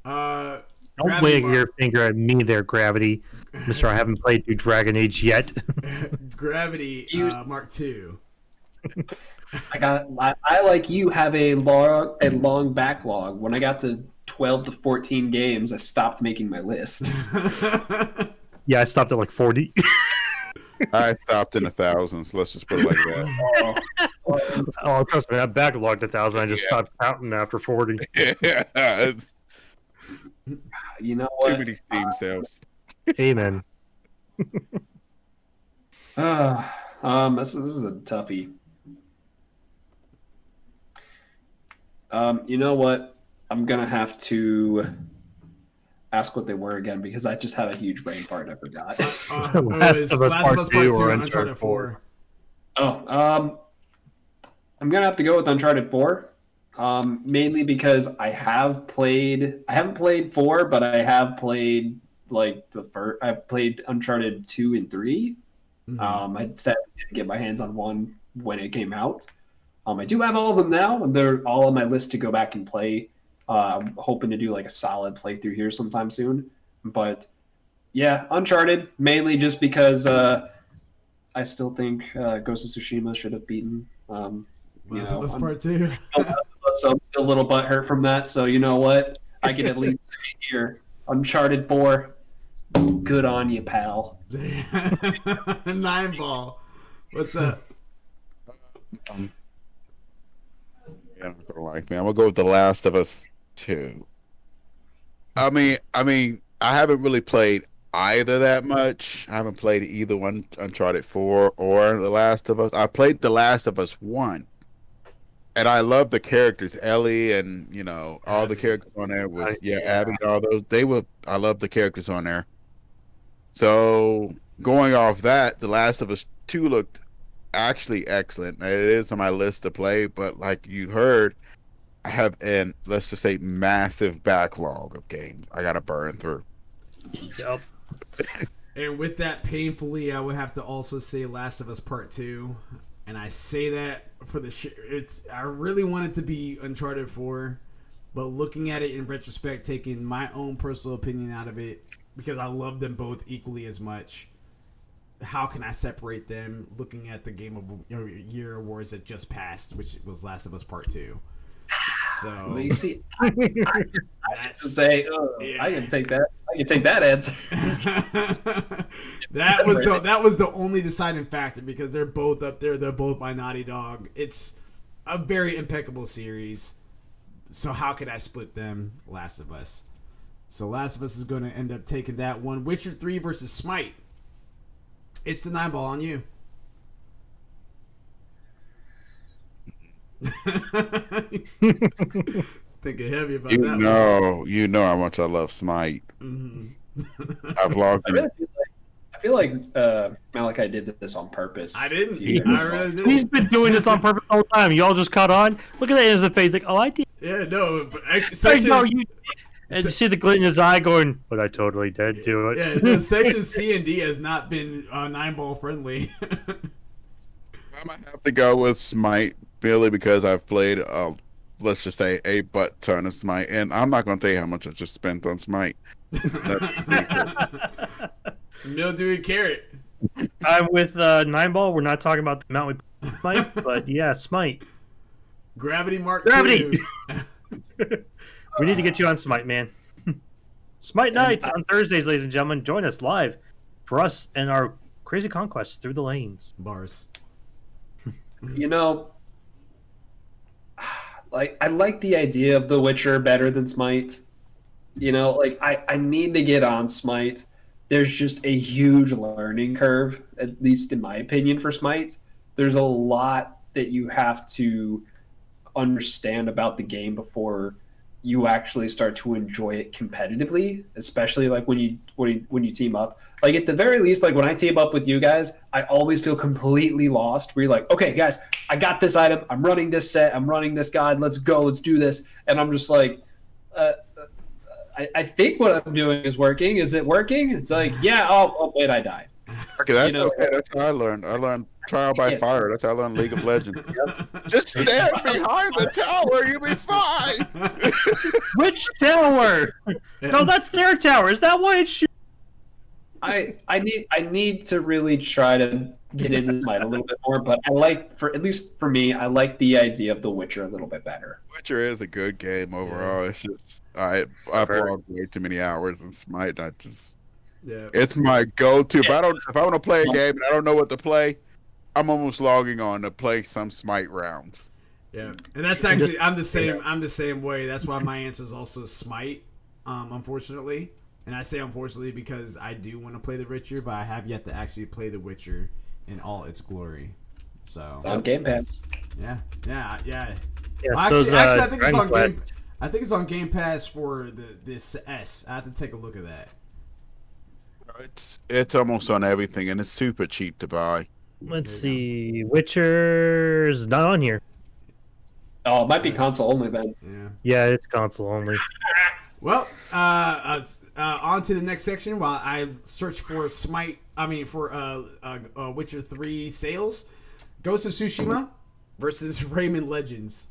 Don't Gravity wag Mark. your finger at me there, Gravity. Mister, I haven't played through Dragon Age yet. Gravity Mark II. I like you have a long backlog. When I got to 12 to 14 games, I stopped making my list. Yeah, I stopped at like 40. I stopped in the thousands. Let's just put it like that. Oh, trust me, I backlogged 1,000. I just stopped counting after 40. Yeah, it's You know too what? many Steam sales. Amen. This is a toughie. You know what? I'm gonna have to ask what they were again because I just had a huge brain fart. I forgot. It was Last of Us Part 2 and Uncharted 4. Oh, I'm gonna have to go with Uncharted 4. Mainly because I haven't played 4, but I have played like the first. I've played Uncharted 2 and 3. Mhm. I sadly didn't get my hands on 1 when it came out. I do have all of them now, and they're all on my list to go back and play. I'm hoping to do like a solid playthrough here sometime soon. But yeah, Uncharted mainly just because I still think Ghost of Tsushima should have beaten. Last of Us Part 2. So I'm still a little butthurt from that. So you know what? I can at least say here, Uncharted 4. Good on you, pal. 9 ball. What's up? Yeah, I'm not gonna like me. I'm gonna go with The Last of Us 2. I mean, I haven't really played either that much. I haven't played either one, Uncharted 4 or The Last of Us. I played The Last of Us 1. And I love the characters, Ellie and all the Abby. characters on there was Yeah. Abby and all those. I love the characters on there. So going off that, The Last of Us 2 looked actually excellent. It is on my list to play, but like you heard, I have let's just say massive backlog of games I gotta burn through. Yep. And with that, painfully, I would have to also say Last of Us Part 2. And I say that for I really want it to be Uncharted 4. But looking at it in retrospect, taking my own personal opinion out of it, because I love them both equally as much, how can I separate them looking at the Game of Year awards that just passed, which was Last of Us Part 2? So Well, you see, I that's, say, yeah. I can take that. I can take that answer. that was the only deciding factor because they're both up there. They're both by Naughty Dog. It's a very impeccable series. So how could I split them? Last of Us. So Last of Us is going to end up taking that one. Witcher 3 versus Smite. It's the 9 ball on you. Thinking heavy about that one. You know how much I love Smite. Mhm. I've logged I in. really feel like Malachi did this on purpose. I didn't. to you. I really He's did. been doing this on purpose all the time. Y'all just caught on. Look at that innocent face. Like, oh, I did. Yeah, no. But actually, Like, section, no, you. And you see the glint in his eye going, but I totally did do it. yeah, no, section C and D has not been 9 ball friendly. I might have to go with Smite purely because I've played, let's just say, a butt ton of Smite, and I'm not going to tell you how much I just spent on Smite. Mildew and carrot. I'm with 9 ball. We're not talking about the amount we Smite, but yeah, Smite. Gravity Mark Gravity. 2. We need to get you on Smite, man. Smite nights on Thursdays, ladies and gentlemen. Join us live for us and our crazy conquests through the lanes. Bars. You know, like I like the idea of The Witcher better than Smite. You know, like I need to get on Smite. There's just a huge learning curve, at least in my opinion, for Smite. There's a lot that you have to understand about the game before you actually start to enjoy it competitively, especially like when you team up. Like at the very least, like when I team up with you guys, I always feel completely lost. Where you're like, okay, guys, I got this item. I'm running this set. I'm running this guide. Let's go. Let's do this. And I'm just like, I think what I'm doing is working. Is it working? It's like, yeah. Oh wait, I died. Okay, that's You know- okay. That's how I learned. I learned trial by Yeah. fire. That's how I learned League of Legends. Just stand behind the tower, you'll be fine. Which tower? No, that's their tower. Is that why it's shooting? I need to really try to get into Smite a little bit more, but I like, for at least for me, I like the idea of The Witcher a little bit better. Witcher is a good game overall. It's just I've logged way too many hours in Smite. Yeah. It's my go-to. If I want to play a game and I don't know what to play, I'm almost logging on to play some Smite rounds. Yeah, and that's actually I'm the same way. That's why my answer is also Smite, unfortunately. And I say unfortunately because I do want to play The Witcher, but I have yet to actually play The Witcher in all its glory. So It's on Game Pass. yeah. Yeah, Well, actually, I think it's on Game. I think it's on Game Pass for this S. I have to take a look at that. It's almost on everything, and it's super cheap to buy. Let's see. Witcher's not on here. Oh, it might be console only then. Yeah. Yeah, it's console only. Well, on to the next section while I search for Witcher 3 sales. Ghost of Tsushima versus Rayman Legends.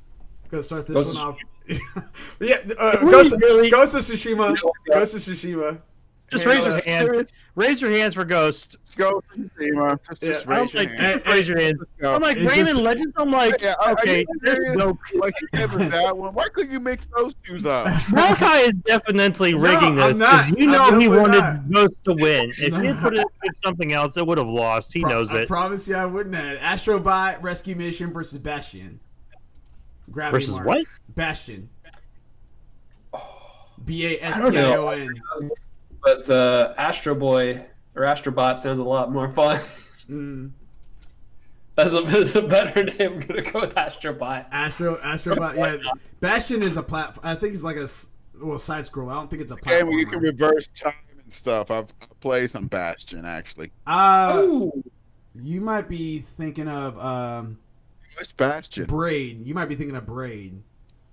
Gonna start this one off. Yeah, Ghost of Tsushima. Ghost of Tsushima. Just raise your hand. Raise your hands for Ghost. Let's go, Tsushima. Just I raise don't your like hand. raise your hands. I'm like It's Rayman just- Legends. I'm like, Yeah, okay, there's no. Like you never that one. Why couldn't you mix those two up? Malachi is definitely rigging this I'm not. because you I'm know he definitely wanted not. Ghost to win. If No. he had put it with something else, it would have lost. He knows I it. promise you I wouldn't have. Astrobot Rescue Mission versus Bastion. Gravity Versus Mark. what? Bastion. I don't know. Bastion. But Astro Boy or Astrobot sounds a lot more fun. Mm. That's a better name. I'm gonna go with Astrobot. Astrobot. Yeah, Bastion is a platform. I think it's like a side scroll. I don't think it's a Game platform. where you can reverse time and stuff. I've played some Bastion actually. Ooh. You might be thinking of What's Bastion? Braid. You might be thinking of Braid.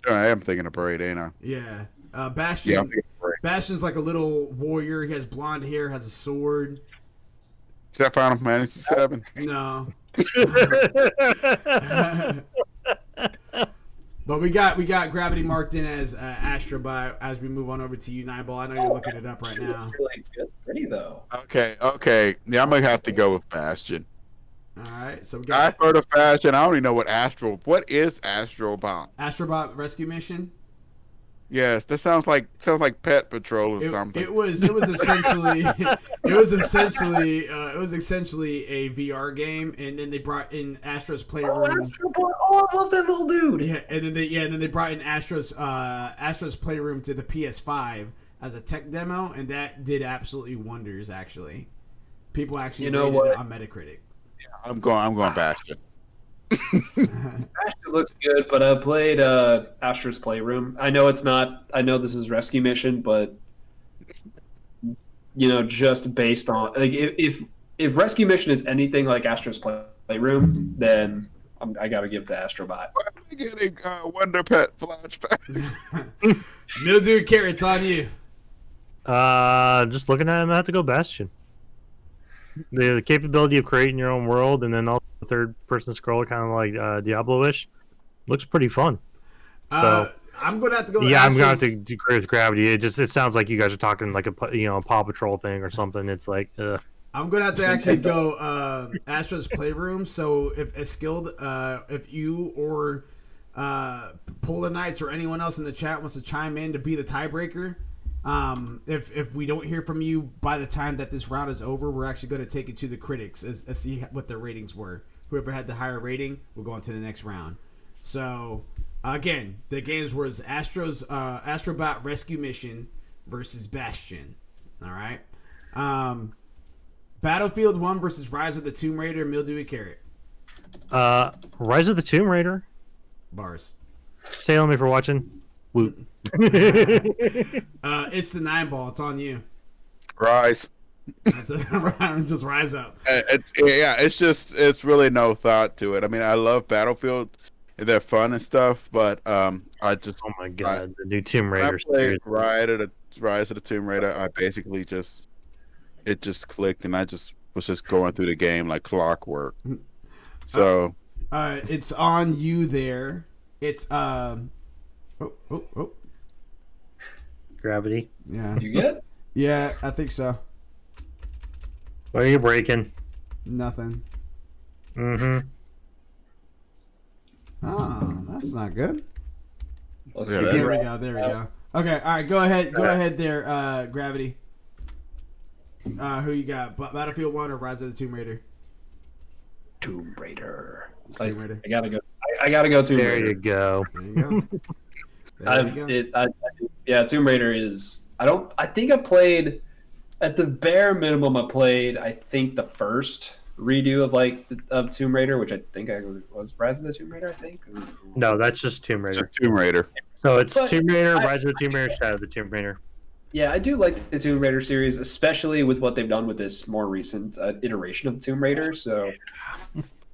I am thinking of Braid, ain't I? Yeah. Bastion. Yeah, I'm thinking of Braid. Bastion's like a little warrior. He has blonde hair, has a sword. Is that Final Fantasy 7? No. But we got Gravity marked in as Astrobot as we move on over to you, Nineball. I know you're looking it up right now. Really good. Pretty though. Okay. Yeah, I'm gonna have to go with Bastion. All right, so we I've got heard of Bastion. I don't even know what is Astrobot? Astrobot Rescue Mission. Yes, that sounds like Pet Patrol or something. It was essentially it was essentially a VR game, and then they brought in Astro's Oh, Playroom. Astrobot. Oh, I love that little dude. Yeah, and then they brought in Astro's Playroom to the PS5 as a tech demo, and that did absolutely wonders. Actually, people actually rated it on Metacritic. I'm going Bastion. Astra looks good, but I played Astra's Playroom. I know it's not. I know this is Rescue Mission, but just based on like if Rescue Mission is anything like Astra's Playroom, then I got to give the Astrobot. Why am I getting Wonder Pet flashback? Mildew Carrots on you. Just looking at him, I have to go Bastion. The capability of creating your own world and then also the third-person scroll, kind of like Diablo-ish, looks pretty fun. So I'm gonna have to go. yeah, I'm gonna have to do with Gravity. It sounds like you guys are talking like a Paw Patrol thing or something. It's like, I'm gonna have to actually go Astra's Playroom. So if if you or Polar Knights or anyone else in the chat wants to chime in to be the tiebreaker, if we don't hear from you by the time that this round is over, we're actually going to take it to the critics as see what their ratings were. Whoever had the higher rating will go on to the next round. So again, the games was Astrobot Rescue Mission versus Bastion. All right. Battlefield 1 versus Rise of the Tomb Raider. Mildewy Carrot. Rise of the Tomb Raider. Bars. Say on me for watching. Whoop. It's the 9-ball. It's on you. Rise. Just rise up. It's really no thought to it. I mean, I love Battlefield. They're fun and stuff, but I just Oh my god, the new Tomb when I Raider played series. Rise of the Tomb Raider, I basically just clicked, and I was just going through the game like clockwork. So It's on you there. It's Gravity. yeah. You get? Yeah, I think so. What are you breaking? Nothing. Mm-hmm. Oh, that's not good. Let's Yeah, do There it. we go. There we go. Okay, all right. Go ahead there, Gravity. Who you got? Battlefield 1 or Rise of the Tomb Raider? Tomb Raider. Tomb Raider. I gotta go. I gotta go Tomb There Raider. you go. There you go. There you go. Yeah, Tomb Raider is. I think I played at the bare minimum. I played. I think the first redo of Tomb Raider, which I think was Rise of the Tomb Raider. I think. No, that's just Tomb it's a Raider. Tomb Raider. So it's But Tomb Raider, I- Rise of the Tomb Raider, Shadow of the Tomb Raider. Yeah, I do like the Tomb Raider series, especially with what they've done with this more recent iteration of Tomb Raider. So,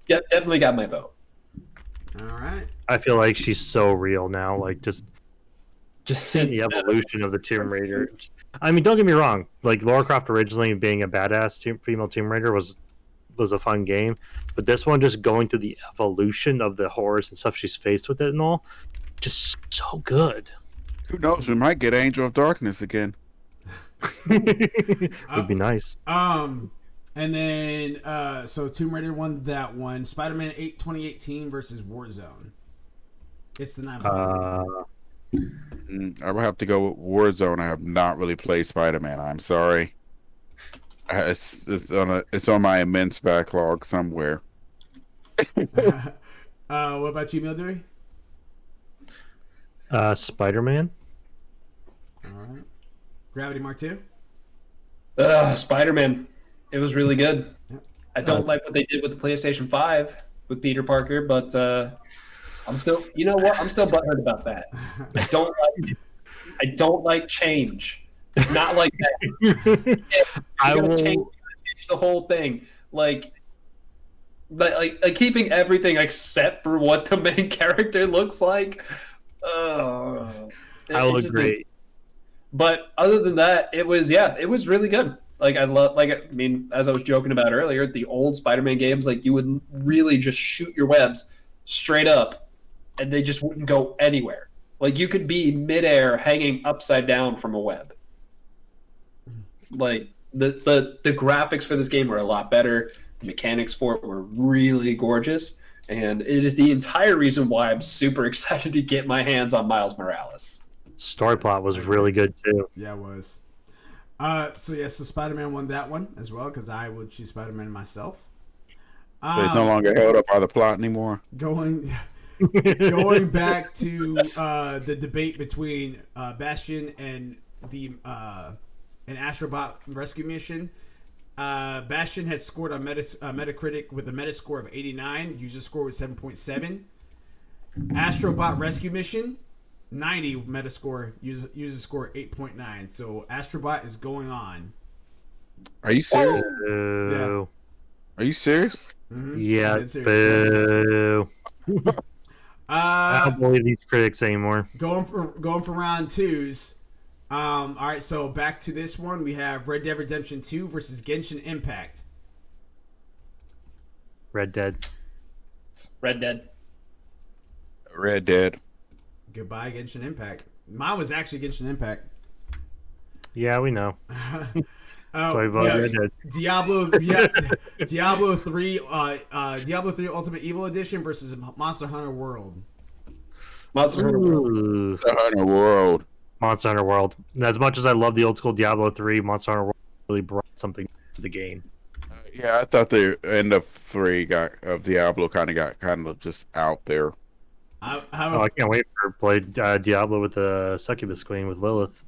yeah, definitely got my vote. All right. I feel like she's so real now. Like just seeing the evolution of the Tomb Raider. I mean, don't get me wrong. Like Lara Croft originally being a badass female Tomb Raider was a fun game, but this one just going through the evolution of the horrors and stuff she's faced with it and all, just so good. Who knows? We might get Angel of Darkness again. Would be nice. And then so Tomb Raider won that one. Spider-Man 8 2018 versus Warzone. It's the 9-ball. I would have to go with Warzone. I have not really played Spider-Man. I'm sorry. It's on my immense backlog somewhere. What about you, Mildred? Spider-Man. All right. Gravity Mark 2. Spider-Man. It was really good. Yep. I don't like what they did with the PlayStation 5 with Peter Parker, but I'm still, you know what? I'm still butthurt about that. I don't like it. I don't like change. Not like that. I will. Change the whole thing. Like keeping everything except for what the main character looks like. I will agree. But other than that, it was really good. Like I mean, as I was joking about earlier, the old Spider-Man games, like you would really just shoot your webs straight up, and they just wouldn't go anywhere. Like you could be midair hanging upside down from a web. Like the graphics for this game were a lot better. The mechanics for it were really gorgeous, and it is the entire reason why I'm super excited to get my hands on Miles Morales. Story plot was really good too. Yeah, it was. So Spider-Man won that one as well because I would choose Spider-Man myself. But it's no longer held up by the plot anymore. Going back to the debate between Bastion and the an Astrobot rescue mission. Bastion had scored on Metacritic with a Metascore of 89. User score was 7.7. Astrobot rescue mission 90 Metascore, user score 8.9. So Astrobot is going on. Are you serious? Boo. Are you serious? Mm-hmm. Yeah, Dead serious. boo. I don't believe these critics anymore. Going for round twos. All right, so back to this one. We have Red Dead Redemption 2 versus Genshin Impact. Red Dead. Red Dead. Red Dead. Goodbye, Genshin Impact. Mine was actually Genshin Impact. Yeah, we know. So I voted Red Dead. Diablo 3 Ultimate Evil Edition versus Monster Hunter World. Monster Hunter World. Ooh. The Hunter World. Monster Hunter World. As much as I love the old school Diablo 3, Monster Hunter World really brought something to the game. Yeah, I thought the end of 3 of Diablo kind of just out there. I I can't wait for play Diablo with the Succubus Queen with Lilith.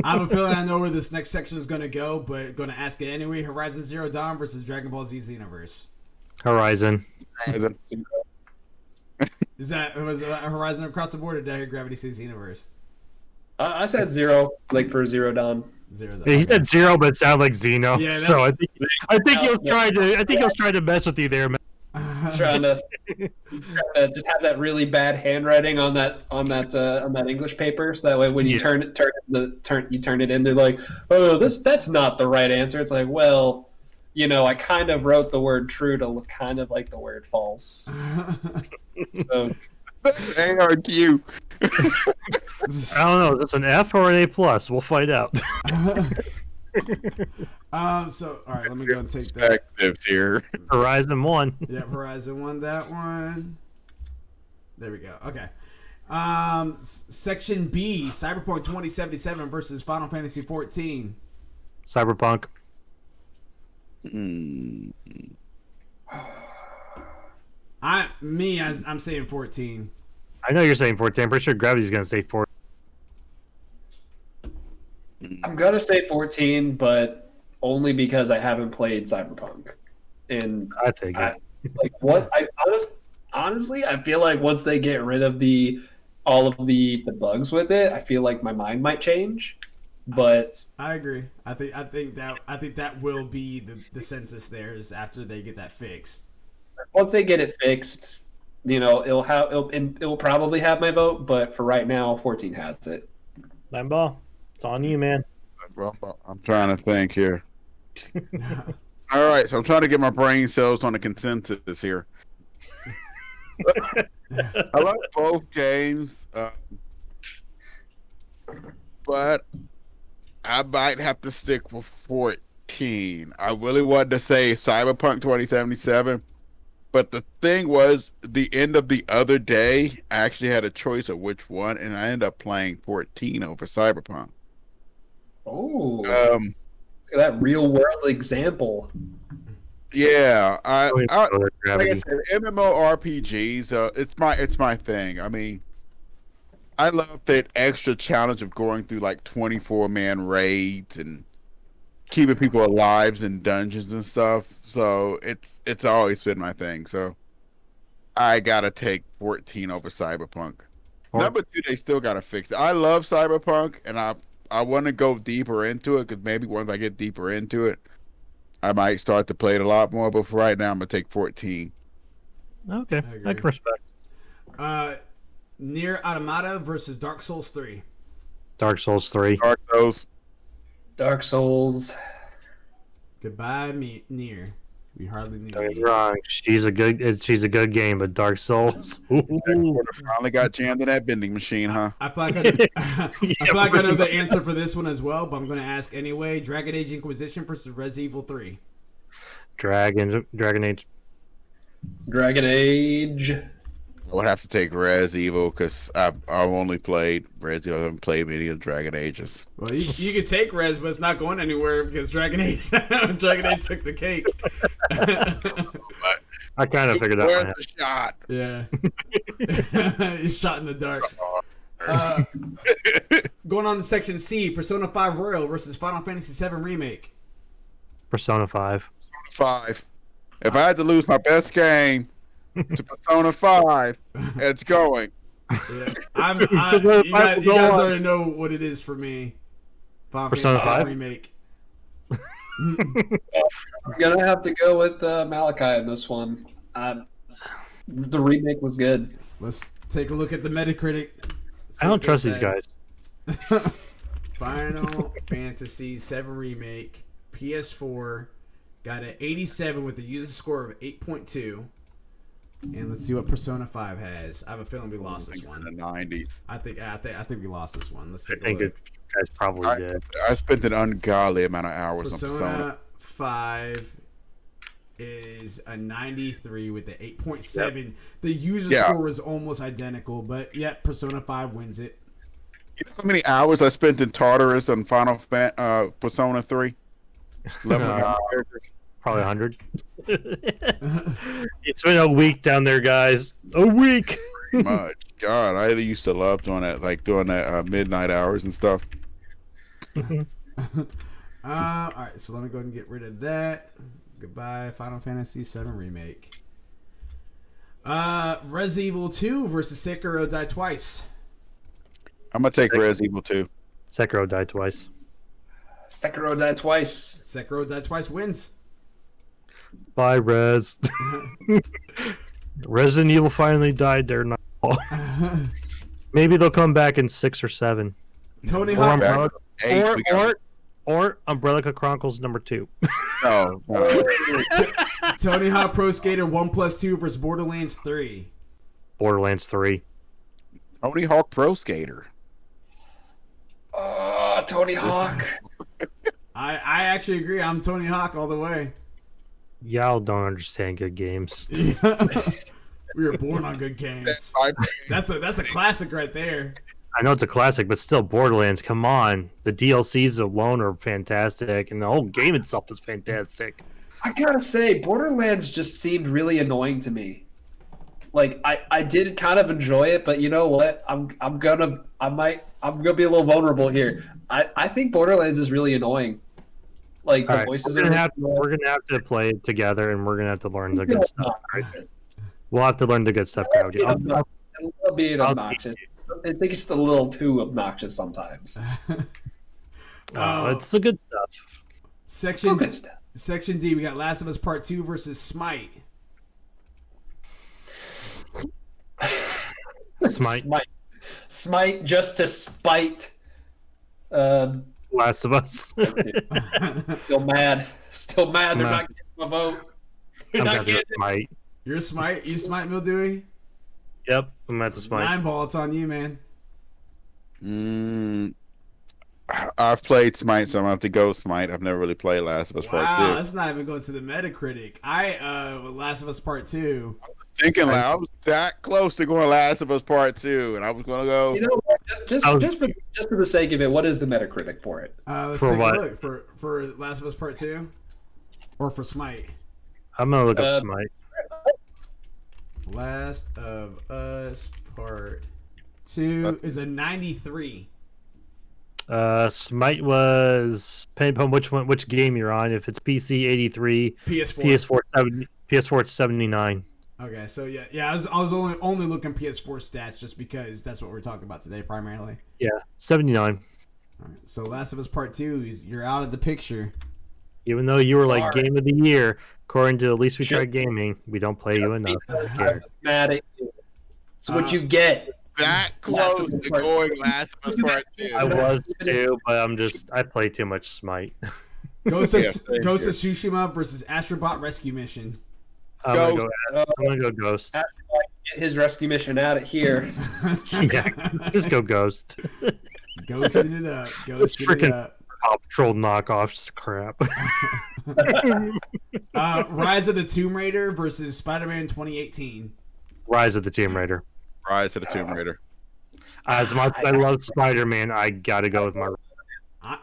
I have a feeling I know where this next section is going to go, but going to ask it anyway. Horizon Zero Dawn versus Dragon Ball Z Xenoverse. Horizon. Was Horizon across the board, or did I hear Gravity say Xenoverse? I said 0, like for Zero Dawn. Zero. Yeah, he said 0, but it sounded like Xeno. Yeah, that- so I think he was trying to. I think he was trying to mess with you there, man. Trying to just have that really bad handwriting on that English paper, so that way when you turn it in, they're like, oh, that's not the right answer. It's like, well, I kind of wrote the word true to look kind of like the word false. So ARQ. I don't know. Is this an F or an A plus? We'll find out. So all right, let me go and take that. Perspectives here. Horizon 1. Yep, Horizon won that one. There we go. Okay. Section B, Cyberpunk 2077 versus Final Fantasy 14. Cyberpunk. I'm saying 14. I know you're saying 14. I'm pretty sure Gravity's going to say 14. I'm gonna say 14, but only because I haven't played Cyberpunk. And I take it. Honestly, I feel like once they get rid of all of the bugs with it, I feel like my mind might change. But I agree. I think that will be the census there is after they get that fixed. once they get it fixed, it'll probably have my vote. But for right now, 14 has it. Limeball, it's on you, man. Well, I'm trying to think here. All right, so I'm trying to get my brain cells on the consensus here. I like both games, but I might have to stick with 14. I really wanted to say Cyberpunk 2077, but the thing was, the end of the other day, I actually had a choice of which one, and I ended up playing 14 over Cyberpunk. Oh, that real world example. Yeah, like I Gravity. said, MMORPGs. It's my thing. I mean, I love that extra challenge of going through like 24-man raids and keeping people alive in dungeons and stuff. So it's always been my thing. So I gotta take 14 over Cyberpunk. Number 2, they still gotta fix it. I love Cyberpunk, and I want to go deeper into it because maybe once I get deeper into it, I might start to play it a lot more. But for right now, I'm gonna take 14. Okay, I can respect. Nier Automata versus Dark Souls 3. Dark Souls 3. Dark Souls. Goodbye, Nier. We hardly knew Don't get me you. wrong. She's a good game, but Dark Souls. Ooh. Finally got jammed in that vending machine, huh? I feel like I know the answer for this one as well, but I'm going to ask anyway. Dragon Age Inquisition versus Resident Evil 3. Dragon Age. Dragon Age. I would have to take Res Evil because I've only played Res Evil. I haven't played many of Dragon Ages. Well, you could take Res, but it's not going anywhere because Dragon Age took the cake. I kind of figured that Where's one out. the shot? Yeah. He's shot in the dark. Going on to Section C, Persona 5 Royal versus Final Fantasy 7 Remake. Persona 5. 5. If I had to lose my best game to Persona 5, it's going. Yeah. You guys already know what it is for me. Final Persona Fantasy 7 5? Remake. I'm gonna have to go with Malachi in this one. The remake was good. Let's take a look at the Metacritic. I don't trust these guys. Final Fantasy 7 Remake, PS4, got an 87 with a user score of 8.2. And let's see what Persona 5 has. I have a feeling we lost this one. In the 90s. I think we lost this one. Let's I take a think look. you guys probably did. I spent an ungodly amount of hours on Persona Persona. 5 is a 93 with the 8.7. Yep. The user score is almost identical, but yet Persona 5 wins it. You know how many hours I spent in Tartarus on Persona 3? Probably 100. It's been a week down there, guys. A week. Pretty much. God, I used to love doing that, midnight hours and stuff. All right, so let me go ahead and get rid of that. Goodbye, Final Fantasy 7 Remake. Resident Evil 2 versus Sekiro Die Twice. I'm gonna take Res Evil 2. Sekiro died twice. Sekiro died twice. Sekiro died twice wins. Bye, Res. Resident Evil finally died. They're not. Maybe they'll come back in 6 or 7. Tony Or Hawk. Umbrella, Eight, we got- or Umbrella Chronicles #2. No, Tony Hawk Pro Skater 1+2 versus Borderlands 3. Borderlands 3. Tony Hawk Pro Skater. Oh, Tony Hawk. I actually agree. I'm Tony Hawk all the way. Y'all don't understand good games. We were born on good games. That's a classic right there. I know it's a classic, but still, Borderlands. Come on, the DLCs alone are fantastic, and the whole game itself is fantastic. I gotta say, Borderlands just seemed really annoying to me. Like I did kind of enjoy it, but you know what? I'm gonna be a little vulnerable here. I think Borderlands is really annoying. Like the All right, voices we're are. gonna have to play it together, and we're gonna have to learn the good stuff. Right? We'll have to learn the good stuff, Cloudy. I love being I'll- obnoxious. I think it's a little too obnoxious sometimes. It's the good stuff. Section Good stuff. Section D, we got Last of Us Part 2 versus Smite. Smite, Smite just to spite. Last of Us. Still mad. Still mad. They're Mad. not getting my vote. They're I'm not gonna getting go Smite. You're Smite? You Smite, Mildewey? Yep, I'm at the Smite. 9 ball, it's on you, man. I've played Smite, so I'm gonna have to go Smite. I've never really played Last of Us Part Wow, 2. that's not even going to the Metacritic. Last of Us Part 2. I was that close to going Last of Us Part 2, and I was gonna go. You know what? Just I was- just for the sake of it, what is the Metacritic for it? Let's For take what? a look. For Last of Us Part 2? Or for Smite? I'm gonna look up Smite. Last of Us Part 2 is a 93. Smite was depending upon which game you're on. If it's PC, 83, PS4. PS4 70, PS4 it's 79. Okay, so yeah. I was only looking PS4 stats just because that's what we're talking about today primarily. Yeah, 79. All right, so Last of Us Part 2, you're out of the picture. Even though you were like Sorry. Game of the Year, according to At Least We Shit. Tried Gaming, we don't play you enough. Who I'm cares? mad at you. It's what you get. That Last close of Us to Part- going Last of Us Part 2. I was too, but I play too much Smite. Ghost of Yeah, thank Ghost you. of Tsushima versus Astrobot Rescue Mission. I'm gonna go Ghost. Get his rescue mission out of here. Yeah, just go Ghost. Ghosting it up. Ghosting it freaking- up. Paw Patrol knockoffs crap. Rise of the Tomb Raider versus Spider-Man 2018. Rise of the Tomb Raider. Rise of the Tomb Raider. As much as I love Spider-Man, I gotta go with my.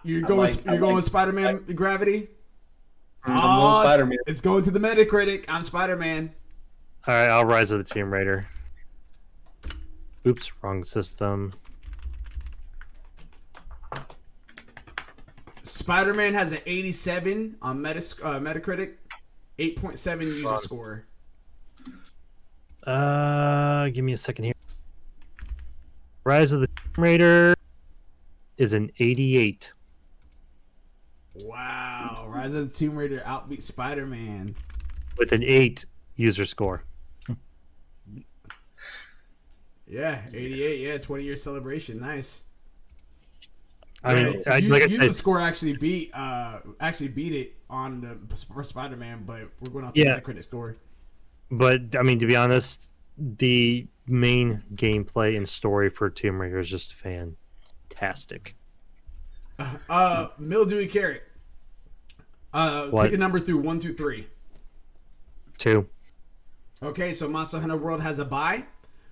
You're I going like- with Spider-Man Gravity? I'm going Spider-Man. It's going to the Metacritic. I'm Spider-Man. All right, I'll Rise of the Tomb Raider. Oops, wrong system. Spider-Man has an 87 on Metacritic, 8.7 user score. Give me a second here. Rise of the Tomb Raider is an 88. Wow, Rise of the Tomb Raider outbeat Spider-Man. With an 8 user score. Yeah, 88. Yeah, 20-year celebration. Nice. I mean, user I said, score actually beat it on the for Spider-Man, but we're going off the Yeah. Metacritic score. but I mean, to be honest, the main gameplay and story for Tomb Raider is just fantastic. Mildewy Carrot. What? Pick a number through 1 through 3. 2. Okay, so Monster Hunter World has a bye,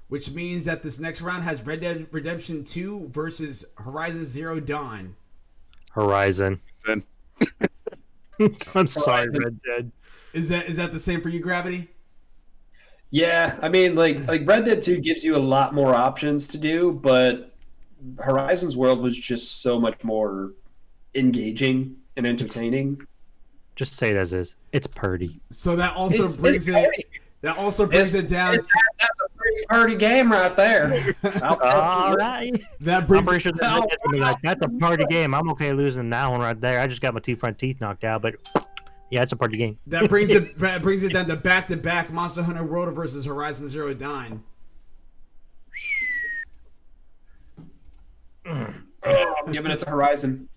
which means that this next round has Red Dead Redemption 2 versus Horizon Zero Dawn. Horizon. Then I'm sorry, Horizon. Red Dead. Is that the same for you, Gravity? Yeah, I mean, like Red Dead 2 gives you a lot more options to do, but Horizon's World was just so much more engaging and entertaining. Just say it as is. It's purdy. So that also It's brings it. great. That also brings it down. It has a Party game right there. All right. That I'm brings pretty sure that gets me like, that's a party game. I'm okay losing that one right there. I just got my 2 front teeth knocked out, but yeah, it's a party game. that brings it down to back Monster Hunter World versus Horizon Zero Dawn. I'm giving it to Horizon.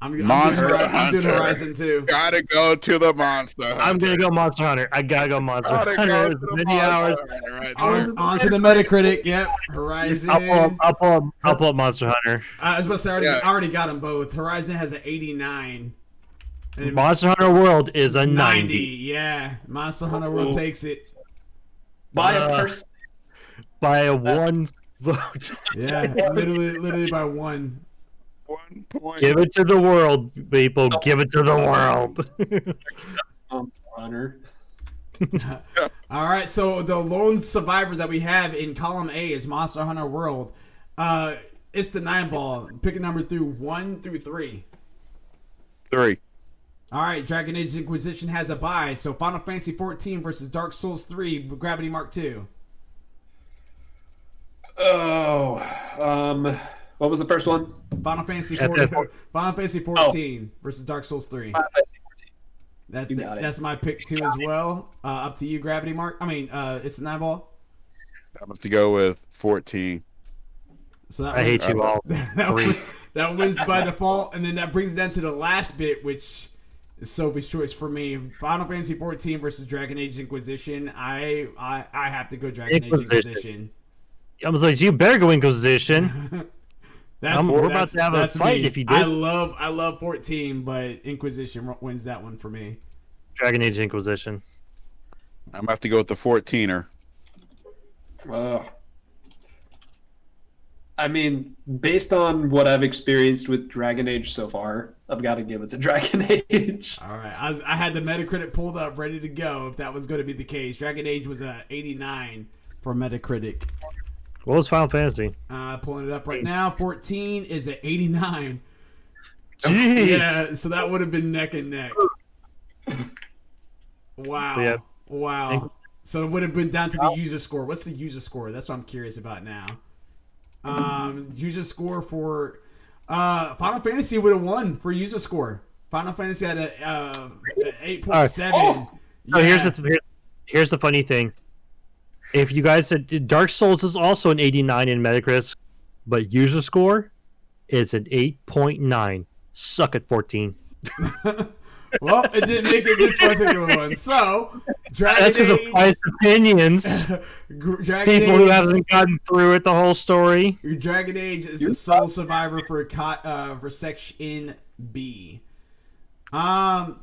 I'm doing Hunter. Horizon too. Gotta go to the Monster Hunter. I'm gonna go Monster Hunter. I gotta go Monster Gotta Hunter. go It's to the many Monster hours. Hunter right there. On to the Metacritic. Yep, Horizon. I'll pull up Monster Hunter. I was about to say, Yeah. I already got them both. Horizon has an 89. And Monster Hunter World is a 90. 90. Yeah, Monster Hunter World takes it. By a person. By a 1 vote. Yeah, literally by 1. 1 point. Give it to the world, people. Give it to the world. Monster Hunter. All right, so the lone survivor that we have in column A is Monster Hunter World. It's the 9-ball. Pick a number through 1 through 3. 3. All right, Dragon Age Inquisition has a bye. So Final Fantasy 14 versus Dark Souls 3, Gravity Mark 2. Oh, what was the first one? Final Fantasy 14 versus Dark Souls 3. You got it. That's my pick too as well. Up to you, Gravity Mark. I mean, it's the 9-ball. I'm going to go with 14. So that I hate you all. that wins by default, and then that brings it down to the last bit, which is Sophie's choice for me. Final Fantasy 14 versus Dragon Age Inquisition. I have to go Dragon Age Inquisition. I was like, you better go Inquisition. We're about to have a fight if you did. I love 14, but Inquisition wins that one for me. Dragon Age Inquisition. I'm going to have to go with the 14er. I mean, based on what I've experienced with Dragon Age so far, I've got to give it to Dragon Age. All right, I had the Metacritic pulled up, ready to go if that was going to be the case. Dragon Age was a 89 for Metacritic. What was Final Fantasy? Pulling it up right now. 14 is at 89. Jeez. Yeah, so that would have been neck and neck. Wow. Yeah. Wow. So it would have been down to the user score. What's the user score? That's what I'm curious about now. User score for Final Fantasy would have won for user score. Final Fantasy had a 8.7. Oh. So here's the funny thing. If you guys said Dark Souls is also an 89 in Metacritic, but user score is an 8.9. Suck at 14. Well, it didn't make it this particular one. So, That's because of biased opinions. People who haven't gotten through it the whole story. Dragon Age is the sole survivor for Section B. Gravity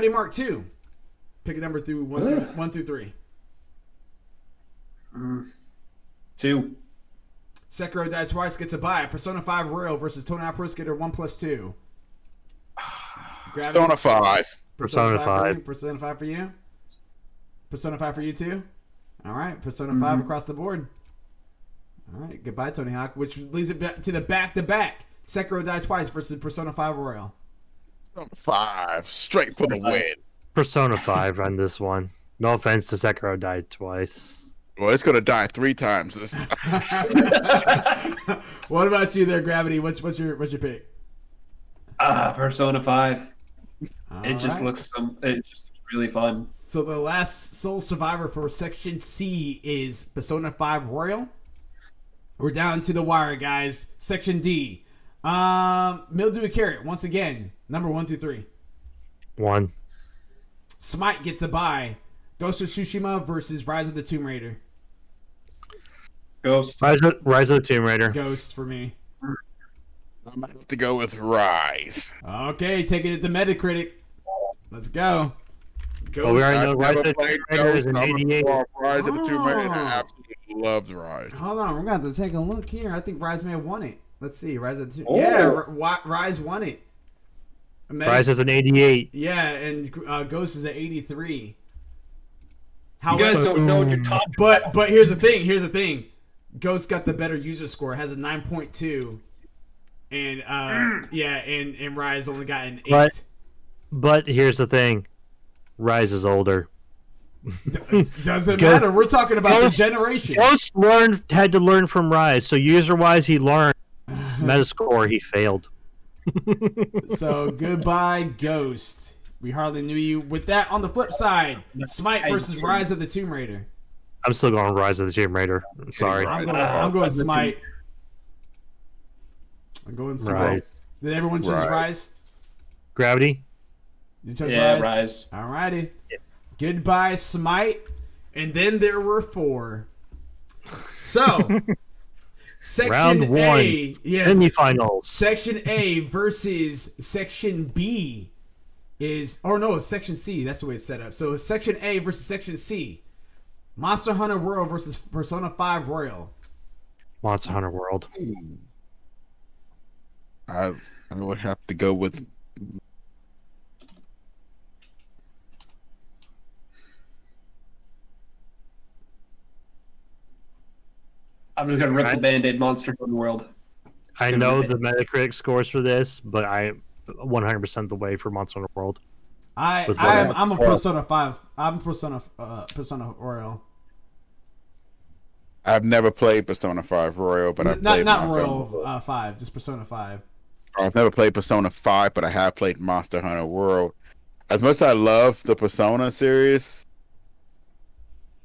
Mark 2. Pick a number through 1 through 3. 2. Sekiro died twice, gets a bye. Persona 5 Royal versus Tony Hawk Pro Skater 1+2. Persona 5. Persona 5. Persona 5 for you? Persona 5 for you too? All right, Persona 5 across the board. All right, goodbye, Tony Hawk, which leads it back to the back-to-back. Sekiro died twice versus Persona 5 Royal. Persona 5. Straight for the win. Persona 5 on this one. No offense to Sekiro died twice. Well, it's going to die 3 times this time. What about you there, Gravity? What's your pick? Persona 5. All It just right. looks really fun. So the last sole survivor for Section C is Persona 5 Royal. We're down to the wire, guys. Section D. Mildew Carrot, once again, number 1 through 3. 1. Smite gets a bye. Ghost of Tsushima versus Rise of the Tomb Raider. Ghost. Rise of the Tomb Raider. Ghost for me. I'm going to have to go with Rise. Okay, taking it to Metacritic. Let's go. Ghost. Well, we already know I've Rise never of the played Tomb Raider is Ghost. an I'm gonna 88. go off Rise of the Tomb Raider, and I Oh. absolutely loved Rise. Hold on, we're going to have to take a look here. I think Rise may have won it. Let's see. Rise of the Tomb. Oh. Yeah, Rise won it. Rise is an 88. Yeah, and Ghost is at 83. You guys don't know what you're talking about. But here's the thing. Ghost got the better user score. Has a 9.2, and and Rise only got an 8. But here's the thing. Rise is older. Doesn't Ghost- matter. We're talking about the Ghost- generation. Ghost had to learn from Rise, so user-wise he learned. Metascore he failed. So goodbye, Ghost. We hardly knew you. With that, on the flip side, Smite versus Rise of the Tomb Raider. I'm still going Rise of the Tomb Raider. I'm sorry. I'm going Smite. I'm going Smite. Rise. Did everyone choose Rise? Gravity. You chose Yeah, Rise? Rise. Alrighty. Goodbye, Smite. And then there were 4. So, Section Round 1. A. Yes. Semifinals. Section A versus Section B is... Or no, it's Section C. That's the way it's set up. So, Section A versus Section C. Monster Hunter World versus Persona 5 Royal. Monster Hunter World. I would have to go with. I'm just gonna rip the Band-Aid. Monster Hunter World. I know the Metacritic scores for this, but I 100% the way for Monster Hunter World. I'm a Persona 5. I'm Persona Royal. I've never played Persona 5 Royal, but I've played Not Monster Royal Hunter. 5, just Persona 5. I've never played Persona 5, but I have played Monster Hunter World. As much as I love the Persona series,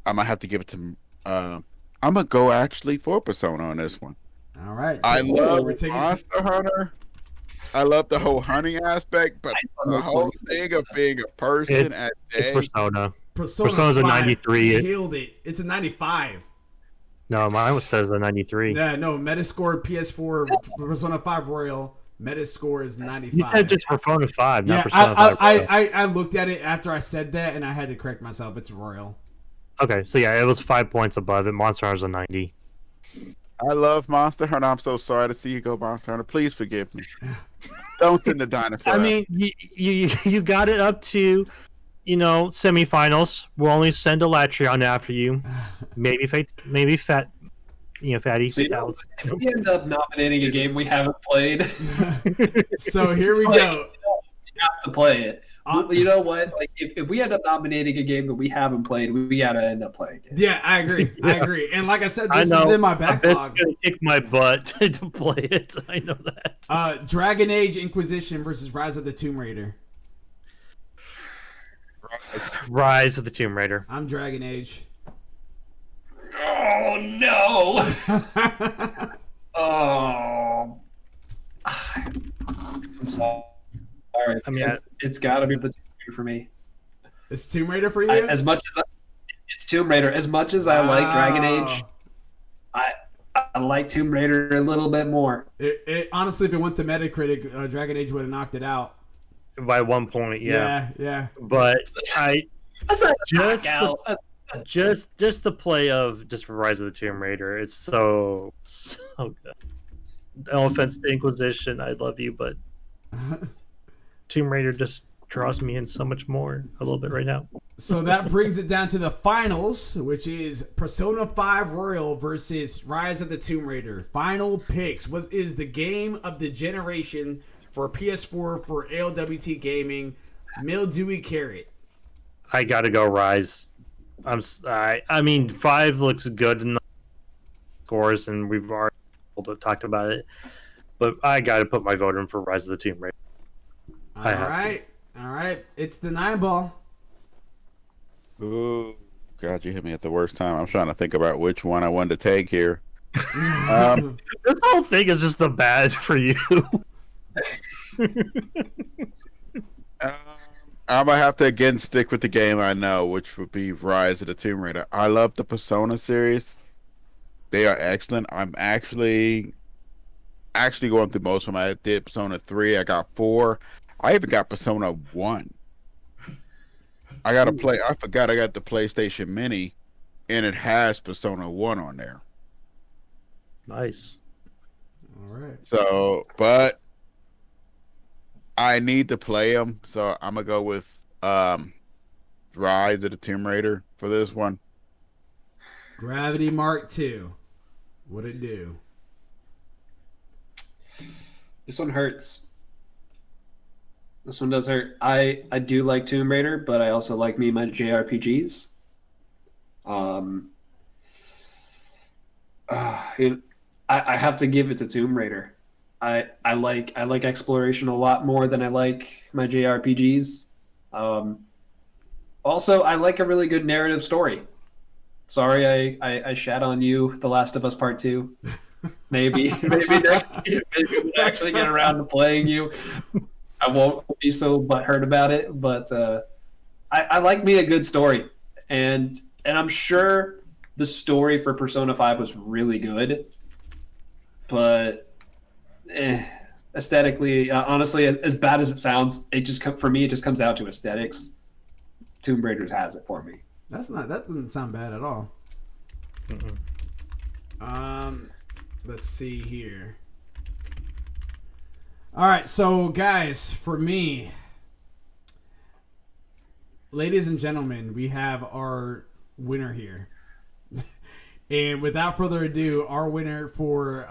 I might have to give it to. I'm gonna go actually for Persona on this one. All right. I love We're taking Monster Hunter. I love the whole hunting aspect, but the whole thing of being a person at It's day. Persona. Persona's a 5 93. Killed it. It's a 95. No, mine says a 93. Yeah, no. Metascore PS4 Persona 5 Royal. Metascore is 95. You said just Persona 5, yeah, not Persona 5 Royal. I looked at it after I said that, and I had to correct myself. It's Royal. Okay, so yeah, it was 5 points above it. Monster Hunter's a 90. I love Monster Hunter. I'm so sorry to see you go, Monster Hunter. Please forgive me. Don't send the dinosaur. I mean, you got it up to, semifinals. We'll only send a Latreon after you. Maybe Fatty. So, if we end up nominating a game we haven't played, So here we go. we have to play it. You know what? Like, if we end up nominating a game that we haven't played, we gotta end up playing it. Yeah, I agree. I agree. And like I said, this I know. is in my I bet backlog. it's gonna kick my butt to play it. I know that. Dragon Age Inquisition versus Rise of the Tomb Raider. Rise of the Tomb Raider. I'm Dragon Age. Oh no! Oh, I'm sorry. It's got to be the Tomb Raider for me. It's Tomb Raider for you? As much as it's Tomb Raider, as much as I like Dragon Age, I like Tomb Raider a little bit more. It honestly, if it went to Metacritic, Dragon Age would have knocked it out. By 1 point, Yeah. But That's not Just knockout. just the play of just Rise of the Tomb Raider. It's so good. No offense to Inquisition, I love you, but Tomb Raider just draws me in so much more a little bit right now. So that brings it down to the finals, which is Persona 5 Royal versus Rise of the Tomb Raider. Final picks. What is the game of the generation for PS4 for ALWT Gaming? Mildewy Carrot. I gotta go Rise. I mean 5 looks good in the scores, and we've already talked about it. But I gotta put my vote in for Rise of the Tomb Raider. All right. It's the 9-ball. Ooh, God, you hit me at the worst time. I'm trying to think about which one I wanted to take here. This whole thing is just the bad for you. I'm gonna have to again stick with the game I know, which would be Rise of the Tomb Raider. I love the Persona series; they are excellent. I'm actually going through most of them. I did Persona 3. I got 4. I even got Persona 1. I got to play. I forgot I got the PlayStation Mini, and it has Persona 1 on there. Nice. All right. So, but I need to play them, so I'm gonna go with Rise of the Tomb Raider for this one. Gravity Mark II. What'd it do? This one hurts. This one does hurt. I do like Tomb Raider, but I also like me my JRPGs. Um, it, I have to give it to Tomb Raider. I like exploration a lot more than I like my JRPGs. Also, I like a really good narrative story. Sorry, I shat on you, The Last of Us Part Two. Maybe next year, maybe we'll actually get around to playing you. I won't be so butthurt about it, but I like me a good story, and I'm sure the story for Persona 5 was really good, but aesthetically, honestly, as bad as it sounds, for me it just comes down to aesthetics. Tomb Raiders has it for me. That doesn't sound bad at all. Let's see here. All right, so guys, for me, ladies and gentlemen, we have our winner here. And without further ado, our winner for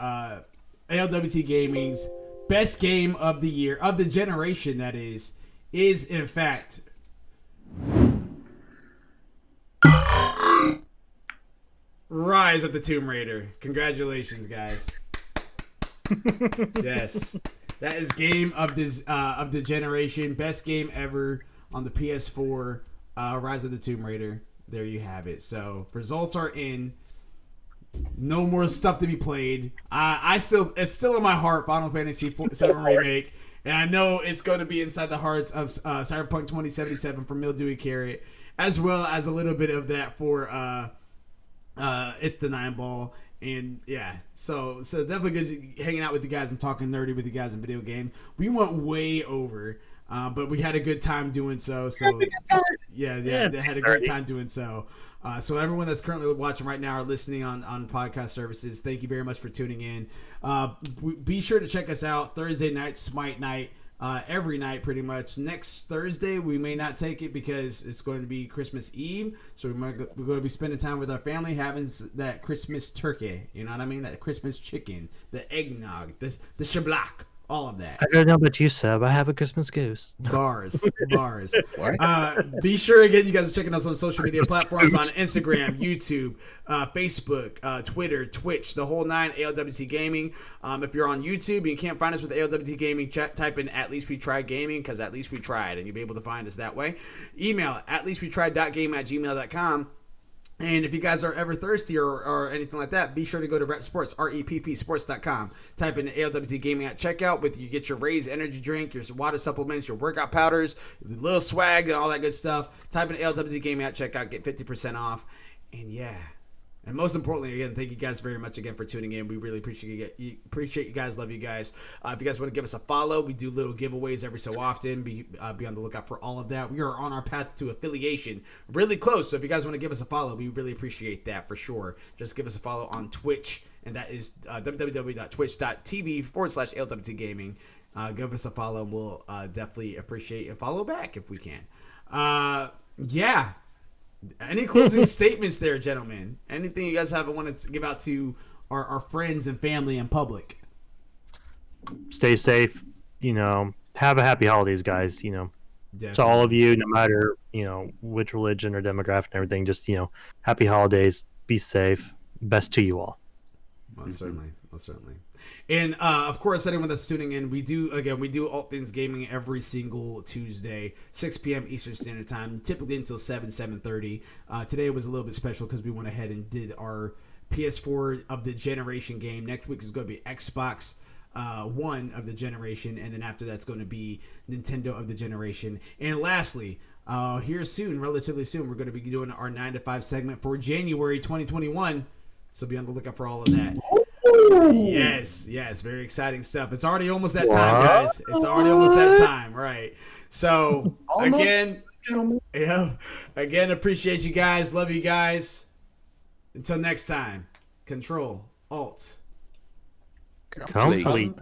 ALWT Gaming's best game of the year, of the generation, that is in fact Rise of the Tomb Raider. Congratulations, guys. Yes. That is game of the generation. Best game ever on the PS4. Rise of the Tomb Raider. There you have it. So results are in. No more stuff to be played. It's still in my heart. Final Fantasy VII Remake, and I know it's going to be inside the hearts of Cyberpunk 2077 for Mildewy Carrot, as well as a little bit of that for It's the Nine Ball. And yeah, so definitely good hanging out with you guys and talking nerdy with you guys in video game. We went way over, but we had a good time doing so. So yeah, they had a great time doing so. So everyone that's currently watching right now or listening on podcast services, thank you very much for tuning in. Be sure to check us out Thursday night, Smite night. Every night pretty much. Next Thursday we may not take it because it's going to be Christmas Eve, so we're going to be spending time with our family, having that Christmas turkey, you know what I mean, that Christmas chicken, the eggnog, the shablak, all of that. I don't know about you, Seb. I have a Christmas goose. Bars. What? Be sure again, you guys are checking us on social media platforms on Instagram, YouTube, Facebook, Twitter, Twitch, the whole 9, ALWT Gaming. If you're on YouTube and you can't find us with ALWT Gaming, type in At Least We Tried Gaming, because At Least We Tried, and you'll be able to find us that way. Email atleastwetried.game@gmail.com. And if you guys are ever thirsty or anything like that, be sure to go to Rep Sports, REPP-sports.com. Type in ALWT Gaming at checkout. You get your Raise energy drink, your water supplements, your workout powders, little swag, and all that good stuff. Type in ALWT Gaming at checkout. Get 50% off. And yeah. And most importantly, again, thank you guys very much again for tuning in. We really appreciate you guys. Love you guys. If you guys want to give us a follow, we do little giveaways every so often. Be on the lookout for all of that. We are on our path to affiliation, really close. So if you guys want to give us a follow, we really appreciate that for sure. Just give us a follow on Twitch, and that is www.twitch.tv/ALWT Gaming. Give us a follow, and we'll definitely appreciate and follow back if we can. Yeah. Any closing statements there, gentlemen? Anything you guys want to give out to our friends and family and public? Stay safe. Have a happy holidays, guys. Definitely. To all of you, no matter which religion or demographic and everything. Just happy holidays. Be safe. Best to you all. Most certainly. And of course, anyone that's tuning in, we do ALWT Things Gaming every single Tuesday, 6 p.m. Eastern Standard Time, typically until 7:30. Today was a little bit special because we went ahead and did our PS4 of the generation game. Next week is going to be Xbox One of the generation, and then after that's going to be Nintendo of the generation. And lastly, here soon, relatively soon, we're going to be doing our 9 to 5 segment for January 2021. So be on the lookout for all of that. Yes, very exciting stuff. It's already almost that time, guys. It's already almost that time, right? So again, appreciate you guys. Love you guys. Until next time, Control Alt Complete. Complete.